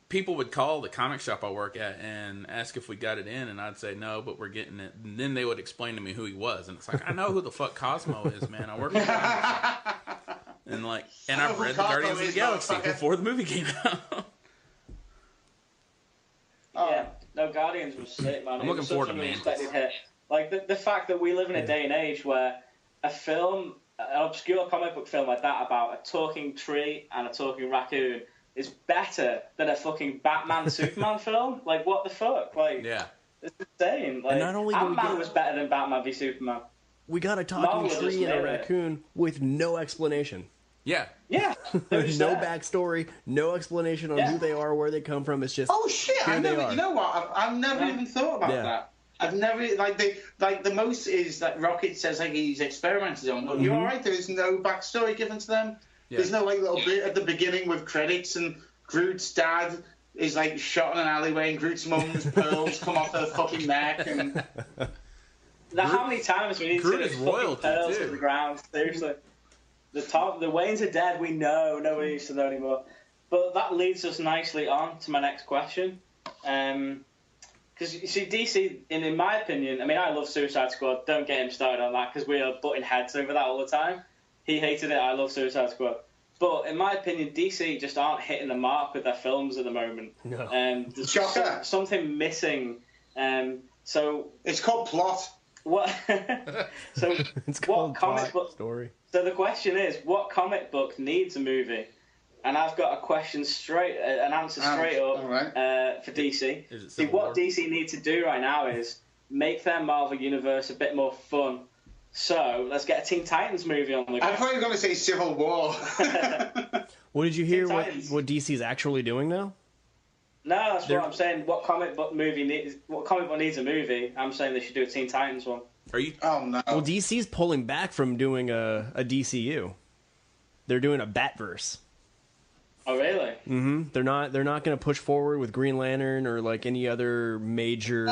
[SPEAKER 2] People would call the comic shop I work at and ask if we got it in, and I'd say no, but we're getting it. And then they would explain to me who he was, and it's like, I know who the fuck Cosmo is, man. I work at the comic shop. And I've read the Guardians of the Galaxy before the movie came out.
[SPEAKER 4] Yeah, no, Guardians was sick, man.
[SPEAKER 2] I'm looking forward to Mantis.
[SPEAKER 4] Like the fact that we live in a day and age where an obscure comic book film like that about a talking tree and a talking raccoon is better than a fucking Batman Superman film. Like, what the fuck? Like, it's insane. Like, and not only Ant-Man was better than Batman v Superman.
[SPEAKER 5] We got a talking tree and a raccoon with no explanation.
[SPEAKER 2] Yeah.
[SPEAKER 5] There's no backstory, no explanation on who they are, where they come from. It's just,
[SPEAKER 3] oh shit! You know what? I've never even thought about that. I've never the most is that Rocket says like he's experimented on, but you're all right. There is no backstory given to them. Yeah. There's no like little bit at the beginning with credits and Groot's dad is like shot in an alleyway and Groot's mum's pearls come off her fucking neck and.
[SPEAKER 4] Now, how many times we need to see the fucking pearls to the ground? Seriously. The Waynes are dead, we know. Nobody needs to know anymore. But that leads us nicely on to my next question. Because, you see, DC, in my opinion, I mean, I love Suicide Squad. Don't get him started on that, because we are butting heads over that all the time. He hated it, I love Suicide Squad. But, in my opinion, DC just aren't hitting the mark with their films at the moment.
[SPEAKER 5] No.
[SPEAKER 4] There's something missing. So
[SPEAKER 3] it's called plot.
[SPEAKER 4] What? So
[SPEAKER 5] it's called
[SPEAKER 4] what comic book
[SPEAKER 5] story?
[SPEAKER 4] So the question is, what comic book needs a movie? And I've got an answer straight up for DC. See, what DC need to do right now is make their Marvel universe a bit more fun. So let's get a Teen Titans movie on the go.
[SPEAKER 3] I thought you were going to say Civil War.
[SPEAKER 5] Well, did you hear what DC's actually doing now?
[SPEAKER 4] No, that's what I'm saying. What comic book needs a movie? I'm saying they should do a Teen Titans one.
[SPEAKER 2] Are you?
[SPEAKER 3] Oh no.
[SPEAKER 5] Well, DC's pulling back from doing a DCU. They're doing a Batverse.
[SPEAKER 4] Oh really?
[SPEAKER 5] Mm-hmm. They're not going to push forward with Green Lantern or like any other major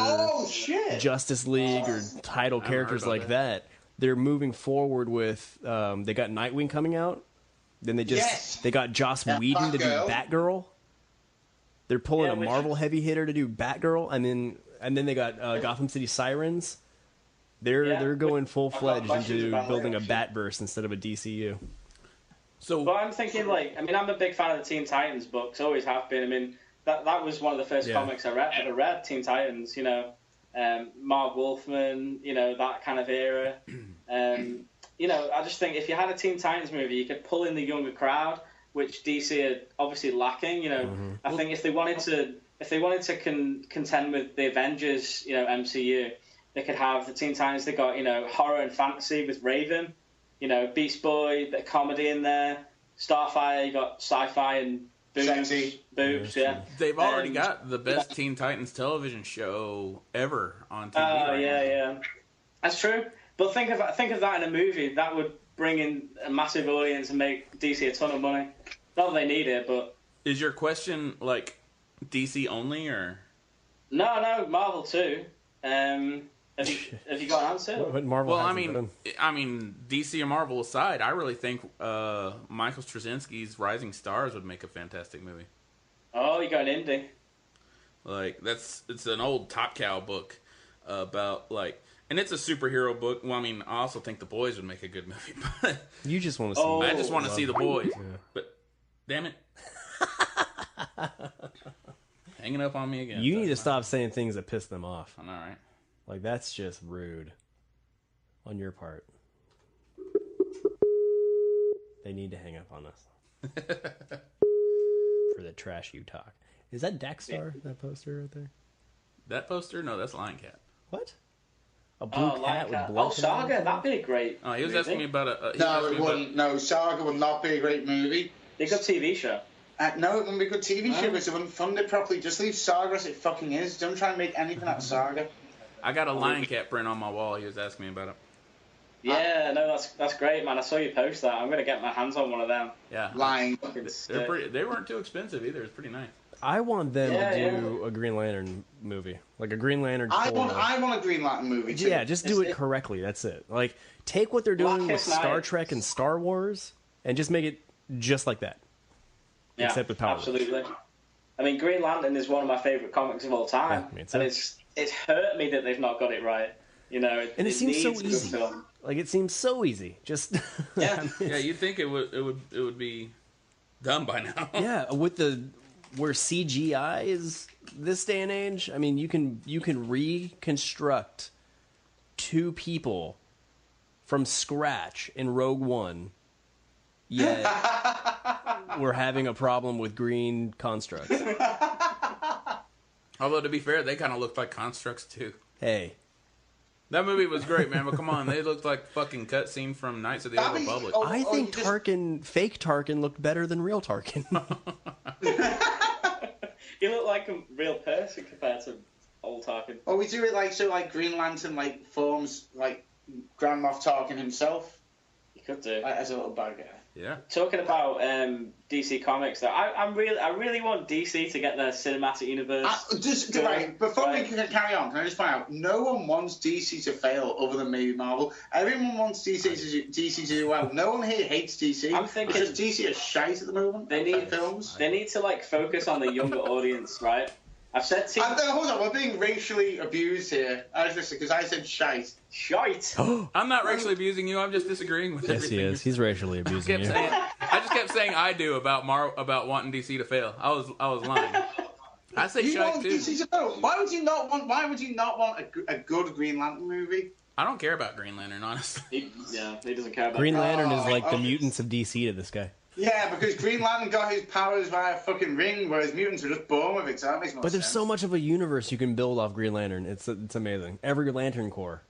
[SPEAKER 5] Justice League or title characters like that. They're moving forward with. They got Nightwing coming out. Then they got Joss Whedon to do Batgirl. They're pulling a Marvel heavy hitter to do Batgirl, and then they got Gotham City Sirens. They're going full
[SPEAKER 4] I've
[SPEAKER 5] fledged
[SPEAKER 4] got questions
[SPEAKER 5] into
[SPEAKER 4] about
[SPEAKER 5] building a
[SPEAKER 4] that,
[SPEAKER 5] Batverse instead of a DCU.
[SPEAKER 2] So,
[SPEAKER 4] But I'm thinking, like, I mean, I'm a big fan of the Teen Titans books, always have been. I mean, that was one of the first comics I ever read, Teen Titans, you know, Mark Wolfman, you know, that kind of era. You know, I just think if you had a Teen Titans movie, you could pull in the younger crowd, which DC are obviously lacking. You know, I think if they wanted to contend with the Avengers, you know, MCU, they could have the Teen Titans. They got, you know, horror and fantasy with Raven, you know, Beast Boy, bit of comedy in there. Starfire, you got sci-fi and boobs.
[SPEAKER 3] Sexy.
[SPEAKER 4] Boobs, yeah.
[SPEAKER 2] they've already got the best Teen Titans television show ever on TV. Right now.
[SPEAKER 4] Yeah. That's true. But think of that in a movie. That would bring in a massive audience and make DC a ton of money. Not that they need it, but...
[SPEAKER 2] Is your question, like, DC only, or...?
[SPEAKER 4] No, Marvel too. Have you got an answer?
[SPEAKER 5] What Marvel?
[SPEAKER 2] Well,
[SPEAKER 5] hasn't
[SPEAKER 2] I mean, DC or Marvel aside, I really think Michael Straczynski's Rising Stars would make a fantastic movie.
[SPEAKER 4] Oh, you got an indie.
[SPEAKER 2] Like, it's an old Top Cow book about, like... And it's a superhero book. Well, I mean, I also think The Boys would make a good movie. But
[SPEAKER 5] You just want to see.
[SPEAKER 2] I just want to see The Boys.
[SPEAKER 5] Yeah.
[SPEAKER 2] But, damn it. Hanging up on me again.
[SPEAKER 5] You need to stop saying things that piss them off.
[SPEAKER 2] I'm all right.
[SPEAKER 5] Like, that's just rude on your part. They need to hang up on us for the trash you talk. Is that Daxstar, that poster right there?
[SPEAKER 2] That poster? No, that's Lion Cat.
[SPEAKER 5] What? A blue cat with blood?
[SPEAKER 4] Oh, Saga, that'd be a great
[SPEAKER 2] Oh, he was
[SPEAKER 4] movie.
[SPEAKER 2] asking me about a...
[SPEAKER 3] No, it wouldn't. No, Saga would not be a great movie.
[SPEAKER 4] It's a TV show.
[SPEAKER 3] No, it wouldn't be a good TV show because it wouldn't fund it properly. Just leave Saga as it fucking is. Don't try and make anything out of Saga.
[SPEAKER 2] I got a Lion Cat print on my wall. He was asking me about it.
[SPEAKER 4] Yeah, no, that's great, man. I saw you post that. I'm gonna get my hands on one of them.
[SPEAKER 2] Yeah.
[SPEAKER 3] Lying.
[SPEAKER 2] They're pretty, they weren't too expensive either. It's pretty nice.
[SPEAKER 5] I want them to do a Green Lantern movie. Like a Green Lantern.
[SPEAKER 3] I want a Green Lantern movie too.
[SPEAKER 5] Yeah, just do it correctly. That's it. Like, take what they're doing with
[SPEAKER 4] Blackest
[SPEAKER 5] Star
[SPEAKER 4] Night.
[SPEAKER 5] Trek and Star Wars and just make it just like that.
[SPEAKER 4] Yeah,
[SPEAKER 5] Except with Power
[SPEAKER 4] absolutely. I mean, Green Lantern is one of my favorite comics of all time,
[SPEAKER 5] Yeah, me too.
[SPEAKER 4] and it's hurt me that they've not got it right. You know,
[SPEAKER 5] And it seems so
[SPEAKER 4] needs good
[SPEAKER 5] easy.
[SPEAKER 4] film.
[SPEAKER 5] Like, it seems so easy. Just
[SPEAKER 4] Yeah.
[SPEAKER 2] Yeah, you'd think it would be done by now.
[SPEAKER 5] yeah, with where CGI is this day and age. I mean, you can reconstruct two people from scratch in Rogue One. Yet we're having a problem with green constructs.
[SPEAKER 2] Although, to be fair, they kind of looked like constructs, too.
[SPEAKER 5] Hey,
[SPEAKER 2] That movie was great, man, but come on. They looked like fucking cutscene from Knights of the Old Republic.
[SPEAKER 5] I think fake Tarkin looked better than real Tarkin.
[SPEAKER 4] You look like a real person compared to old Tarkin.
[SPEAKER 3] Or we do it like Green Lantern forms like Grand Moff Tarkin himself.
[SPEAKER 4] You could do.
[SPEAKER 3] Like, as a little bad guy.
[SPEAKER 2] Yeah.
[SPEAKER 4] Talking about DC Comics, though, I really want DC to get their cinematic universe.
[SPEAKER 3] Before we can carry on, can I just point out, no one wants DC to fail other than maybe Marvel. Everyone wants DC to do well. No one here hates DC.
[SPEAKER 4] I'm thinking
[SPEAKER 3] because DC is shite at the moment.
[SPEAKER 4] They need
[SPEAKER 3] films.
[SPEAKER 4] They need to focus on the younger audience, right? I've said
[SPEAKER 3] hold on, we're being racially abused here. Because I said shite.
[SPEAKER 4] Shite.
[SPEAKER 2] I'm not racially abusing you. I'm just disagreeing with
[SPEAKER 5] Yes,
[SPEAKER 2] everything.
[SPEAKER 5] he is. He's racially abusing you.
[SPEAKER 2] I just kept saying I do about wanting DC to fail. I was lying. I say
[SPEAKER 3] You
[SPEAKER 2] shite
[SPEAKER 3] want
[SPEAKER 2] too.
[SPEAKER 3] DC to fail? Why would you not want a good Green Lantern movie?
[SPEAKER 2] I don't care about Green Lantern, honestly.
[SPEAKER 4] He doesn't care about
[SPEAKER 5] Green Lantern is like the
[SPEAKER 3] okay.
[SPEAKER 5] mutants of DC to this guy.
[SPEAKER 3] Yeah, because Green Lantern got his powers via a fucking ring, whereas mutants are just born with it, so that makes no sense.
[SPEAKER 5] But there's so much of a universe you can build off Green Lantern. It's amazing. Every Lantern Corps.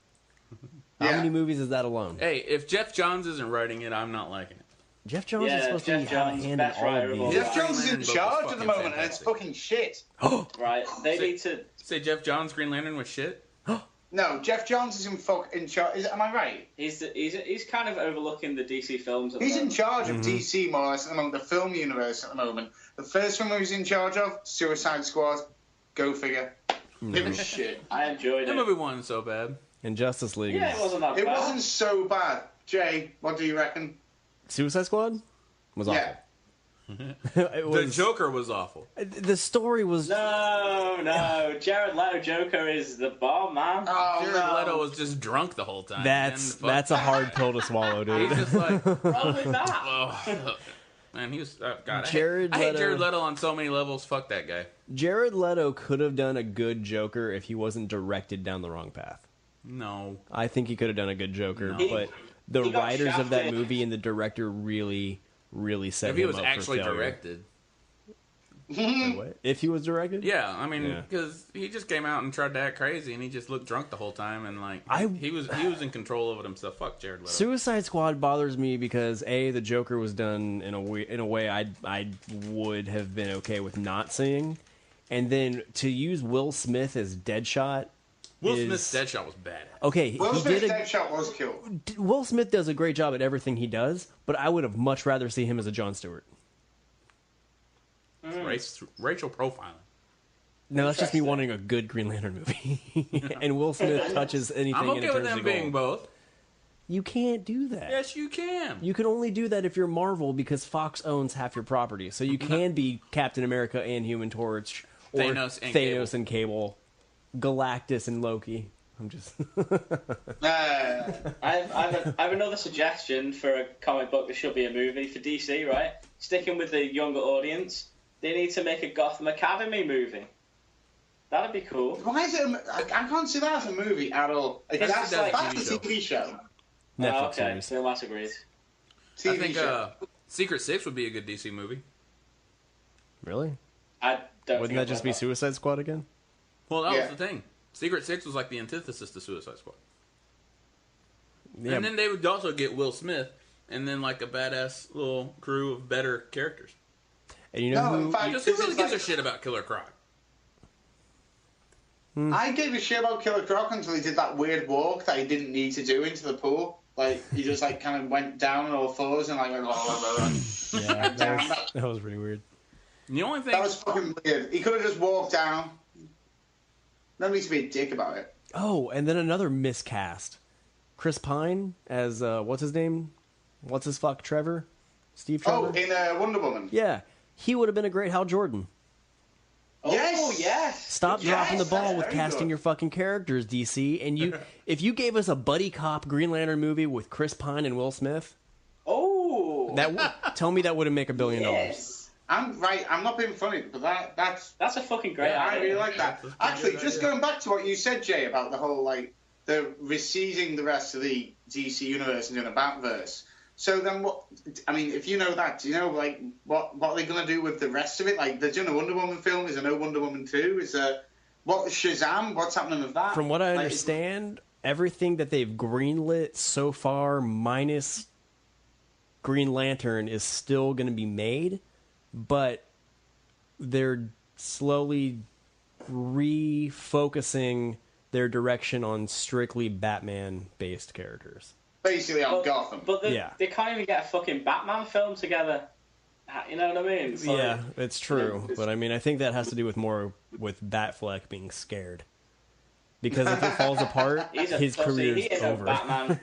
[SPEAKER 5] How
[SPEAKER 3] Yeah.
[SPEAKER 5] many movies is that alone?
[SPEAKER 2] Hey, if Jeff Johns isn't writing it, I'm not liking it.
[SPEAKER 5] Jeff Jones is supposed to
[SPEAKER 4] Jeff
[SPEAKER 5] have a
[SPEAKER 4] Johns,
[SPEAKER 5] hand in
[SPEAKER 4] best
[SPEAKER 5] all
[SPEAKER 4] writer
[SPEAKER 5] of
[SPEAKER 4] of all
[SPEAKER 5] these.
[SPEAKER 3] Jeff Jones is in
[SPEAKER 2] Green Lantern book
[SPEAKER 3] charge
[SPEAKER 2] was
[SPEAKER 3] at the
[SPEAKER 2] fucking
[SPEAKER 3] moment, and it's
[SPEAKER 2] fantastic.
[SPEAKER 3] fucking shit.
[SPEAKER 4] Right? They need to.
[SPEAKER 2] Say Jeff Johns Green Lantern was shit?
[SPEAKER 3] No, Jeff Jones is in charge. Am I right?
[SPEAKER 4] He's kind of overlooking the DC films. At the
[SPEAKER 3] He's in
[SPEAKER 4] moment.
[SPEAKER 3] charge of DC, more or less, at the moment, the film universe at the moment. The first one he was in charge of, Suicide Squad. Go figure. It was shit.
[SPEAKER 4] I enjoyed
[SPEAKER 2] That
[SPEAKER 4] it.
[SPEAKER 2] movie wasn't so bad.
[SPEAKER 5] And Justice League.
[SPEAKER 4] Yeah, it wasn't that
[SPEAKER 3] It
[SPEAKER 4] bad.
[SPEAKER 3] wasn't so bad. Jay, what do you reckon?
[SPEAKER 5] Suicide Squad was awesome.
[SPEAKER 3] Yeah.
[SPEAKER 2] The Joker was awful.
[SPEAKER 5] The story was...
[SPEAKER 4] No. Jared Leto Joker is the bomb, man.
[SPEAKER 3] Oh,
[SPEAKER 2] Jared Leto was just drunk the whole time.
[SPEAKER 5] That's a hard pill to swallow, dude.
[SPEAKER 2] He's just like,
[SPEAKER 4] Wrong with that?
[SPEAKER 2] oh, man, he was. God, I hate
[SPEAKER 5] Jared
[SPEAKER 2] Leto on so many levels. Fuck that guy.
[SPEAKER 5] Jared Leto could have done a good Joker if he wasn't directed down the wrong path.
[SPEAKER 2] No,
[SPEAKER 5] I think he could have done a good Joker,
[SPEAKER 2] No.
[SPEAKER 5] but the
[SPEAKER 4] He got
[SPEAKER 5] writers of that
[SPEAKER 4] shafted.
[SPEAKER 5] movie and the director really set
[SPEAKER 2] if he
[SPEAKER 5] him
[SPEAKER 2] was
[SPEAKER 5] up
[SPEAKER 2] actually
[SPEAKER 5] for failure.
[SPEAKER 2] directed,
[SPEAKER 5] Wait, what? If he was directed?
[SPEAKER 2] yeah, I mean,
[SPEAKER 5] Yeah.
[SPEAKER 2] because he just came out and tried to act crazy, and he just looked drunk the whole time, and like he was in control of it himself. Fuck Jared Leto.
[SPEAKER 5] Suicide Squad bothers me because the Joker was done in a way I would have been okay with not seeing, and then to use Will Smith as Deadshot.
[SPEAKER 2] Will Smith's Deadshot was bad.
[SPEAKER 5] Okay,
[SPEAKER 3] Will
[SPEAKER 5] he
[SPEAKER 3] Smith's
[SPEAKER 5] did
[SPEAKER 3] Deadshot was cool.
[SPEAKER 5] Will Smith does a great job at everything he does, but I would have much rather see him as a Jon Stewart.
[SPEAKER 2] Racial profiling.
[SPEAKER 5] No, that's just me wanting a good Green Lantern movie. And Will Smith touches anything
[SPEAKER 2] I'm
[SPEAKER 5] and
[SPEAKER 2] okay
[SPEAKER 5] it
[SPEAKER 2] with
[SPEAKER 5] turns
[SPEAKER 2] them
[SPEAKER 5] to
[SPEAKER 2] being
[SPEAKER 5] gold.
[SPEAKER 2] both.
[SPEAKER 5] You can't do that.
[SPEAKER 2] Yes, you can.
[SPEAKER 5] You can only do that if you're Marvel because Fox owns half your property. So you can be Captain America and Human Torch, or
[SPEAKER 2] Thanos and
[SPEAKER 5] Cable, Galactus and Loki. I'm just...
[SPEAKER 4] I have another suggestion for a comic book that should be a movie for DC, right? Sticking with the younger audience, they need to make a Gotham Academy movie. That'd be cool.
[SPEAKER 3] Why is it? I can't see that as a movie at all. Like,
[SPEAKER 2] That's
[SPEAKER 3] that's
[SPEAKER 2] a
[SPEAKER 3] a TV show.
[SPEAKER 5] Netflix
[SPEAKER 4] Okay,
[SPEAKER 5] series.
[SPEAKER 4] so Matt agrees.
[SPEAKER 3] TV
[SPEAKER 2] I think
[SPEAKER 3] show.
[SPEAKER 2] Secret Six would be a good DC movie.
[SPEAKER 5] Really?
[SPEAKER 4] I don't.
[SPEAKER 5] Wouldn't that just be Suicide Squad again?
[SPEAKER 2] Well, that
[SPEAKER 3] Yeah.
[SPEAKER 2] was the thing. Secret Six was like the antithesis to Suicide Squad.
[SPEAKER 5] Yeah.
[SPEAKER 2] And then they would also get Will Smith, and then like a badass little crew of better characters.
[SPEAKER 5] And you know
[SPEAKER 3] No,
[SPEAKER 5] who...
[SPEAKER 3] in fact,
[SPEAKER 2] Because who
[SPEAKER 3] this
[SPEAKER 2] really
[SPEAKER 3] is
[SPEAKER 2] gives a
[SPEAKER 3] like-
[SPEAKER 2] shit about Killer Croc?
[SPEAKER 3] I gave a shit about Killer Croc until he did that weird walk that he didn't need to do into the pool. Like, he just, like, kind of went down on all fours and, like, went...
[SPEAKER 5] Yeah, that was pretty weird.
[SPEAKER 2] And the only thing
[SPEAKER 3] That was fucking weird. He could have just walked down. No need to be a dick about it.
[SPEAKER 5] Oh, and then another miscast. Chris Pine as, what's his name? What's his fuck, Trevor? Steve Trevor?
[SPEAKER 3] Oh, in Wonder Woman.
[SPEAKER 5] Yeah, he would have been a great Hal Jordan.
[SPEAKER 3] Yes!
[SPEAKER 4] Oh, yes!
[SPEAKER 5] Stop
[SPEAKER 3] Yes,
[SPEAKER 5] dropping the ball
[SPEAKER 3] that's
[SPEAKER 5] with
[SPEAKER 3] very
[SPEAKER 5] casting
[SPEAKER 3] good.
[SPEAKER 5] your fucking characters, DC. And you, if you gave us a buddy cop Green Lantern movie with Chris Pine and Will Smith,
[SPEAKER 4] Oh!
[SPEAKER 5] tell me that wouldn't make $1 billion.
[SPEAKER 4] Yes!
[SPEAKER 3] I'm right. I'm not being funny, but that's
[SPEAKER 4] That's a fucking great
[SPEAKER 3] I
[SPEAKER 4] idea.
[SPEAKER 3] really like that. Actually, just going back to what you said, Jay, about the whole, like, the receding the rest of the DC universe and doing a Batverse. So then what, I mean, if you know that, do you know, like, what are they going to do with the rest of it? Like, they're doing a Wonder Woman film. Is there no Wonder Woman 2? Is there, Shazam? What's happening with that?
[SPEAKER 5] From what I
[SPEAKER 3] Like,
[SPEAKER 5] understand, everything that they've greenlit so far, minus Green Lantern, is still going to be made, but they're slowly refocusing their direction on strictly Batman-based characters.
[SPEAKER 3] basically on Gotham.
[SPEAKER 4] But they,
[SPEAKER 5] Yeah.
[SPEAKER 4] they can't even get a fucking Batman film together. You know what I mean? It's like-
[SPEAKER 5] Yeah, it's true, but I mean, I think that has to do with more with Batfleck being scared. Because if it falls apart,
[SPEAKER 4] He's a
[SPEAKER 5] his
[SPEAKER 4] pussy.
[SPEAKER 5] career's
[SPEAKER 4] He is
[SPEAKER 5] over.
[SPEAKER 4] a Batman.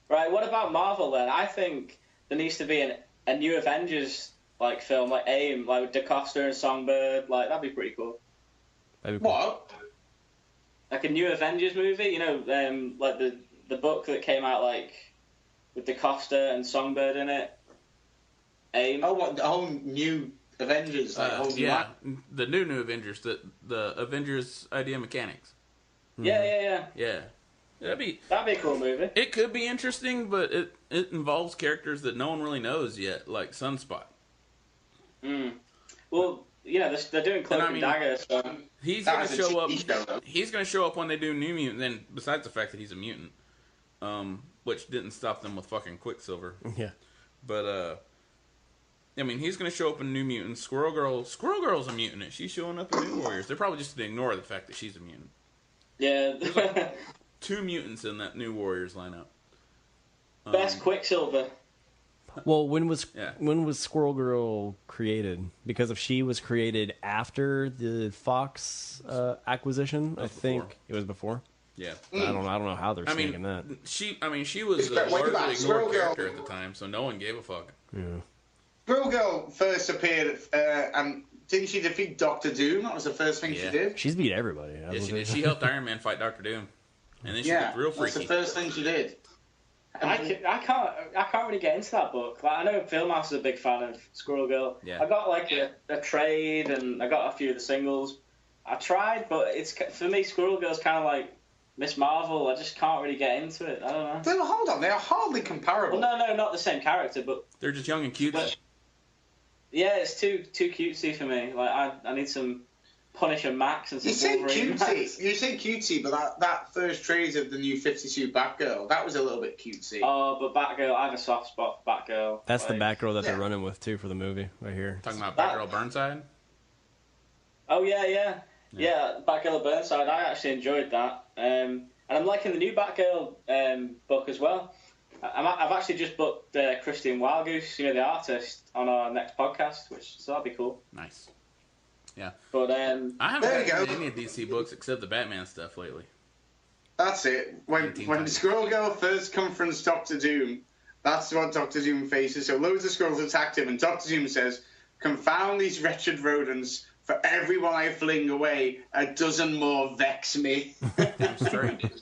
[SPEAKER 4] Right, what about Marvel then? I think there needs to be a new Avengers like film, like AIM, like with DaCosta and Songbird. Like that'd be pretty cool.
[SPEAKER 5] That'd be cool.
[SPEAKER 3] What?
[SPEAKER 4] Like a new Avengers movie, you know, like the book that came out like with DaCosta and Songbird in it. AIM.
[SPEAKER 3] Oh, what, the whole new Avengers? Like, whole new
[SPEAKER 2] Yeah, the new Avengers, the Avengers idea mechanics.
[SPEAKER 4] Yeah.
[SPEAKER 2] Yeah, that'd be
[SPEAKER 4] That'd be a cool movie.
[SPEAKER 2] It could be interesting, but it involves characters that no one really knows yet, like Sunspot.
[SPEAKER 4] Well, you know, they're doing Cloak
[SPEAKER 2] And I
[SPEAKER 4] and
[SPEAKER 2] mean-
[SPEAKER 4] Dagger, so
[SPEAKER 2] He's
[SPEAKER 3] That
[SPEAKER 2] going to
[SPEAKER 3] was a
[SPEAKER 2] show up.
[SPEAKER 3] TV show, though.
[SPEAKER 2] He's going to show up when they do New Mutant. Then, besides the fact that he's a mutant, which didn't stop them with fucking Quicksilver.
[SPEAKER 5] Yeah.
[SPEAKER 2] But I mean, he's going to show up in New Mutants. Squirrel Girl's a mutant. And she's showing up in New Warriors. They're probably just going to ignore the fact that she's a mutant.
[SPEAKER 4] yeah.
[SPEAKER 2] 2 mutants in that New Warriors lineup.
[SPEAKER 4] Best Quicksilver.
[SPEAKER 5] Well, when was
[SPEAKER 2] Yeah.
[SPEAKER 5] Squirrel Girl created? Because if she was created after the Fox acquisition, I
[SPEAKER 2] was
[SPEAKER 5] think
[SPEAKER 2] before.
[SPEAKER 5] it was before.
[SPEAKER 2] Yeah.
[SPEAKER 5] I don't know how they're
[SPEAKER 2] I
[SPEAKER 5] sneaking
[SPEAKER 2] mean,
[SPEAKER 5] that.
[SPEAKER 2] she was a
[SPEAKER 3] Wait,
[SPEAKER 2] largely
[SPEAKER 3] back, Squirrel
[SPEAKER 2] ignored
[SPEAKER 3] Girl.
[SPEAKER 2] character at the time, so no one gave a fuck.
[SPEAKER 5] Yeah.
[SPEAKER 3] Squirrel Girl first appeared, and didn't she defeat Doctor Doom? That was the first thing she did.
[SPEAKER 5] She's beat everybody.
[SPEAKER 2] Yeah, she did. She helped Iron Man fight Dr. Doom, and then she got real freaky.
[SPEAKER 3] That's the first thing she did.
[SPEAKER 4] I can't really get into that book. Like, I know Feildmouse is a big fan of Squirrel Girl.
[SPEAKER 2] Yeah.
[SPEAKER 4] I got like a trade, and I got a few of the singles. I tried, but it's for me, Squirrel Girl's kind of like Miss Marvel. I just can't really get into it. I don't know.
[SPEAKER 3] Hold on, they are hardly comparable.
[SPEAKER 4] Well, no, not the same character, but
[SPEAKER 2] They're just young and cute.
[SPEAKER 4] yeah, it's too cutesy for me. Like I need some Punisher Max and some
[SPEAKER 3] You say
[SPEAKER 4] Wolverine Max.
[SPEAKER 3] cutesy, but that first trade of the new 52 Batgirl, that was a little bit cutesy.
[SPEAKER 4] Oh, but Batgirl, I have a soft spot for Batgirl.
[SPEAKER 5] That's the
[SPEAKER 4] like,
[SPEAKER 5] Batgirl that they're running with too for the movie right here.
[SPEAKER 2] Talking about Batgirl Burnside.
[SPEAKER 4] Oh yeah, Batgirl Burnside. I actually enjoyed that, and I'm liking the new Batgirl book as well. I've actually just booked Christian Wildgoose, the artist, on our next podcast, so that'll be cool.
[SPEAKER 2] Nice. Yeah.
[SPEAKER 4] But
[SPEAKER 2] I haven't read
[SPEAKER 3] go.
[SPEAKER 2] any of DC books except the Batman stuff lately.
[SPEAKER 3] That's it. When Squirrel Girl first confronts Doctor Doom, that's what Doctor Doom faces. So loads of squirrels attacked him, and Doctor Doom says, "Confound these wretched rodents. For every one I fling away, a dozen more vex me."
[SPEAKER 2] I'm straight.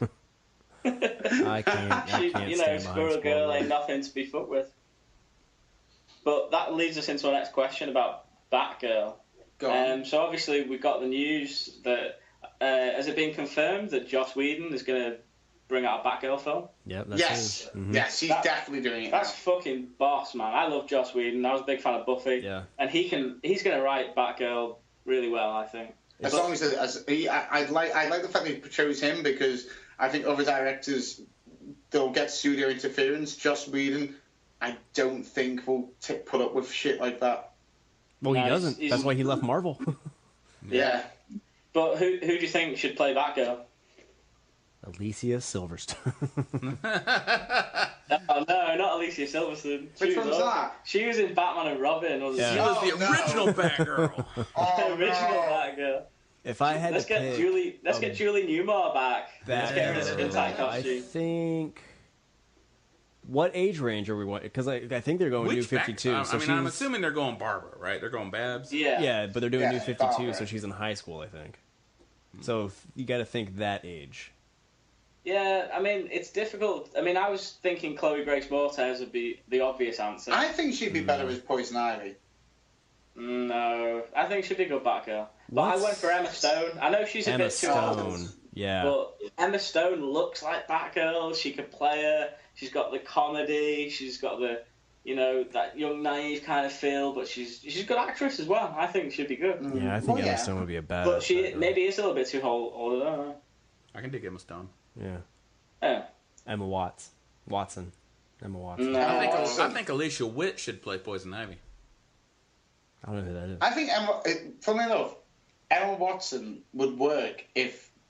[SPEAKER 5] I can't stand behind
[SPEAKER 4] Squirrel Girl ain't nothing to be fucked with. But that leads us into our next question about Batgirl.
[SPEAKER 3] Go on.
[SPEAKER 4] So obviously we've got the news that has it been confirmed that Joss Whedon is going to bring out a Batgirl film?
[SPEAKER 5] Yep, that's
[SPEAKER 3] Yes,
[SPEAKER 5] mm-hmm.
[SPEAKER 3] yes, he's definitely doing it.
[SPEAKER 4] That's fucking boss, man. I love Joss Whedon. I was a big fan of Buffy.
[SPEAKER 5] Yeah.
[SPEAKER 4] And he's going to write Batgirl really well, I think.
[SPEAKER 3] As long as I like the fact that he chose him, because I think other directors, they'll get studio interference. Joss Whedon, I don't think will put up with shit like that.
[SPEAKER 5] Well, he doesn't. That's why he left Marvel.
[SPEAKER 3] Yeah.
[SPEAKER 4] But who do you think should play Batgirl?
[SPEAKER 5] Alicia Silverstone.
[SPEAKER 4] Oh, no, not Alicia Silverstone.
[SPEAKER 3] Which one's that?
[SPEAKER 4] She was in Batman and Robin.
[SPEAKER 5] Yeah.
[SPEAKER 2] She was the original Batgirl.
[SPEAKER 4] The original Batgirl.
[SPEAKER 5] If I had
[SPEAKER 4] Let's
[SPEAKER 5] to
[SPEAKER 4] get
[SPEAKER 5] pick,
[SPEAKER 4] get Julie Newmar back. Let's get her in that
[SPEAKER 5] I
[SPEAKER 4] costume.
[SPEAKER 5] think. What age range are we wanting? Because I think they're going New 52.
[SPEAKER 2] I'm assuming they're going Barbara, right? They're going Babs.
[SPEAKER 5] Yeah, but they're doing New 52,
[SPEAKER 3] Barbara.
[SPEAKER 5] so she's in high school, I think. So you got to think that age.
[SPEAKER 4] Yeah, I mean, it's difficult. I mean, I was thinking Chloe Grace Moretz would be the obvious answer.
[SPEAKER 3] I think she'd be better as Poison Ivy.
[SPEAKER 4] No, I think she'd be a good Batgirl. But I went for Emma Stone. I know she's a bit too old.
[SPEAKER 5] Yeah.
[SPEAKER 4] But Emma Stone looks like Batgirl. She could play her. She's got the comedy. She's got the, that young, naive kind of feel. But she's a good actress as well. I think she'd be good.
[SPEAKER 5] Yeah, I think Emma Stone would be a bad.
[SPEAKER 4] But she maybe is a little bit too old. I don't know.
[SPEAKER 2] I can dig Emma Stone.
[SPEAKER 5] Yeah.
[SPEAKER 4] Yeah.
[SPEAKER 5] Emma Watson. Emma Watson.
[SPEAKER 4] No.
[SPEAKER 2] I think Alicia Witt should play Poison Ivy.
[SPEAKER 5] I don't know who that is.
[SPEAKER 3] I think funnily enough, Emma Watson would work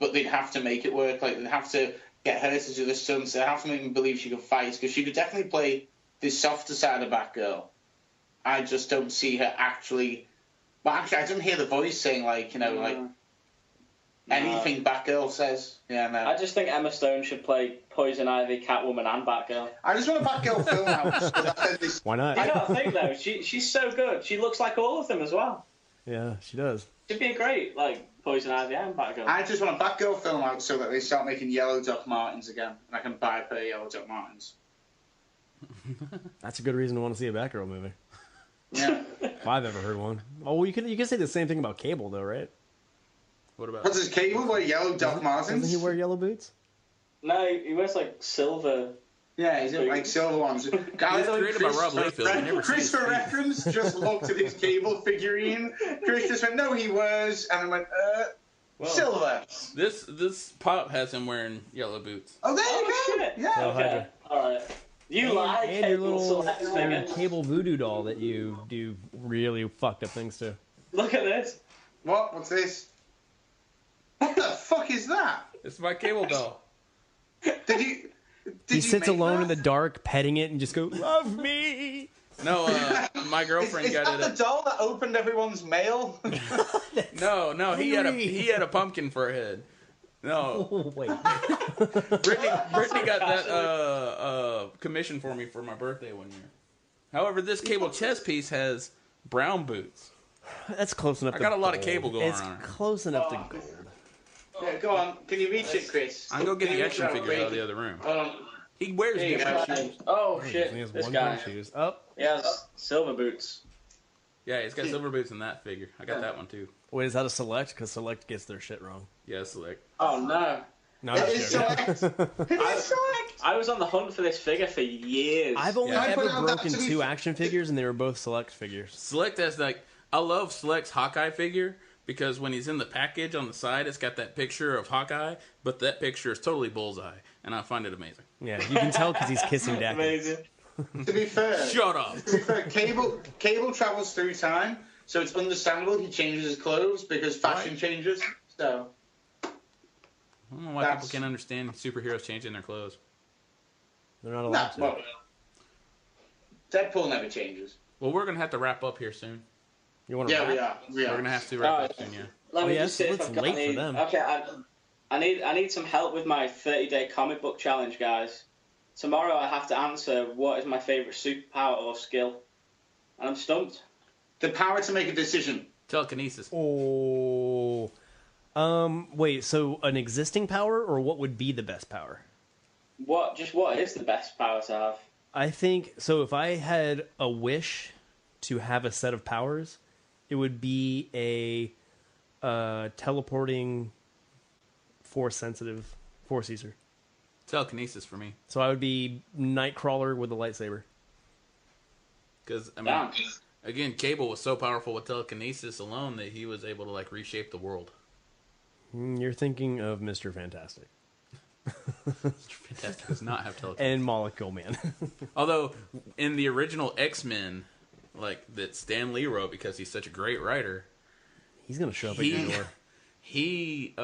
[SPEAKER 3] but they'd have to make it work. Like, they'd have to get her to do the stunts. They'd have to make me believe she could fight, because she could definitely play the softer side of Batgirl. I just don't see her actually. But actually, I didn't hear the voice saying anything Batgirl says. Yeah, no.
[SPEAKER 4] I just think Emma Stone should play Poison Ivy, Catwoman, and Batgirl.
[SPEAKER 3] I just want a Batgirl film out.
[SPEAKER 5] Why not?
[SPEAKER 4] I don't think though. She's so good. She looks like all of them as well.
[SPEAKER 5] Yeah, she does.
[SPEAKER 4] She'd be a great Poison Ivy and Batgirl.
[SPEAKER 3] I just want a Batgirl film out so that they start making yellow Doc Martens again, and I can buy a pair of yellow Doc Martens.
[SPEAKER 5] That's a good reason to want to see a Batgirl movie.
[SPEAKER 3] Yeah.
[SPEAKER 5] If I've ever heard one. Oh, well, you can say the same thing about Cable, though, right?
[SPEAKER 2] What about?
[SPEAKER 3] Does Cable wear yellow Doc Martens?
[SPEAKER 5] Doesn't he wear yellow boots?
[SPEAKER 4] No, he wears silver.
[SPEAKER 3] Yeah, he's like silver ones. Guys,
[SPEAKER 2] created by Rob Liefeld. You never
[SPEAKER 3] Chris,
[SPEAKER 2] see
[SPEAKER 3] for reference, just looked at his Cable figurine. Chris just went, "No, he wears," and I went, "Silver."
[SPEAKER 2] This pop has him wearing yellow boots.
[SPEAKER 3] Oh, there you go.
[SPEAKER 4] Shit.
[SPEAKER 3] Yeah.
[SPEAKER 4] Okay. All right. You like
[SPEAKER 5] and your
[SPEAKER 4] Cable
[SPEAKER 5] little
[SPEAKER 4] select figure.
[SPEAKER 5] Cable voodoo doll that you do really fucked up things to.
[SPEAKER 4] Look at this.
[SPEAKER 3] What? What's this? What the fuck is that?
[SPEAKER 2] It's my Cable doll.
[SPEAKER 3] Did you?
[SPEAKER 5] He sits
[SPEAKER 3] make
[SPEAKER 5] alone
[SPEAKER 3] that?
[SPEAKER 5] in the dark, petting it, and just go, "Love me."
[SPEAKER 2] No, my girlfriend
[SPEAKER 3] Is
[SPEAKER 2] got
[SPEAKER 3] that
[SPEAKER 2] it.
[SPEAKER 3] the doll that opened everyone's mail?
[SPEAKER 2] No, he had a pumpkin for a head. No,
[SPEAKER 5] Oh, wait.
[SPEAKER 2] Brittany got that commission for me for my birthday one year. However, this Cable chess piece has brown boots.
[SPEAKER 5] That's close enough.
[SPEAKER 2] I
[SPEAKER 5] to
[SPEAKER 2] got a lot of
[SPEAKER 5] gold.
[SPEAKER 2] Cable going
[SPEAKER 5] It's
[SPEAKER 2] on.
[SPEAKER 5] close enough to gold.
[SPEAKER 3] Yeah, go on. Can you reach it, Chris?
[SPEAKER 2] I can go get
[SPEAKER 3] Can
[SPEAKER 2] the
[SPEAKER 3] you
[SPEAKER 2] action
[SPEAKER 3] reach
[SPEAKER 2] figures out of the other room.
[SPEAKER 3] Um,
[SPEAKER 2] He wears
[SPEAKER 3] There you
[SPEAKER 2] different
[SPEAKER 3] go.
[SPEAKER 2] shoes.
[SPEAKER 4] Oh shit!
[SPEAKER 5] He has
[SPEAKER 4] This
[SPEAKER 5] one
[SPEAKER 4] guy.
[SPEAKER 5] pair of shoes. Oh,
[SPEAKER 4] He has silver boots.
[SPEAKER 2] Yeah, he's got silver boots in that figure. I got that one too.
[SPEAKER 5] wait, is that a select? Because select gets their shit wrong.
[SPEAKER 2] Yeah, select.
[SPEAKER 4] Oh no!
[SPEAKER 5] No, I'm
[SPEAKER 3] it's
[SPEAKER 5] joking.
[SPEAKER 3] select. It's select.
[SPEAKER 4] I was on the hunt for this figure for years.
[SPEAKER 5] I've only
[SPEAKER 2] Yeah.
[SPEAKER 3] I
[SPEAKER 5] ever
[SPEAKER 3] put out that
[SPEAKER 5] broken
[SPEAKER 3] to be
[SPEAKER 5] 2
[SPEAKER 3] f-
[SPEAKER 5] action figures, and they were both select figures.
[SPEAKER 2] Select has like I love Select's Hawkeye figure because when he's in the package on the side, it's got that picture of Hawkeye, but that picture is totally Bullseye, and I find it amazing.
[SPEAKER 5] Yeah, you can tell because he's kissing Daffy.
[SPEAKER 4] Amazing.
[SPEAKER 3] To be fair,
[SPEAKER 2] Shut up.
[SPEAKER 3] Cable travels through time, so it's understandable he changes his clothes because fashion changes. So
[SPEAKER 2] I don't know why
[SPEAKER 3] That's-
[SPEAKER 2] people can't understand superheroes changing their clothes.
[SPEAKER 5] They're not
[SPEAKER 3] nah,
[SPEAKER 5] allowed to.
[SPEAKER 3] well, Deadpool never changes.
[SPEAKER 2] Well, we're gonna have to wrap up here soon.
[SPEAKER 5] You want to
[SPEAKER 3] Yeah,
[SPEAKER 5] rap?
[SPEAKER 3] we are. We
[SPEAKER 2] We're
[SPEAKER 3] are.
[SPEAKER 2] gonna have to wrap up soon, yeah.
[SPEAKER 4] Let
[SPEAKER 5] Oh,
[SPEAKER 4] me
[SPEAKER 5] yeah,
[SPEAKER 4] just see if
[SPEAKER 5] it's
[SPEAKER 4] I've got
[SPEAKER 5] late for
[SPEAKER 4] any.
[SPEAKER 5] them.
[SPEAKER 4] Okay, I need some help with my 30-day comic book challenge, guys. Tomorrow I have to answer what is my favorite superpower or skill, and I'm stumped.
[SPEAKER 3] The power to make a decision.
[SPEAKER 2] Telekinesis.
[SPEAKER 5] Oh. Wait, so an existing power, or what would be the best power?
[SPEAKER 4] What is the best power to have?
[SPEAKER 5] I think, so if I had a wish to have a set of powers, it would be a teleporting force-sensitive force user.
[SPEAKER 2] Telekinesis for me.
[SPEAKER 5] So I would be Nightcrawler with a lightsaber.
[SPEAKER 2] Because, I mean,
[SPEAKER 4] Damn.
[SPEAKER 2] again, Cable was so powerful with telekinesis alone that he was able to, like, reshape the world.
[SPEAKER 5] You're thinking of Mr. Fantastic.
[SPEAKER 2] Fantastic does not have telekinesis.
[SPEAKER 5] And Molecule Man.
[SPEAKER 2] Although, in the original X-Men, like, that Stan Lee wrote because he's such a great writer,
[SPEAKER 5] He's going to show up at your door.
[SPEAKER 2] he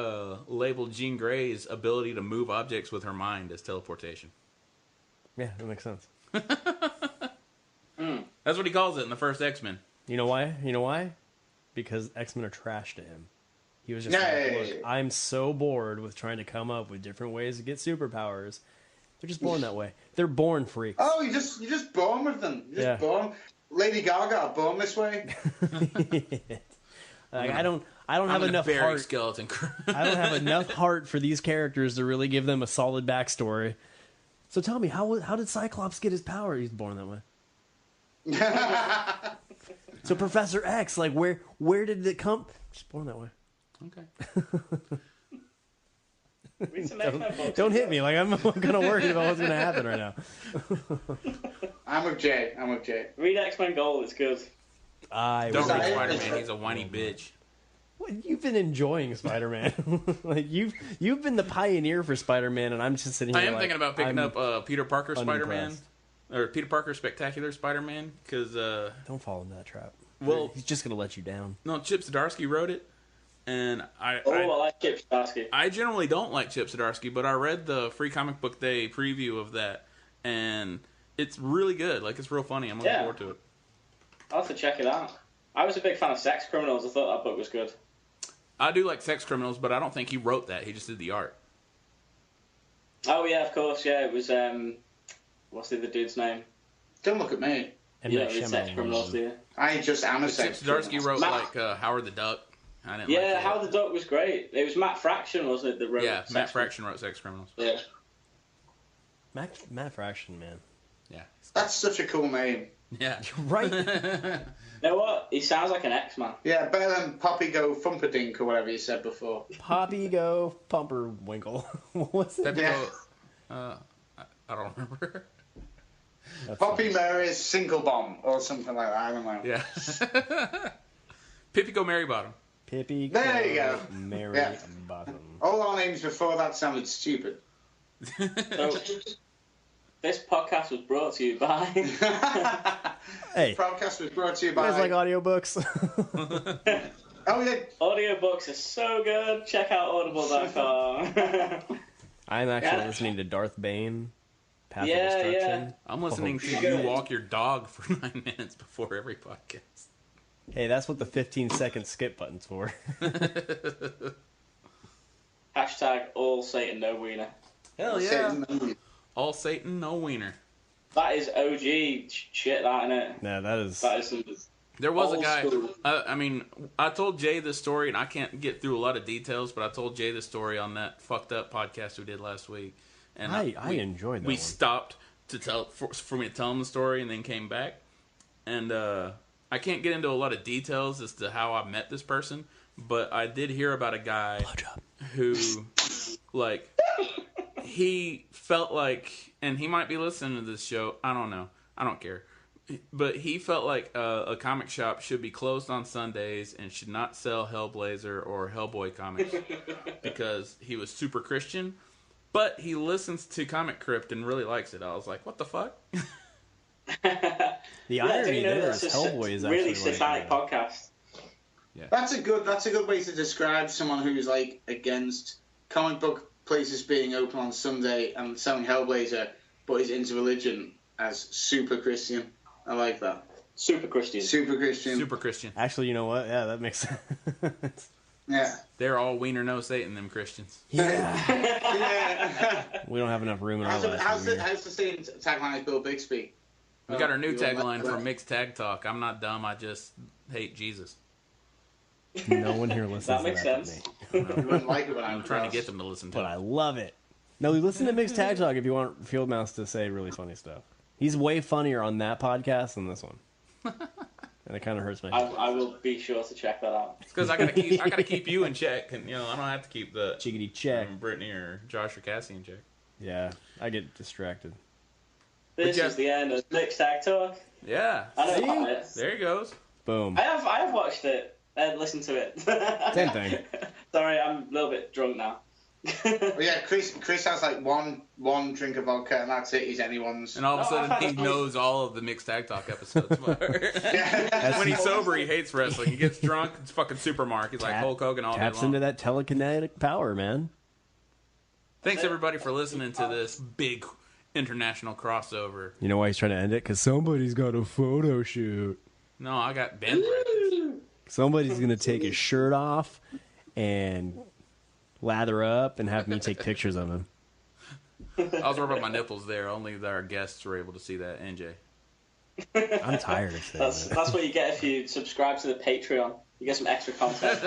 [SPEAKER 2] labeled Jean Grey's ability to move objects with her mind as teleportation.
[SPEAKER 5] Yeah, that makes sense.
[SPEAKER 2] That's what he calls it in the first X-Men.
[SPEAKER 5] You know why? You know why? Because X-Men are trash to him. He was just
[SPEAKER 3] Yay.
[SPEAKER 5] like, look, I'm so bored with trying to come up with different ways to get superpowers. They're just born that way. They're born freaks.
[SPEAKER 3] Oh, you just born with them. You're just
[SPEAKER 5] Yeah.
[SPEAKER 3] born. Lady Gaga, born this way.
[SPEAKER 5] Like, I don't have
[SPEAKER 2] I'm
[SPEAKER 5] enough
[SPEAKER 2] bury
[SPEAKER 5] heart.
[SPEAKER 2] Skeleton Crew.
[SPEAKER 5] I don't have enough heart for these characters to really give them a solid backstory. So tell me, how did Cyclops get his power? He's born that way. So Professor X, like where did it come? Just born that way.
[SPEAKER 2] Okay.
[SPEAKER 4] Read some X-Men books.
[SPEAKER 5] Don't hit me. Like I'm kind of worried about what's gonna happen right now.
[SPEAKER 3] I'm with Jay.
[SPEAKER 4] Read X-Men Gold. It's good.
[SPEAKER 5] I
[SPEAKER 2] Don't
[SPEAKER 5] will.
[SPEAKER 2] read
[SPEAKER 3] that-
[SPEAKER 2] Spider-Man. He's a whiny bitch.
[SPEAKER 5] What, you've been enjoying Spider-Man. Like you've been the pioneer for Spider-Man, and I'm just sitting here.
[SPEAKER 2] I am
[SPEAKER 5] like,
[SPEAKER 2] thinking about picking
[SPEAKER 5] I'm-
[SPEAKER 2] up Peter Parker Spider-Man.
[SPEAKER 5] unimpressed.
[SPEAKER 2] Or Peter Parker Spectacular Spider-Man. Because,
[SPEAKER 5] Don't fall into that trap.
[SPEAKER 2] Well-
[SPEAKER 5] he's just gonna let you down.
[SPEAKER 2] no, Chip Zdarsky wrote it. And
[SPEAKER 4] I like Chip Zdarsky.
[SPEAKER 2] I generally don't like Chip Zdarsky, but I read the Free Comic Book Day preview of that, and it's really good. Like, it's real funny. I'm looking
[SPEAKER 4] Yeah.
[SPEAKER 2] forward to it.
[SPEAKER 4] I'll have to check it out. I was a big fan of Sex Criminals. I thought that book was good.
[SPEAKER 2] I do like Sex Criminals, but I don't think he wrote that. He just did the art.
[SPEAKER 4] Oh yeah, of course. Yeah, it was. What's the other dude's name?
[SPEAKER 3] Don't look at me.
[SPEAKER 5] And
[SPEAKER 4] You
[SPEAKER 5] Night
[SPEAKER 4] don't read Sex
[SPEAKER 5] Shyamalan.
[SPEAKER 4] Criminals, do you?
[SPEAKER 3] I just am a
[SPEAKER 2] Chip
[SPEAKER 3] sex
[SPEAKER 2] Zdarsky
[SPEAKER 3] criminal.
[SPEAKER 2] wrote,
[SPEAKER 4] Matt-
[SPEAKER 2] like, Howard the Duck. I didn't
[SPEAKER 4] Yeah,
[SPEAKER 2] like that.
[SPEAKER 4] How the Duck was great. It was Matt Fraction, wasn't it? That wrote
[SPEAKER 2] Yeah,
[SPEAKER 4] Sex
[SPEAKER 2] Matt Fraction wrote Sex Criminals.
[SPEAKER 4] Yeah.
[SPEAKER 5] Matt Fraction, man.
[SPEAKER 2] Yeah.
[SPEAKER 3] That's such a cool name.
[SPEAKER 2] Yeah.
[SPEAKER 5] Right.
[SPEAKER 4] You know what? He sounds like an X-Man.
[SPEAKER 3] Yeah, better than Poppy Go Fumperdink or whatever you said before.
[SPEAKER 5] Poppy go Pumper Winkle. What's it?
[SPEAKER 2] Pepsi
[SPEAKER 3] Yeah.
[SPEAKER 2] I don't remember.
[SPEAKER 5] That's
[SPEAKER 3] Poppy Mary's Single Bomb or something like that. I don't know.
[SPEAKER 2] Yeah. Pippi Go Mary Bottom.
[SPEAKER 5] Pippi.
[SPEAKER 3] There you go.
[SPEAKER 5] Mary
[SPEAKER 3] Yeah.
[SPEAKER 5] Bottom.
[SPEAKER 3] All our names before that sounded stupid.
[SPEAKER 4] So, this podcast was brought to you by.
[SPEAKER 5] Hey, you
[SPEAKER 3] Podcast was brought to you by.
[SPEAKER 5] guys like audiobooks?
[SPEAKER 3] Oh yeah,
[SPEAKER 4] Audiobooks are so good. Check out audible.com.
[SPEAKER 5] I'm actually
[SPEAKER 4] Yeah.
[SPEAKER 5] listening to Darth Bane. Path
[SPEAKER 4] Yeah,
[SPEAKER 5] of Destruction.
[SPEAKER 4] yeah.
[SPEAKER 2] I'm listening
[SPEAKER 5] Oh,
[SPEAKER 2] to
[SPEAKER 4] shit.
[SPEAKER 2] you walk your dog for 9 minutes before every podcast.
[SPEAKER 5] Hey, that's what the 15-second skip button's for.
[SPEAKER 4] Hashtag all Satan no wiener.
[SPEAKER 2] Hell
[SPEAKER 3] Satan.
[SPEAKER 2] All Satan, no wiener.
[SPEAKER 4] That is OG shit, that, isn't it?
[SPEAKER 5] Yeah, that is
[SPEAKER 4] some
[SPEAKER 2] There was a
[SPEAKER 4] old
[SPEAKER 2] guy.
[SPEAKER 4] school.
[SPEAKER 2] I mean, I told Jay this story, and I can't get through a lot of details, but I told Jay this story on that fucked up podcast we did last week. And
[SPEAKER 5] I enjoyed that
[SPEAKER 2] We
[SPEAKER 5] one.
[SPEAKER 2] stopped to tell for me to tell him the story, and then came back. And I can't get into a lot of details as to how I met this person, but I did hear about a guy who, like, he felt like, and he might be listening to this show. I don't know. I don't care. But he felt like a comic shop should be closed on Sundays and should not sell Hellblazer or Hellboy comics because he was super Christian. But he listens to Comic Crypt and really likes it. I was like, what the fuck?
[SPEAKER 5] The irony there is
[SPEAKER 4] that's
[SPEAKER 5] Hellboy is
[SPEAKER 4] really
[SPEAKER 5] actually
[SPEAKER 4] satanic podcast.
[SPEAKER 3] That's a good way to describe someone who's like against comic book places being open on Sunday and selling Hellblazer, but is into religion as super Christian. I like that.
[SPEAKER 4] Super Christian.
[SPEAKER 3] Super Christian.
[SPEAKER 2] Super Christian.
[SPEAKER 5] Actually, you know what? Yeah, that makes sense.
[SPEAKER 3] Yeah.
[SPEAKER 2] They're all wiener no Satan, them Christians.
[SPEAKER 3] Yeah.
[SPEAKER 5] We don't have enough room in our lives.
[SPEAKER 3] How's the same tagline as Bill Bixby?
[SPEAKER 2] We got our new
[SPEAKER 3] You won't
[SPEAKER 2] tagline
[SPEAKER 3] like
[SPEAKER 2] for Mixed Tag Talk. I'm not dumb, I just hate Jesus.
[SPEAKER 5] No one here listens
[SPEAKER 4] That
[SPEAKER 5] to
[SPEAKER 4] makes
[SPEAKER 5] that
[SPEAKER 4] sense.
[SPEAKER 3] You wouldn't like it when
[SPEAKER 2] I'm trying to get them to listen to
[SPEAKER 5] but
[SPEAKER 2] it.
[SPEAKER 5] I love it. No, listen to Mixed Tag Talk if you want Feildmouse to say really funny stuff. He's way funnier on that podcast than this one. And it kind of hurts my head.
[SPEAKER 4] I will be sure to check that out.
[SPEAKER 2] It's because I gotta keep you in check, and I don't have to keep the
[SPEAKER 5] Chickadee check.
[SPEAKER 2] Brittany or Josh or Cassie in check.
[SPEAKER 5] Yeah, I get distracted.
[SPEAKER 4] This is the end of Mixed Tag Talk.
[SPEAKER 2] Yeah.
[SPEAKER 4] I know about it.
[SPEAKER 2] There he goes.
[SPEAKER 5] Boom.
[SPEAKER 4] I have watched it and listened to it.
[SPEAKER 5] Same thing.
[SPEAKER 4] Sorry, I'm a little bit drunk now.
[SPEAKER 3] Well, yeah, Chris has like one drink of vodka and that's it. He's anyone's.
[SPEAKER 2] And all of a sudden, he knows all of the Mixed Tag Talk episodes. When he's sober, he hates wrestling. He gets drunk, it's fucking Supermark. He's like Hulk Hogan all day
[SPEAKER 5] Taps
[SPEAKER 2] long.
[SPEAKER 5] into that telekinetic power, man.
[SPEAKER 2] Thanks, everybody, for listening to this big international crossover.
[SPEAKER 5] You know why he's trying to end it? Because somebody's got a photo shoot.
[SPEAKER 2] No, I got band breakers.
[SPEAKER 5] Somebody's going to take his shirt off and lather up and have me take pictures of him.
[SPEAKER 2] I was rubbing my nipples there. Only our guests were able to see that. NJ.
[SPEAKER 5] I'm tired of saying that.
[SPEAKER 4] That's what you get if you subscribe to the Patreon. You get some extra content.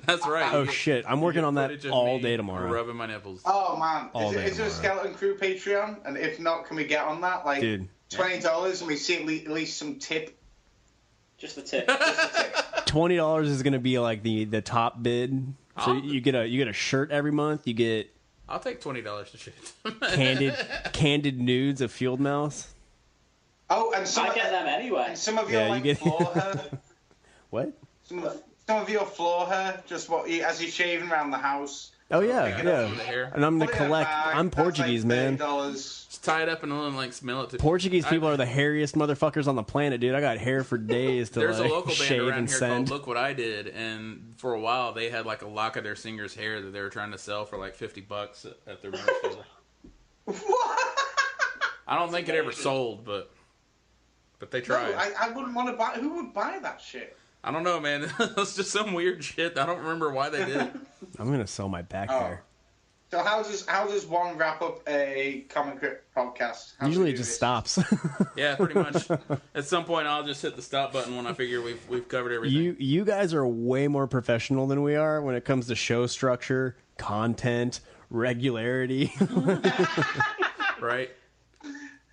[SPEAKER 2] That's right.
[SPEAKER 5] Oh, shit. I'm working on that
[SPEAKER 2] Footage of
[SPEAKER 5] all
[SPEAKER 2] me
[SPEAKER 5] day tomorrow.
[SPEAKER 2] Rubbing my nipples.
[SPEAKER 3] Oh man,
[SPEAKER 5] All day
[SPEAKER 3] is there a
[SPEAKER 5] tomorrow.
[SPEAKER 3] Skeleton Crew Patreon? And if not, can we get on that? Like
[SPEAKER 5] Dude.
[SPEAKER 3] $20 and we see at least some tip.
[SPEAKER 4] Just the tip.
[SPEAKER 5] $20 is going to be like the top bid. So
[SPEAKER 2] Oh.
[SPEAKER 5] you get a shirt every month. You get
[SPEAKER 2] I'll take $20 to shit.
[SPEAKER 5] candid nudes of Feildmouse.
[SPEAKER 3] Oh, and
[SPEAKER 4] I get them anyway.
[SPEAKER 3] And some of your
[SPEAKER 5] Yeah, you
[SPEAKER 3] like
[SPEAKER 5] get-
[SPEAKER 3] floor hair.
[SPEAKER 5] What?
[SPEAKER 3] Some of your floor hair, just as you're shaving around the house.
[SPEAKER 5] Oh yeah,
[SPEAKER 2] Okay,
[SPEAKER 5] yeah.
[SPEAKER 2] for the hair.
[SPEAKER 5] And I'm gonna
[SPEAKER 3] Put it in a
[SPEAKER 5] collect.
[SPEAKER 3] bag,
[SPEAKER 5] I'm
[SPEAKER 3] that's
[SPEAKER 5] Portuguese,
[SPEAKER 3] like
[SPEAKER 5] man.
[SPEAKER 3] $30.
[SPEAKER 2] Just tie it up and then like smell it.
[SPEAKER 5] Portuguese people are the hairiest motherfuckers on the planet, dude. I got hair for days to
[SPEAKER 2] There's
[SPEAKER 5] like
[SPEAKER 2] a local band
[SPEAKER 5] shave
[SPEAKER 2] around
[SPEAKER 5] and
[SPEAKER 2] here
[SPEAKER 5] send.
[SPEAKER 2] called Look What I Did, and for a while they had like a lock of their singer's hair that they were trying to sell for like $50 at their merch store.
[SPEAKER 3] What?
[SPEAKER 2] I don't think it ever sold, but they
[SPEAKER 3] No,
[SPEAKER 2] tried.
[SPEAKER 3] I wouldn't want to buy. Who would buy that shit?
[SPEAKER 2] I don't know, man. It's just some weird shit. I don't remember why they did it.
[SPEAKER 5] I'm gonna sell my back
[SPEAKER 3] Oh.
[SPEAKER 5] hair.
[SPEAKER 3] So how does one wrap up a Comic Crypt podcast? How do
[SPEAKER 5] Usually
[SPEAKER 3] we
[SPEAKER 5] it
[SPEAKER 3] do
[SPEAKER 5] just
[SPEAKER 3] this?
[SPEAKER 5] stops.
[SPEAKER 2] Yeah, pretty much. At some point, I'll just hit the stop button when I figure we've covered everything.
[SPEAKER 5] you guys are way more professional than we are when it comes to show structure, content, regularity.
[SPEAKER 2] Right?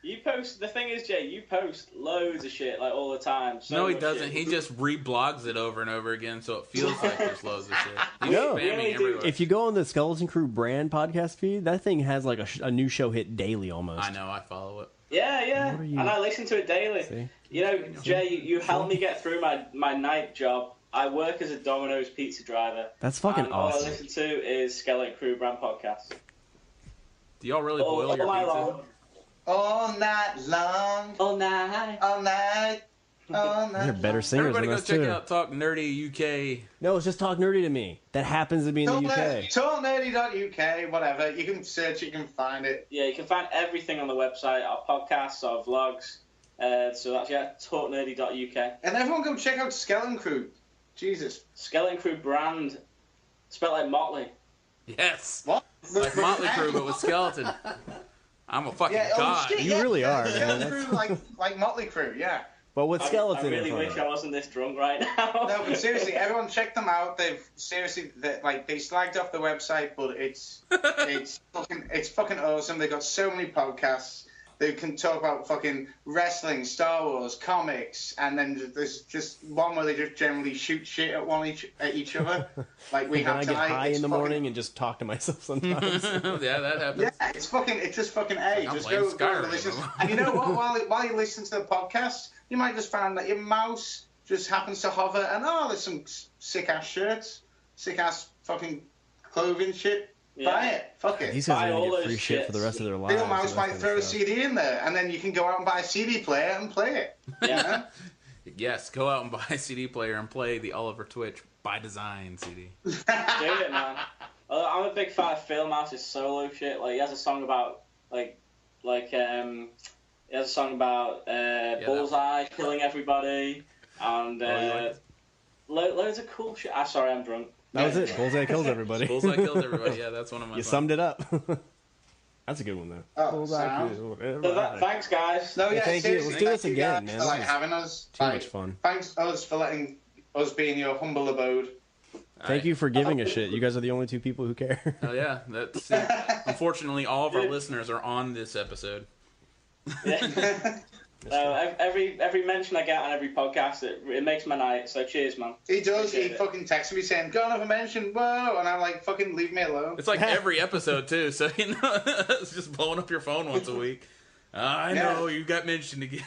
[SPEAKER 4] You post. The thing is, Jay, you post loads of shit like all the time. So
[SPEAKER 2] No, he
[SPEAKER 4] much
[SPEAKER 2] doesn't.
[SPEAKER 4] shit.
[SPEAKER 2] He just reblogs it over and over again, so it feels like there's loads of shit. He's
[SPEAKER 5] No.
[SPEAKER 2] spamming
[SPEAKER 4] Really do.
[SPEAKER 2] everywhere.
[SPEAKER 5] If you go on the Skeleton Crew brand podcast feed, that thing has like a new show hit daily almost.
[SPEAKER 2] I know, I follow it.
[SPEAKER 4] Yeah,
[SPEAKER 5] What are you-
[SPEAKER 4] and I listen to it daily.
[SPEAKER 5] See?
[SPEAKER 4] You know, Jay, you helped me get through my night job. I work as a Domino's pizza driver.
[SPEAKER 5] That's fucking
[SPEAKER 4] and all I
[SPEAKER 5] awesome.
[SPEAKER 4] listen to is Skeleton Crew brand podcast.
[SPEAKER 2] Do y'all really boil
[SPEAKER 4] All
[SPEAKER 2] your
[SPEAKER 4] night
[SPEAKER 2] pizza?
[SPEAKER 4] long.
[SPEAKER 3] All night long,
[SPEAKER 4] All night.
[SPEAKER 3] all night, all night.
[SPEAKER 5] They're better singers
[SPEAKER 2] Everybody
[SPEAKER 5] than
[SPEAKER 2] go
[SPEAKER 5] us
[SPEAKER 2] check
[SPEAKER 5] too.
[SPEAKER 2] out Talk Nerdy UK.
[SPEAKER 5] No, it's just Talk Nerdy to me. That happens to be in the UK.
[SPEAKER 3] Talknerdy.uk, whatever. You can search it, you can find it.
[SPEAKER 4] Yeah, you can find everything on the website, our podcasts, our vlogs. So that's, talknerdy.uk.
[SPEAKER 3] And everyone go check out Skeleton Crew. Jesus.
[SPEAKER 4] Skeleton Crew brand, spelled like Motley.
[SPEAKER 2] Yes.
[SPEAKER 3] What?
[SPEAKER 2] Like Motley Crue, but with skeleton. I'm a fucking
[SPEAKER 3] Yeah,
[SPEAKER 2] god.
[SPEAKER 3] shit,
[SPEAKER 5] You really are, man.
[SPEAKER 3] Skeleton Crew, like Motley Crue, yeah.
[SPEAKER 5] But with
[SPEAKER 4] I
[SPEAKER 5] skeleton
[SPEAKER 4] really
[SPEAKER 5] in front
[SPEAKER 4] wish
[SPEAKER 5] of
[SPEAKER 4] I
[SPEAKER 5] it.
[SPEAKER 4] wasn't this drunk right now.
[SPEAKER 3] No, but seriously, everyone check them out. They've seriously, they slagged off the website, but it's fucking awesome. They've got so many podcasts. They can talk about fucking wrestling, Star Wars, comics, and then there's just one where they just generally shoot shit at each other, like we
[SPEAKER 5] When
[SPEAKER 3] have
[SPEAKER 5] I get
[SPEAKER 3] tonight.
[SPEAKER 5] high
[SPEAKER 3] It's
[SPEAKER 5] in the
[SPEAKER 3] fucking-
[SPEAKER 5] morning and just talk to myself sometimes.
[SPEAKER 2] Yeah, that happens.
[SPEAKER 3] Yeah, it's just fucking A.
[SPEAKER 2] I'm
[SPEAKER 3] Just
[SPEAKER 2] playing
[SPEAKER 3] go and
[SPEAKER 2] Skyrim.
[SPEAKER 3] listen. And you know what? While you listen to the podcast, you might just find that your mouse just happens to hover, and there's some sick ass shirts, sick ass fucking clothing shit.
[SPEAKER 4] Yeah.
[SPEAKER 3] Buy it. Fuck it.
[SPEAKER 5] These guys
[SPEAKER 4] Buy
[SPEAKER 5] are
[SPEAKER 4] all
[SPEAKER 5] going to get
[SPEAKER 4] those
[SPEAKER 5] free shit for the
[SPEAKER 4] shits.
[SPEAKER 5] rest of their lives.
[SPEAKER 3] Feildmouse
[SPEAKER 5] and that
[SPEAKER 3] might
[SPEAKER 5] kind of
[SPEAKER 3] throw a
[SPEAKER 5] stuff.
[SPEAKER 3] CD in there, and then you can go out and buy a CD player and play it.
[SPEAKER 4] Yeah.
[SPEAKER 2] Yes, go out and buy a CD player and play the Oliver Twitch by design CD.
[SPEAKER 4] Do it, man. I'm a big fan of Feildmouse's solo shit. Like, he has a song about, he has a song about Bullseye killing everybody, and loads of cool shit. Sorry, I'm drunk.
[SPEAKER 5] That was it. Bullseye kills everybody.
[SPEAKER 2] Bullseye kills everybody. Yeah, that's one of my.
[SPEAKER 5] You
[SPEAKER 2] songs.
[SPEAKER 5] summed it up. That's a good one, though.
[SPEAKER 3] Oh,
[SPEAKER 5] Bullseye
[SPEAKER 3] sound.
[SPEAKER 5] kills
[SPEAKER 4] So thanks, guys.
[SPEAKER 3] No, yeah,
[SPEAKER 5] Thank you.
[SPEAKER 3] seriously,
[SPEAKER 5] Let's do this
[SPEAKER 3] thank you
[SPEAKER 5] again,
[SPEAKER 3] guys
[SPEAKER 5] man.
[SPEAKER 3] for,
[SPEAKER 5] This is
[SPEAKER 3] having us.
[SPEAKER 5] Too much fun.
[SPEAKER 3] Thanks us for letting us be in your humble abode.
[SPEAKER 5] Thank you for giving a shit. You guys are the only two people who care.
[SPEAKER 2] Oh yeah, that's. Unfortunately, all of our listeners are on this episode.
[SPEAKER 4] Yeah. Every mention I get on every podcast, it makes my night. So cheers, man.
[SPEAKER 3] He does. He
[SPEAKER 4] Appreciate it.
[SPEAKER 3] fucking texts me saying, "Go on, have a mention, whoa," and I'm like, "Fucking leave me alone."
[SPEAKER 2] It's like every episode too. So it's just blowing up your phone once a week. I know you got mentioned again.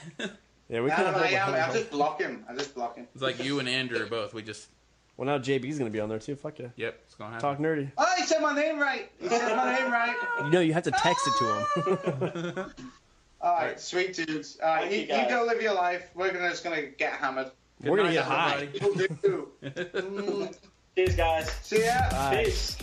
[SPEAKER 5] Yeah, we
[SPEAKER 3] No,
[SPEAKER 5] could have.
[SPEAKER 3] I just block him.
[SPEAKER 2] It's like you and Andrew are both. We just.
[SPEAKER 5] Well, now JB's gonna be on there too. Fuck yeah.
[SPEAKER 2] Yep, it's gonna happen.
[SPEAKER 5] Talk nerdy.
[SPEAKER 3] Oh, he said my name right.
[SPEAKER 5] You know, you have to text it to him.
[SPEAKER 3] All right, sweet dudes. All right,
[SPEAKER 4] Thank you,
[SPEAKER 3] you
[SPEAKER 4] guys.
[SPEAKER 3] go live your life. We're just gonna get hammered.
[SPEAKER 5] We're gonna
[SPEAKER 2] night,
[SPEAKER 5] get high.
[SPEAKER 2] everybody.
[SPEAKER 3] People do.
[SPEAKER 4] Cheers, guys.
[SPEAKER 3] See ya.
[SPEAKER 5] Bye.
[SPEAKER 4] Peace.